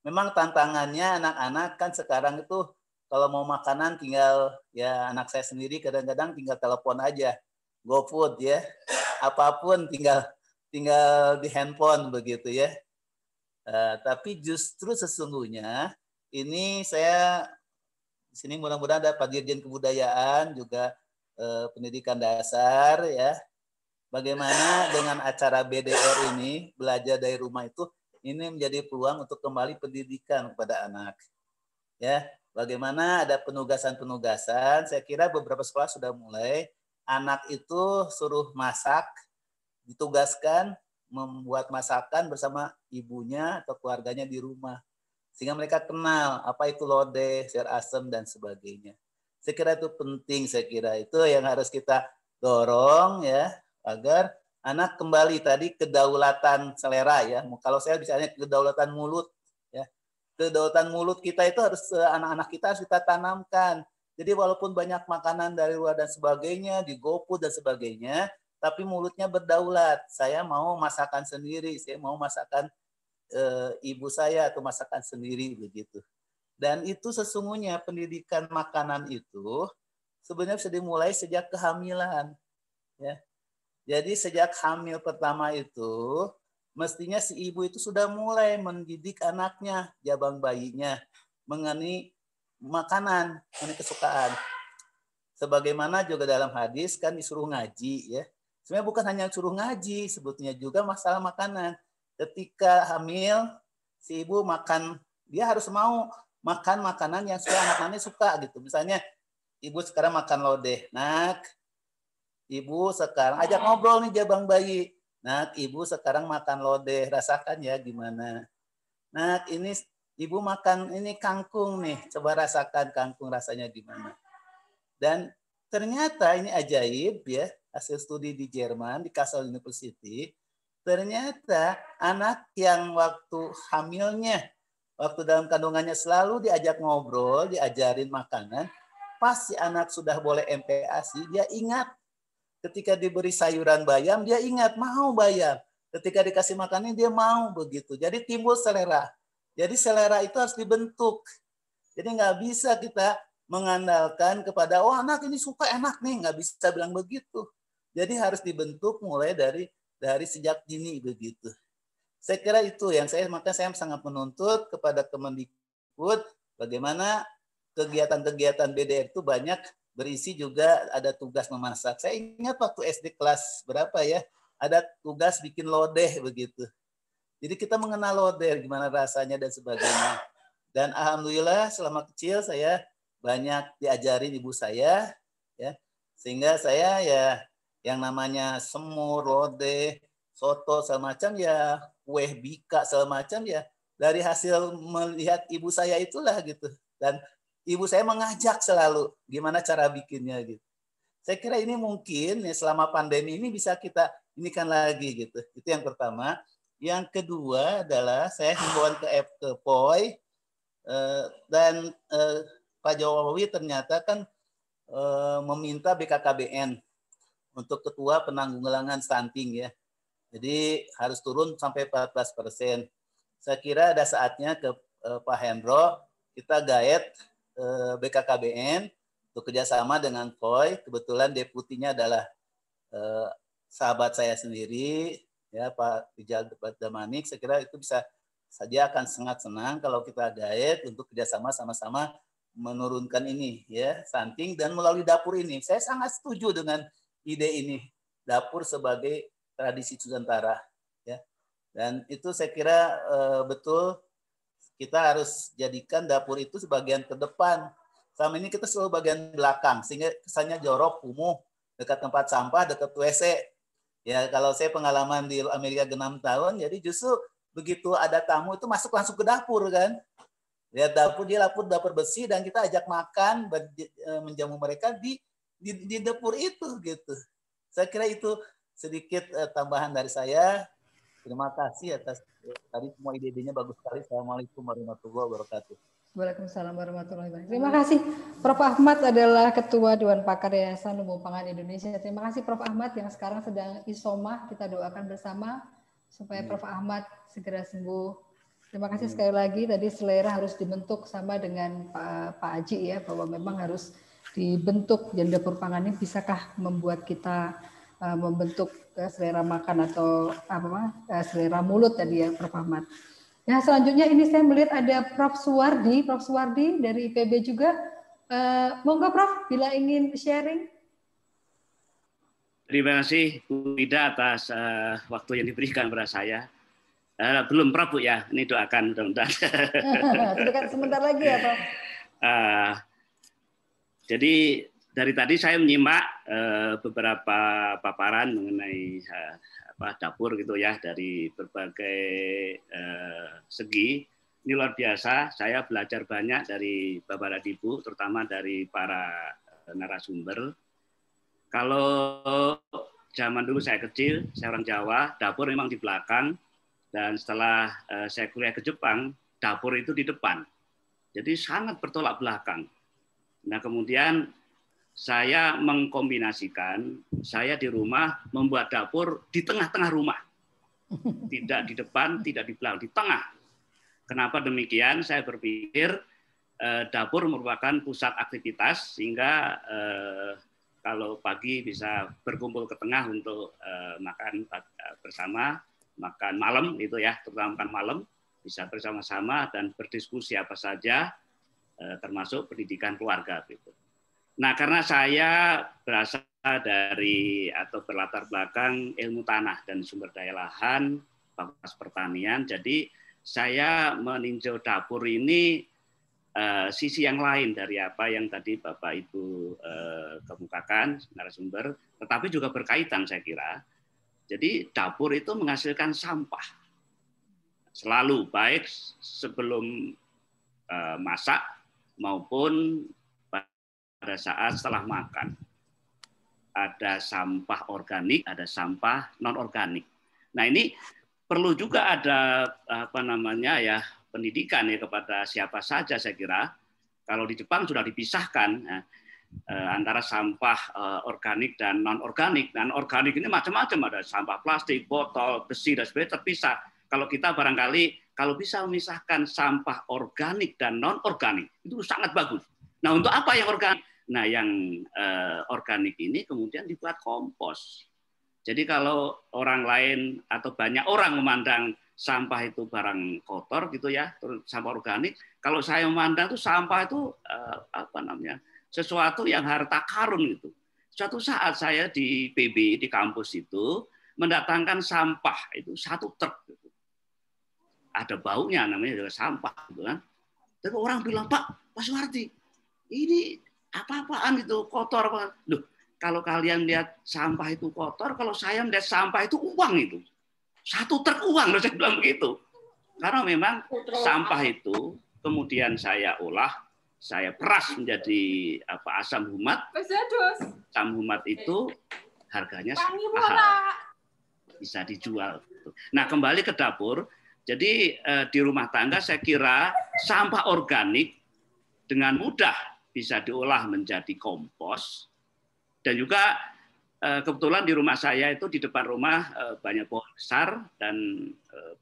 memang tantangannya anak-anak kan sekarang itu kalau mau makanan tinggal ya anak saya sendiri kadang-kadang tinggal telepon aja, GoFood ya, apapun tinggal di handphone begitu ya. Tapi justru sesungguhnya ini saya di sini mudah-mudahan ada Pak Dirjen Kebudayaan juga pendidikan dasar ya. Bagaimana dengan acara BDR ini belajar dari rumah itu ini menjadi peluang untuk kembali pendidikan kepada anak. Ya, bagaimana ada penugasan-penugasan, saya kira beberapa sekolah sudah mulai, anak itu suruh masak, ditugaskan membuat masakan bersama ibunya atau keluarganya di rumah. Sehingga mereka kenal apa itu lodeh, sayur asem, dan sebagainya. Saya kira itu penting, saya kira itu yang harus kita dorong ya, agar anak kembali tadi kedaulatan selera ya. Kalau saya bicaranya kedaulatan mulut ya. Kedaulatan mulut kita itu harus anak-anak kita harus kita tanamkan. Jadi walaupun banyak makanan dari luar dan sebagainya, di GoFood dan sebagainya, tapi mulutnya berdaulat. Saya mau masakan sendiri, saya mau masakan ibu saya atau masakan sendiri begitu. Dan itu sesungguhnya pendidikan makanan itu sebenarnya bisa dimulai sejak kehamilan ya. Jadi sejak hamil pertama itu, mestinya si ibu itu sudah mulai mendidik anaknya, jabang bayinya, mengenai makanan, mengenai kesukaan. Sebagaimana juga dalam hadis kan disuruh ngaji ya. Sebenarnya bukan hanya suruh ngaji, sebetulnya juga masalah makanan. Ketika hamil, si ibu makan, dia harus mau makan makanan yang anak-anaknya suka gitu. Misalnya ibu sekarang makan lodeh, nak. Ibu sekarang ajak ngobrol nih jabang bayi. Nah, ibu sekarang makan lodeh, rasakan ya gimana. Nah, ini ibu makan ini kangkung nih, coba rasakan kangkung rasanya gimana. Dan ternyata ini ajaib ya, hasil studi di Jerman, di Kassel University, ternyata anak yang waktu hamilnya, waktu dalam kandungannya selalu diajak ngobrol, diajarin makanan, pas si anak sudah boleh MPASI, dia ingat. Ketika diberi sayuran bayam, dia ingat mau bayam. Ketika dikasih makannya, dia mau begitu. Jadi timbul selera. Jadi selera itu harus dibentuk. Jadi nggak bisa kita mengandalkan kepada, oh anak ini suka enak nih. Nggak bisa bilang begitu. Jadi harus dibentuk mulai dari sejak dini begitu. Saya kira itu yang makanya saya sangat menuntut kepada Kemendikbud bagaimana kegiatan-kegiatan BDR itu banyak berisi juga ada tugas memasak. Saya ingat waktu SD kelas berapa ya, ada tugas bikin lodeh begitu. Jadi kita mengenal lodeh, gimana rasanya dan sebagainya. Dan alhamdulillah selama kecil saya banyak diajarin ibu saya, ya, sehingga saya ya yang namanya semur, lodeh, soto, segala macam ya, kue bika, segala macam ya, dari hasil melihat ibu saya itulah gitu. Dan ibu saya mengajak selalu gimana cara bikinnya gitu. Saya kira ini mungkin ya selama pandemi ini bisa kita inikan lagi gitu. Itu yang pertama. Yang kedua adalah saya himbauan ke POI dan Pak Jokowi ternyata kan meminta BKKBN untuk ketua penanggulangan stunting ya. Jadi harus turun sampai 14%. Saya kira ada saatnya ke Pak Hendro, kita gaet BKKBN untuk kerjasama dengan FOI. Kebetulan deputinya adalah sahabat saya sendiri, ya Pak Rijal Damanik. Saya kira itu bisa saja akan sangat senang kalau kita gaet untuk kerjasama sama-sama menurunkan ini, ya stunting dan melalui dapur ini. Saya sangat setuju dengan ide ini, dapur sebagai tradisi Nusantara, ya. Dan itu saya kira betul kita harus jadikan dapur itu sebagian ke depan. Selama ini kita selalu bagian belakang sehingga kesannya jorok, kumuh, dekat tempat sampah, dekat WC. Ya kalau saya pengalaman di Amerika 6 tahun, jadi justru begitu ada tamu itu masuk langsung ke dapur kan. Lihat dapur, dia dapur bersih dan kita ajak makan, menjamu mereka di dapur itu gitu. Saya kira itu sedikit tambahan dari saya. Terima kasih atas tadi semua ide-idenya bagus sekali. Assalamualaikum warahmatullahi wabarakatuh. Waalaikumsalam warahmatullahi wabarakatuh. Terima kasih. Prof. Ahmad adalah Ketua Dewan Pakar Yayasan Lumbung Pangan Indonesia. Terima kasih Prof. Ahmad yang sekarang sedang isomah. Kita doakan bersama supaya Prof. Ahmad segera sembuh. Terima kasih sekali lagi. Tadi selera harus dibentuk sama dengan Pak Aji ya, bahwa memang harus dibentuk dan dapur pangan ini bisakah membuat kita membentuk selera makan atau selera mulut tadi ya Prof. Ahmad. Nah selanjutnya ini saya melihat ada Prof. Suwardi dari IPB juga. Monggo Prof, bila ingin sharing. Terima kasih Bu Ida atas waktu yang diberikan kepada saya. Belum Prof Bu ya, ini doakan mudah-mudahan. Sebentar lagi ya Prof. Jadi dari tadi saya menyimak beberapa paparan mengenai dapur gitu ya dari berbagai segi. Ini luar biasa. Saya belajar banyak dari Bapak dan Ibu, terutama dari para narasumber. Kalau zaman dulu saya kecil, saya orang Jawa, dapur memang di belakang. Dan setelah saya kuliah ke Jepang, dapur itu di depan. Jadi sangat bertolak belakang. Nah kemudian saya mengkombinasikan, saya di rumah membuat dapur di tengah-tengah rumah. Tidak di depan, tidak di belakang, di tengah. Kenapa demikian? Saya berpikir dapur merupakan pusat aktivitas, sehingga kalau pagi bisa berkumpul ke tengah untuk makan bersama, makan malam itu ya, terutama makan malam, bisa bersama-sama dan berdiskusi apa saja, termasuk pendidikan keluarga. Gitu. Nah, karena saya berasal dari atau berlatar belakang ilmu tanah dan sumber daya lahan, Fakultas Pertanian, jadi saya meninjau dapur ini sisi yang lain dari apa yang tadi Bapak Ibu kemukakan, narasumber, tetapi juga berkaitan saya kira. Jadi dapur itu menghasilkan sampah. Selalu, baik sebelum masak maupun pada saat setelah makan. Ada sampah organik, ada sampah non-organik. Nah ini perlu juga ada pendidikan ya kepada siapa saja saya kira. Kalau di Jepang sudah dipisahkan antara sampah organik dan non-organik. Dan organik ini macam-macam, ada sampah plastik, botol, besi dan sebagainya terpisah. Kalau kita barangkali kalau bisa memisahkan sampah organik dan non-organik itu sangat bagus. Nah untuk apa yang organik? Nah, yang organik ini kemudian dibuat kompos. Jadi kalau orang lain atau banyak orang memandang sampah itu barang kotor gitu ya, sampah organik. Kalau saya memandang itu sampah itu sesuatu yang harta karun gitu. Suatu saat saya di PB di kampus itu mendatangkan sampah itu 1 truk. Gitu. Ada baunya namanya juga sampah gitu kan. Tapi orang bilang Pak Suwardi, ini apa-apaan itu kotor apa? Loh, kalau kalian lihat sampah itu kotor, kalau saya melihat sampah itu uang itu. 1 truk uang, loh saya bilang begitu. Karena memang sampah itu kemudian saya olah, saya peras menjadi asam humat. Asam humat itu harganya mahal. Bisa dijual. Nah, kembali ke dapur. Jadi di rumah tangga saya kira sampah organik dengan mudah bisa diolah menjadi kompos dan juga kebetulan di rumah saya itu di depan rumah banyak pohon besar dan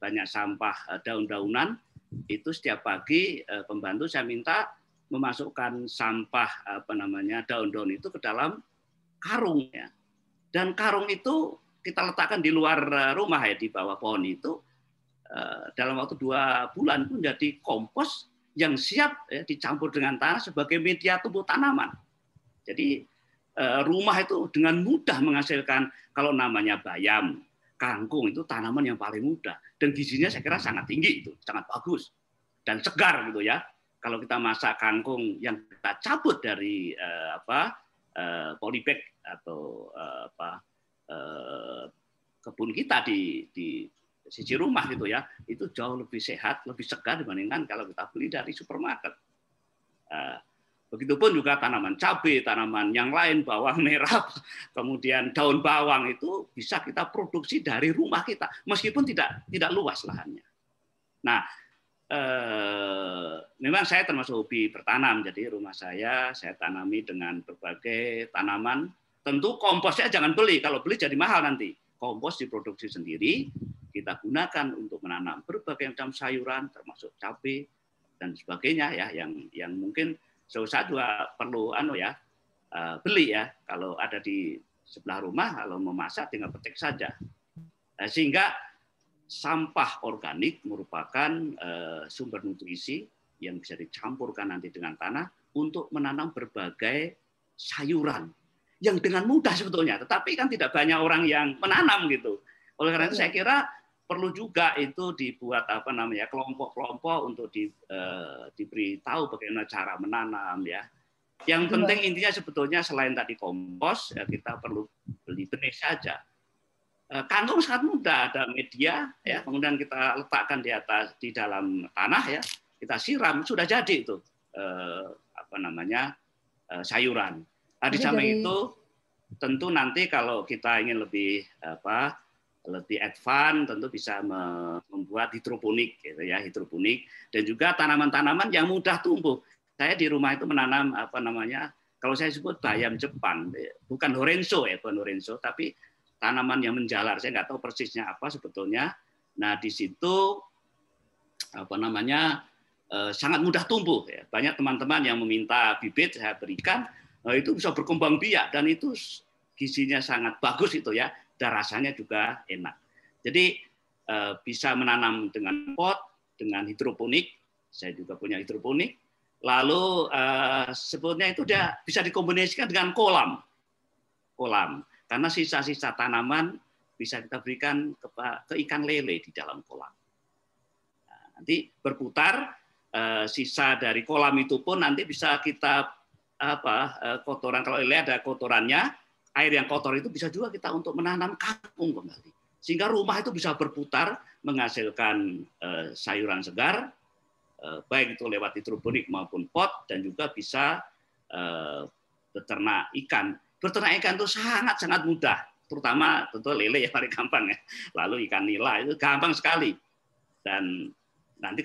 banyak sampah daun-daunan. Itu setiap pagi pembantu saya minta memasukkan sampah daun-daun itu ke dalam karung ya. Dan karung itu kita letakkan di luar rumah ya, di bawah pohon itu. Dalam waktu 2 bulan itu menjadi kompos yang siap ya, dicampur dengan tanah sebagai media tumbuh tanaman. Jadi rumah itu dengan mudah menghasilkan, kalau namanya bayam, kangkung itu tanaman yang paling mudah dan gizinya saya kira sangat tinggi, itu sangat bagus dan segar gitu ya. Kalau kita masak kangkung yang kita cabut dari polybag atau kebun kita di sisi rumah gitu ya, itu jauh lebih sehat, lebih segar dibandingkan kalau kita beli dari supermarket. Begitupun juga tanaman cabai, tanaman yang lain, bawang merah, kemudian daun bawang itu bisa kita produksi dari rumah kita, meskipun tidak luas lahannya. Nah, memang saya termasuk hobi bertanam, jadi rumah saya tanami dengan berbagai tanaman. Tentu komposnya jangan beli, kalau beli jadi mahal nanti. Kompos diproduksi sendiri, kita gunakan untuk menanam berbagai macam sayuran, termasuk cabai dan sebagainya ya, yang mungkin saya juga perlu beli ya, kalau ada di sebelah rumah, kalau memasak tinggal petik saja. Sehingga sampah organik merupakan sumber nutrisi yang bisa dicampurkan nanti dengan tanah untuk menanam berbagai sayuran yang dengan mudah sebetulnya, tetapi kan tidak banyak orang yang menanam gitu. Oleh karena itu saya kira perlu juga itu dibuat kelompok-kelompok untuk diberitahu bagaimana cara menanam ya. Yang penting intinya sebetulnya selain tadi kompos ya, kita perlu beli benih saja. Kangkung sangat mudah, ada media ya, kemudian kita letakkan di dalam tanah ya, kita siram sudah jadi itu sayuran. Di samping itu tentu nanti kalau kita ingin lebih advance, tentu bisa membuat hidroponik gitu ya, hidroponik, dan juga tanaman-tanaman yang mudah tumbuh. Saya di rumah itu menanam kalau saya sebut bayam Jepang, bukan horenzo ya, bukan horenzo, tapi tanaman yang menjalar. Saya nggak tahu persisnya apa sebetulnya. Nah, di situ sangat mudah tumbuh ya. Banyak teman-teman yang meminta bibit saya berikan, itu bisa berkembang biak dan itu gizinya sangat bagus itu ya. Dan rasanya juga enak. Jadi bisa menanam dengan pot, dengan hidroponik. Saya juga punya hidroponik. Lalu sebetulnya itu dia bisa dikombinasikan dengan kolam. Karena sisa-sisa tanaman bisa kita berikan ke ikan lele di dalam kolam. Nah, nanti berputar, sisa dari kolam itu pun nanti bisa kita kotoran, kalau lele ada kotorannya, air yang kotor itu bisa juga kita untuk menanam kangkung kembali. Sehingga rumah itu bisa berputar, menghasilkan sayuran segar, baik itu lewat hidroponik maupun pot, dan juga bisa beternak ikan. Beternak ikan itu sangat-sangat mudah, terutama tentu lele ya paling gampang ya. Lalu ikan nila itu gampang sekali. Dan nanti